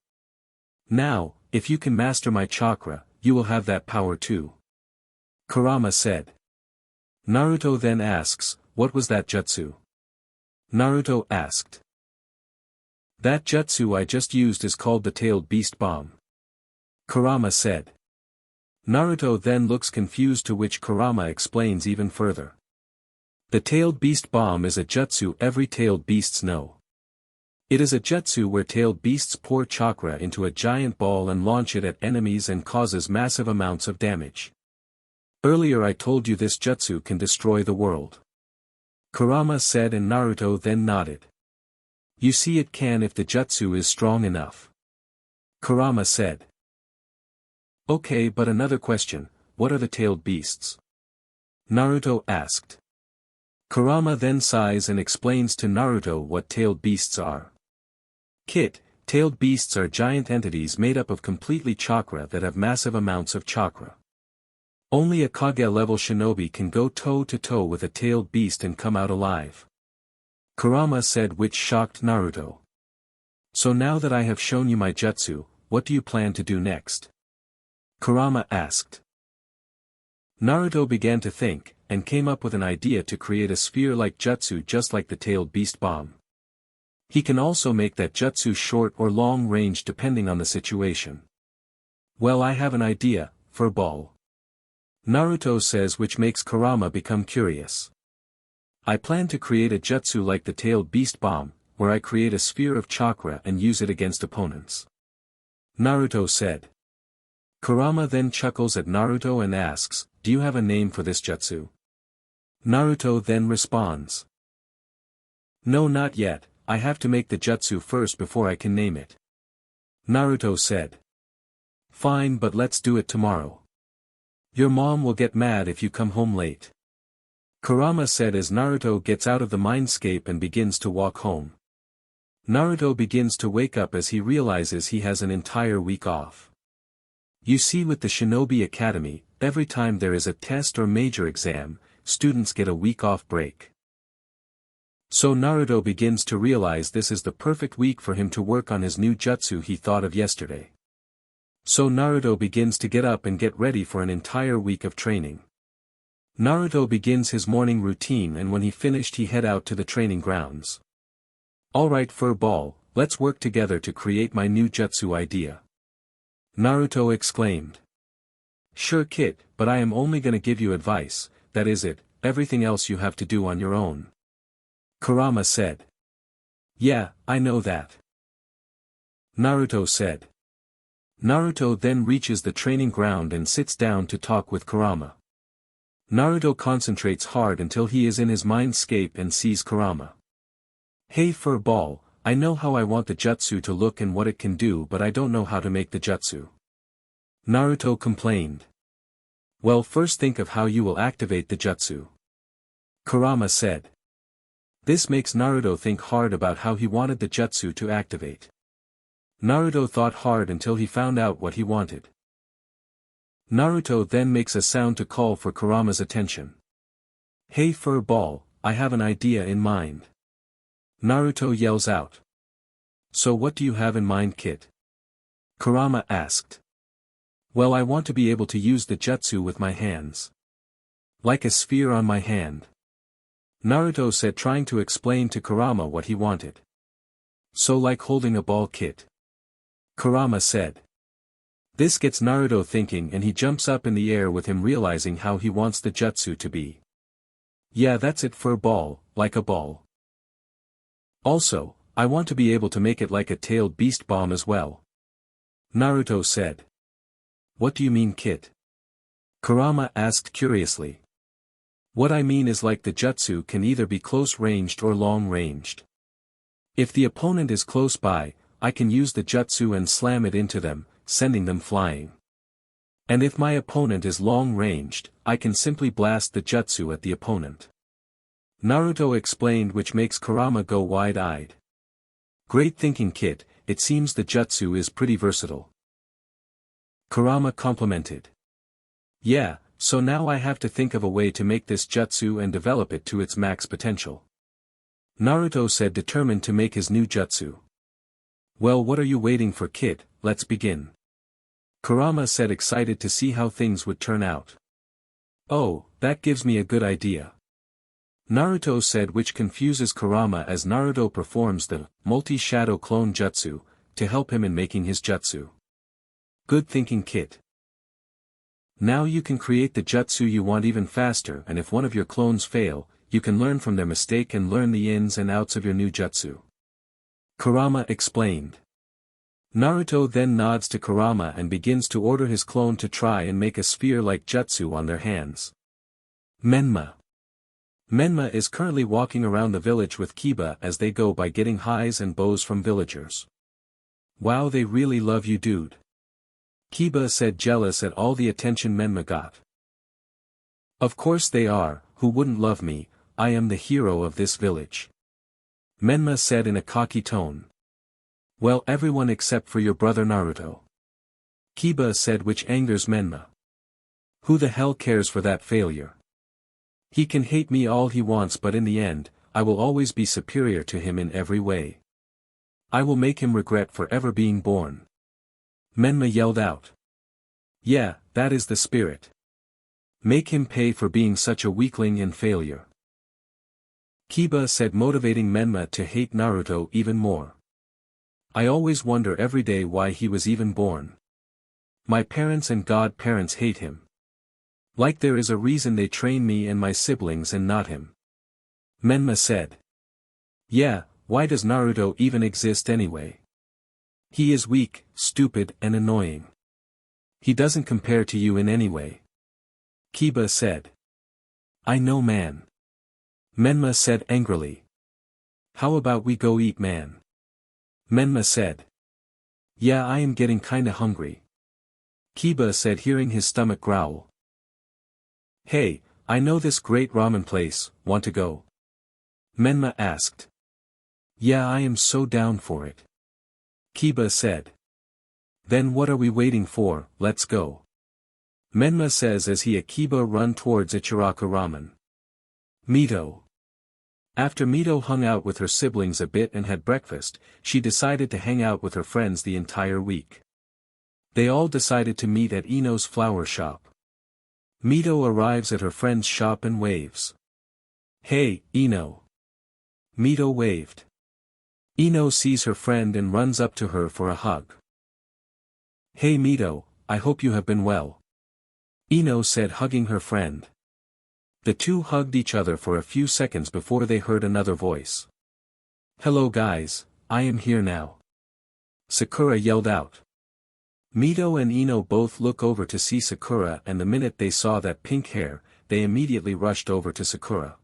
Now, if you can master my chakra, you will have that power too. Kurama said. Naruto then asks, what was that jutsu? Naruto asked. That jutsu I just used is called the Tailed Beast Bomb. Kurama said. Naruto then looks confused, to which Kurama explains even further. The Tailed Beast Bomb is a jutsu every tailed beasts know. It is a jutsu where tailed beasts pour chakra into a giant ball and launch it at enemies and causes massive amounts of damage. Earlier I told you this jutsu can destroy the world. Kurama said, and Naruto then nodded. You see, it can if the jutsu is strong enough. Kurama said. Okay, but another question, what are the tailed beasts? Naruto asked. Kurama then sighs and explains to Naruto what tailed beasts are. Kit, tailed beasts are giant entities made up of completely chakra that have massive amounts of chakra. Only a Kage-level shinobi can go toe-to-toe with a tailed beast and come out alive. Kurama said, which shocked Naruto. So now that I have shown you my jutsu, what do you plan to do next? Kurama asked. Naruto began to think, and came up with an idea to create a sphere-like jutsu just like the Tailed Beast Bomb. He can also make that jutsu short or long range depending on the situation. Well, I have an idea, furball. Naruto says, which makes Kurama become curious. I plan to create a jutsu like the Tailed Beast Bomb, where I create a sphere of chakra and use it against opponents. Naruto said. Kurama then chuckles at Naruto and asks, do you have a name for this jutsu? Naruto then responds. No, not yet, I have to make the jutsu first before I can name it. Naruto said. Fine, but let's do it tomorrow. Your mom will get mad if you come home late. Kurama said as Naruto gets out of the mindscape and begins to walk home. Naruto begins to wake up as he realizes he has an entire week off. You see, with the Shinobi Academy, every time there is a test or major exam, students get a week off break. So Naruto begins to realize this is the perfect week for him to work on his new jutsu he thought of yesterday. So Naruto begins to get up and get ready for an entire week of training. Naruto begins his morning routine, and when he finished he head out to the training grounds. Alright furball, let's work together to create my new jutsu idea. Naruto exclaimed. Sure Kit, but I am only gonna give you advice, that is it, everything else you have to do on your own. Kurama said. Yeah, I know that. Naruto said. Naruto then reaches the training ground and sits down to talk with Kurama. Naruto concentrates hard until he is in his mindscape and sees Kurama. Hey furball, I know how I want the jutsu to look and what it can do, but I don't know how to make the jutsu. Naruto complained. Well, first think of how you will activate the jutsu. Kurama said. This makes Naruto think hard about how he wanted the jutsu to activate. Naruto thought hard until he found out what he wanted. Naruto then makes a sound to call for Kurama's attention. "Hey fur ball, I have an idea in mind." Naruto yells out. "So what do you have in mind, kid?" Kurama asked. "Well, I want to be able to use the jutsu with my hands. Like a sphere on my hand." Naruto said, trying to explain to Kurama what he wanted. "So like holding a ball, kid?" Kurama said. This gets Naruto thinking and he jumps up in the air with him, realizing how he wants the jutsu to be. "Yeah, that's it, fur ball, like a ball. Also, I want to be able to make it like a tailed beast bomb as well." Naruto said. "What do you mean, kid?" Kurama asked curiously. "What I mean is like the jutsu can either be close-ranged or long-ranged. If the opponent is close by, I can use the jutsu and slam it into them, sending them flying. And if my opponent is long-ranged, I can simply blast the jutsu at the opponent." Naruto explained, which makes Kurama go wide-eyed. "Great thinking, kid, it seems the jutsu is pretty versatile." Kurama complimented. "Yeah, so now I have to think of a way to make this jutsu and develop it to its max potential." Naruto said, determined to make his new jutsu. "Well, what are you waiting for, kid? Let's begin." Kurama said, excited to see how things would turn out. "Oh, that gives me a good idea." Naruto said, which confuses Kurama as Naruto performs the multi-shadow clone jutsu to help him in making his jutsu. "Good thinking, kid. Now you can create the jutsu you want even faster, and if one of your clones fail, you can learn from their mistake and learn the ins and outs of your new jutsu," Kurama explained. Naruto then nods to Kurama and begins to order his clone to try and make a sphere-like jutsu on their hands. Menma. Menma is currently walking around the village with Kiba as they go by getting highs and bows from villagers. "Wow, they really love you, dude," Kiba said, jealous at all the attention Menma got. "Of course they are, who wouldn't love me? I am the hero of this village," Menma said in a cocky tone. "Well, everyone except for your brother Naruto," Kiba said, which angers Menma. "Who the hell cares for that failure? He can hate me all he wants, but in the end, I will always be superior to him in every way. I will make him regret for ever being born," Menma yelled out. "Yeah, that is the spirit. Make him pay for being such a weakling and failure," Kiba said, motivating Menma to hate Naruto even more. "I always wonder every day why he was even born. My parents and godparents hate him. Like there is a reason they train me and my siblings and not him," Menma said. "Yeah, why does Naruto even exist anyway? He is weak, stupid, and annoying. He doesn't compare to you in any way," Kiba said. "I know, man," Menma said angrily. "How about we go eat, man?" Menma said. "Yeah, I am getting kinda hungry," Kiba said, hearing his stomach growl. "Hey, I know this great ramen place, want to go?" Menma asked. "Yeah, I am so down for it," Kiba said. "Then what are we waiting for? Let's go," Menma says as he and Kiba run towards Ichiraku Ramen. Mito. After Mito hung out with her siblings a bit and had breakfast, she decided to hang out with her friends the entire week. They all decided to meet at Ino's flower shop. Mito arrives at her friend's shop and waves. "Hey, Ino." Mito waved. Ino sees her friend and runs up to her for a hug. "Hey Mito, I hope you have been well," Ino said, hugging her friend. The two hugged each other for a few seconds before they heard another voice. "Hello guys, I am here now," Sakura yelled out. Mito and Ino both look over to see Sakura, and the minute they saw that pink hair, they immediately rushed over to Sakura.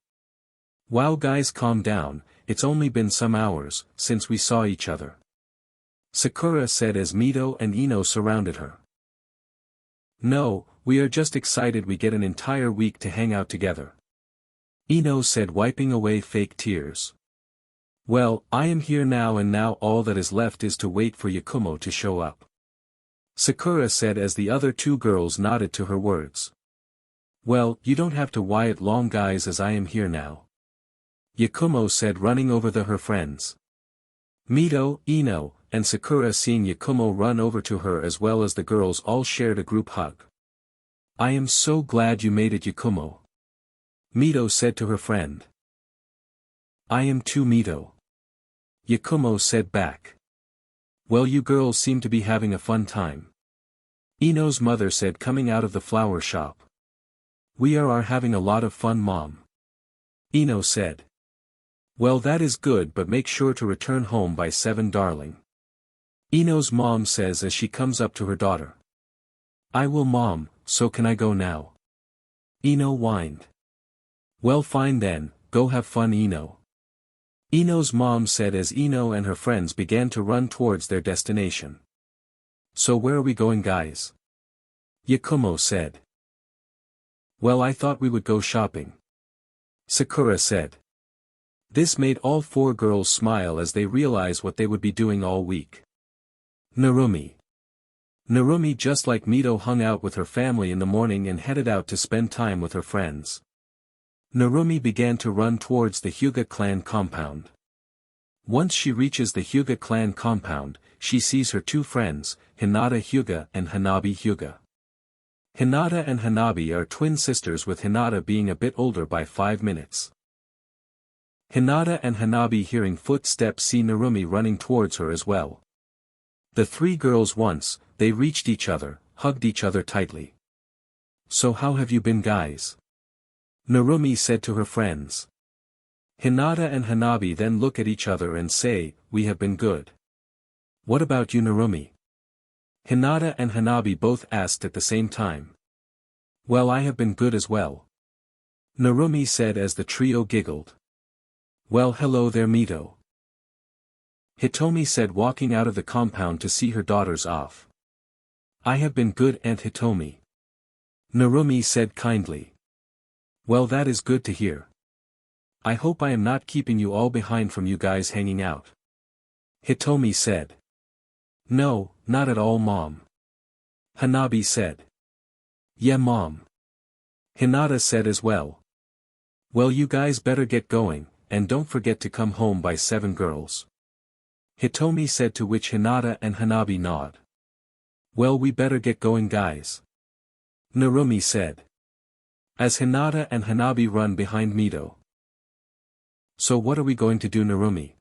"Wow guys, calm down, it's only been some hours since we saw each other," Sakura said as Mito and Ino surrounded her. "No, we are just excited we get an entire week to hang out together," Ino said, wiping away fake tears. Well, I am here now and now all that is left is to wait for Yakumo to show up. Sakura said as the other two girls nodded to her words. Well, you don't have to wait long guys as I am here now. Yakumo said running over her friends. Mito, Ino, and Sakura seeing Yakumo run over to her as well as the girls all shared a group hug. I am so glad you made it Yakumo. Mito said to her friend. I am too Mito. Yakumo said back. Well you girls seem to be having a fun time. Ino's mother said coming out of the flower shop. We are having a lot of fun mom. Ino said. Well that is good but make sure to return home by 7 darling. Ino's mom says as she comes up to her daughter. I will mom, so can I go now? Ino whined. Well fine then, go have fun Ino. Ino's mom said as Ino and her friends began to run towards their destination. So where are we going guys? Yakumo said. Well I thought we would go shopping. Sakura said. This made all 4 girls smile as they realized what they would be doing all week. Narumi. Narumi just like Mito hung out with her family in the morning and headed out to spend time with her friends. Narumi began to run towards the Hyuga clan compound. Once she reaches the Hyuga clan compound, she sees her 2 friends, Hinata Hyuga and Hanabi Hyuga. Hinata and Hanabi are twin sisters with Hinata being a bit older by 5 minutes. Hinata and Hanabi hearing footsteps see Narumi running towards her as well. The 3 girls once, they reached each other, hugged each other tightly. So how have you been guys? Narumi said to her friends. Hinata and Hanabi then look at each other and say, we have been good. What about you Narumi? Hinata and Hanabi both asked at the same time. Well I have been good as well. Narumi said as the trio giggled. Well hello there Mito. Hitomi said walking out of the compound to see her daughters off. I have been good Aunt Hitomi. Narumi said kindly. Well that is good to hear. I hope I am not keeping you all behind from you guys hanging out. Hitomi said. No, not at all mom. Hanabi said. Yeah mom. Hinata said as well. Well you guys better get going, and don't forget to come home by 7 girls. Hitomi said to which Hinata and Hanabi nod. Well we better get going guys. Narumi said. As Hinata and Hanabi run behind Mito. So what are we going to do Narumi?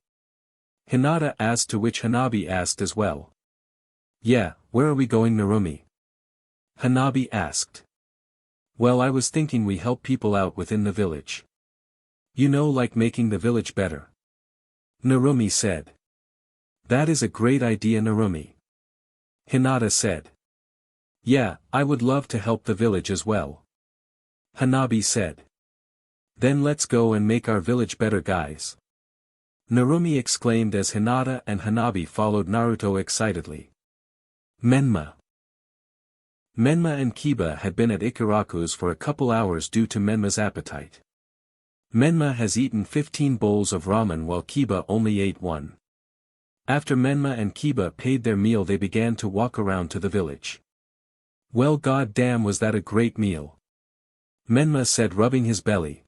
Hinata asked to which Hanabi asked as well. Yeah, where are we going Narumi? Hanabi asked. Well I was thinking we help people out within the village. You know like making the village better. Narumi said. That is a great idea Narumi. Hinata said. Yeah, I would love to help the village as well. Hanabi said. Then let's go and make our village better guys. Narumi exclaimed as Hinata and Hanabi followed Naruto excitedly. Menma. Menma and Kiba had been at Ikaraku's for a couple hours due to Menma's appetite. Menma has eaten 15 bowls of ramen while Kiba only ate 1. After Menma and Kiba paid their meal they began to walk around to the village. Well god damn was that a great meal. Menma said rubbing his belly.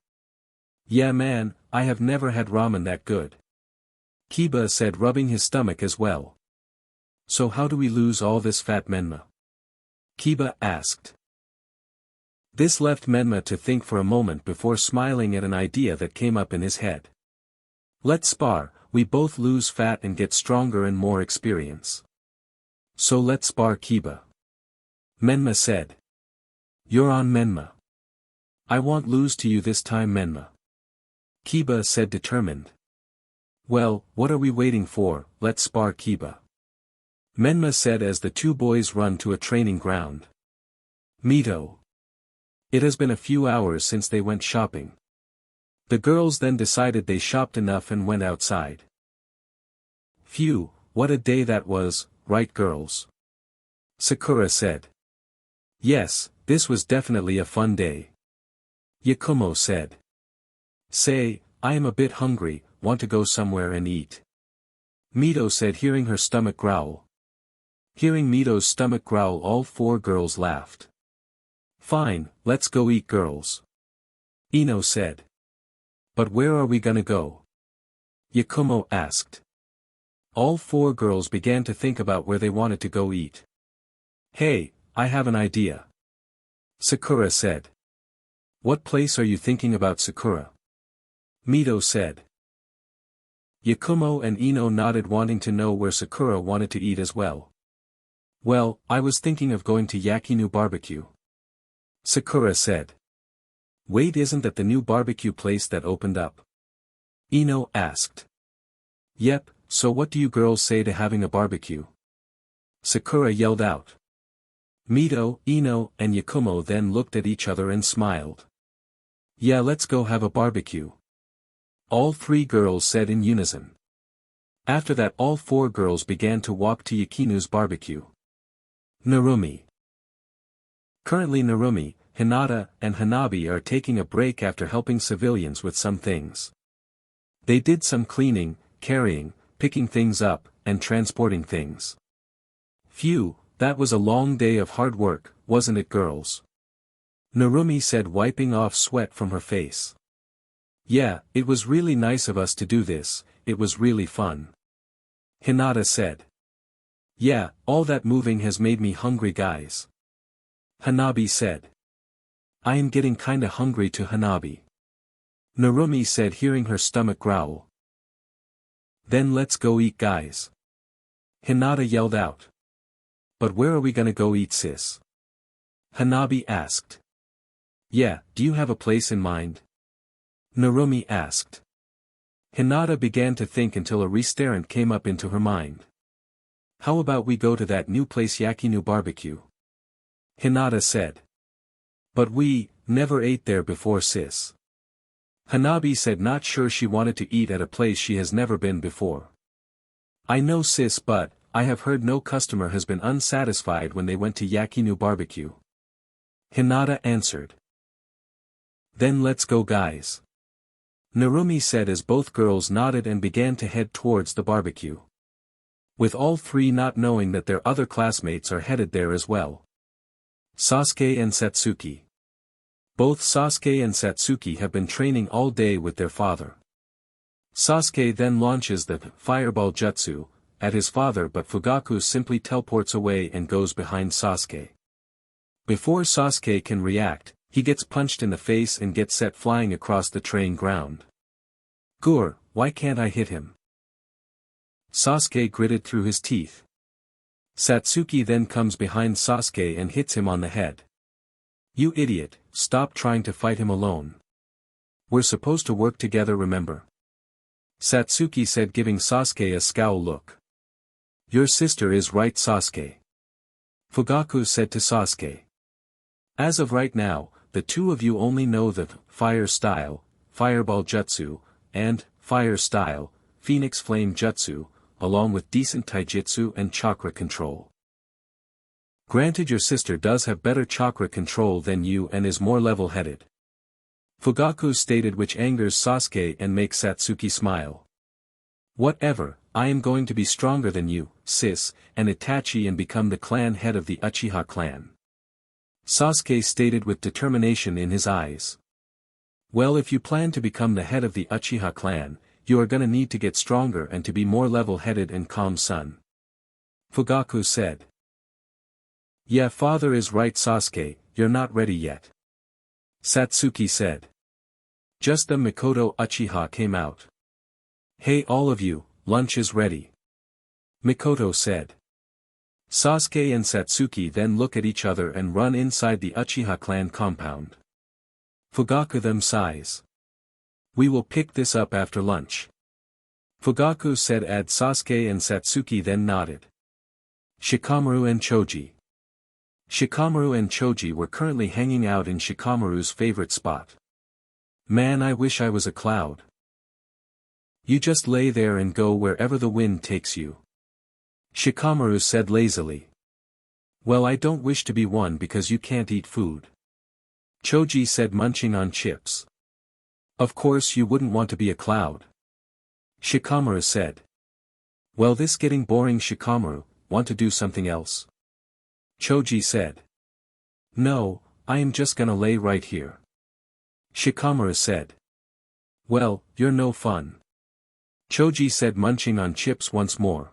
Yeah man, I have never had ramen that good. Kiba said rubbing his stomach as well. So how do we lose all this fat Menma? Kiba asked. This left Menma to think for a moment before smiling at an idea that came up in his head. Let's spar, we both lose fat and get stronger and more experience. So let's spar Kiba. Menma said. You're on Menma. I won't lose to you this time Menma. Kiba said determined. Well, what are we waiting for, let's spar Kiba. Menma said as the 2 boys run to a training ground. Mito. It has been a few hours since they went shopping. The girls then decided they shopped enough and went outside. Phew, what a day that was, right girls? Sakura said. Yes, this was definitely a fun day. Yakumo said. Say, I am a bit hungry, want to go somewhere and eat. Mito said, hearing her stomach growl. Hearing Mito's stomach growl, all four girls laughed. Fine, let's go eat, girls. Ino said. But where are we gonna go? Yakumo asked. All four girls began to think about where they wanted to go eat. Hey, I have an idea. Sakura said. What place are you thinking about, Sakura? Mito said. Yakumo and Ino nodded, wanting to know where Sakura wanted to eat as well. Well, I was thinking of going to Yakinu Barbecue. Sakura said. Wait, isn't that the new barbecue place that opened up? Ino asked. Yep, so what do you girls say to having a barbecue? Sakura yelled out. Mito, Ino, and Yakumo then looked at each other and smiled. Yeah, let's go have a barbecue. All three girls said in unison. After that, all four girls began to walk to Yakinu's barbecue. Narumi. Currently Narumi, Hinata, and Hanabi are taking a break after helping civilians with some things. They did some cleaning, carrying, picking things up, and transporting things. Phew, that was a long day of hard work, wasn't it, girls? Narumi said, wiping off sweat from her face. Yeah, it was really nice of us to do this, it was really fun. Hinata said. Yeah, all that moving has made me hungry, guys. Hanabi said. I am getting kinda hungry too, Hanabi. Narumi said, hearing her stomach growl. Then let's go eat, guys. Hinata yelled out. But where are we gonna go eat, sis? Hanabi asked. Yeah, do you have a place in mind? Narumi asked. Hinata began to think until a restaurant came up into her mind. How about we go to that new place, Yakinu Barbecue? Hinata said. But we never ate there before, sis. Hanabi said, not sure she wanted to eat at a place she has never been before. I know, sis, but I have heard no customer has been unsatisfied when they went to Yakinu Barbecue. Hinata answered. Then let's go, guys. Narumi said as both girls nodded and began to head towards the barbecue. With all three not knowing that their other classmates are headed there as well. Sasuke and Satsuki. Both Sasuke and Satsuki have been training all day with their father. Sasuke then launches the fireball jutsu at his father, but Fugaku simply teleports away and goes behind Sasuke. Before Sasuke can react, he gets punched in the face and gets set flying across the training ground. Gur, why can't I hit him? Sasuke gritted through his teeth. Satsuki then comes behind Sasuke and hits him on the head. You idiot, stop trying to fight him alone. We're supposed to work together, remember? Satsuki said, giving Sasuke a scowl look. Your sister is right, Sasuke. Fugaku said to Sasuke. As of right now, the two of you only know the fire style, fireball jutsu, and fire style, phoenix flame jutsu, along with decent taijutsu and chakra control. Granted, your sister does have better chakra control than you and is more level-headed. Fugaku stated, which angers Sasuke and makes Satsuki smile. Whatever, I am going to be stronger than you, sis, and Itachi, and become the clan head of the Uchiha clan. Sasuke stated with determination in his eyes. Well, if you plan to become the head of the Uchiha clan, you are gonna need to get stronger and to be more level-headed and calm, son. Fugaku said. Yeah, father is right, Sasuke, you're not ready yet. Satsuki said. Just then Mikoto Uchiha came out. Hey all of you, lunch is ready. Mikoto said. Sasuke and Satsuki then look at each other and run inside the Uchiha clan compound. Fugaku them sighs. We will pick this up after lunch. Fugaku said. Sasuke and Satsuki then nodded. Shikamaru and Choji. Shikamaru and Choji were currently hanging out in Shikamaru's favorite spot. Man, I wish I was a cloud. You just lay there and go wherever the wind takes you. Shikamaru said lazily. Well, I don't wish to be one because you can't eat food. Choji said, munching on chips. Of course you wouldn't want to be a cloud. Shikamaru said. Well, this getting boring. Shikamaru, want to do something else? Choji said. No, I am just gonna lay right here. Shikamaru said. Well, you're no fun. Choji said, munching on chips once more.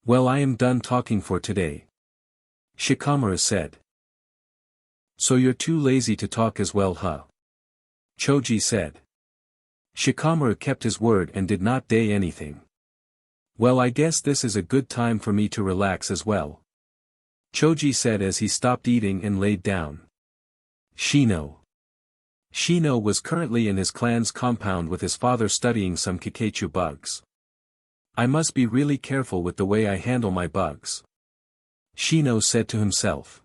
Well, I am done talking for today. Shikamaru said. So you're too lazy to talk as well, huh? Choji said. Shikamaru kept his word and did not say anything. Well, I guess this is a good time for me to relax as well. Choji said as he stopped eating and laid down. Shino. Shino was currently in his clan's compound with his father studying some Kikaichu bugs. I must be really careful with the way I handle my bugs. Shino said to himself.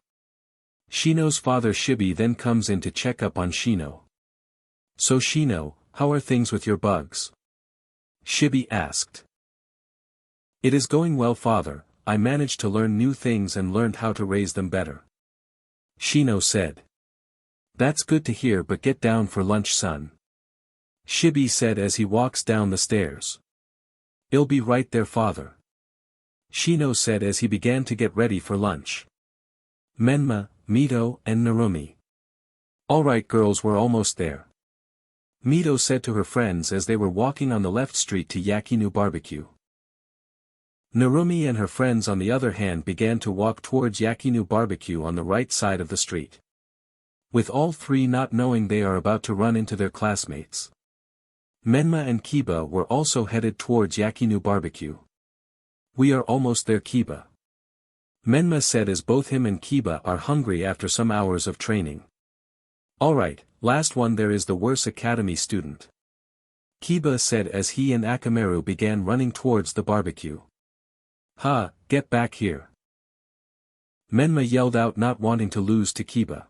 Shino's father Shibi then comes in to check up on Shino. So Shino, how are things with your bugs? Shibi asked. It is going well, father. I managed to learn new things and learned how to raise them better. Shino said. That's good to hear, but get down for lunch, son. Shibi said as he walks down the stairs. I'll be right there, father. Shino said as he began to get ready for lunch. Menma, Mito, and Narumi. Alright girls, we're almost there. Mito said to her friends as they were walking on the left street to Yakinu Barbecue. Narumi and her friends on the other hand began to walk towards Yakinu Barbecue on the right side of the street. With all three not knowing they are about to run into their classmates. Menma and Kiba were also headed towards Yakinu Barbecue. We are almost there, Kiba. Menma said as both him and Kiba are hungry after some hours of training. Alright, last one, there is the worst academy student. Kiba said as he and Akamaru began running towards the barbecue. Ha, get back here. Menma yelled out, not wanting to lose to Kiba.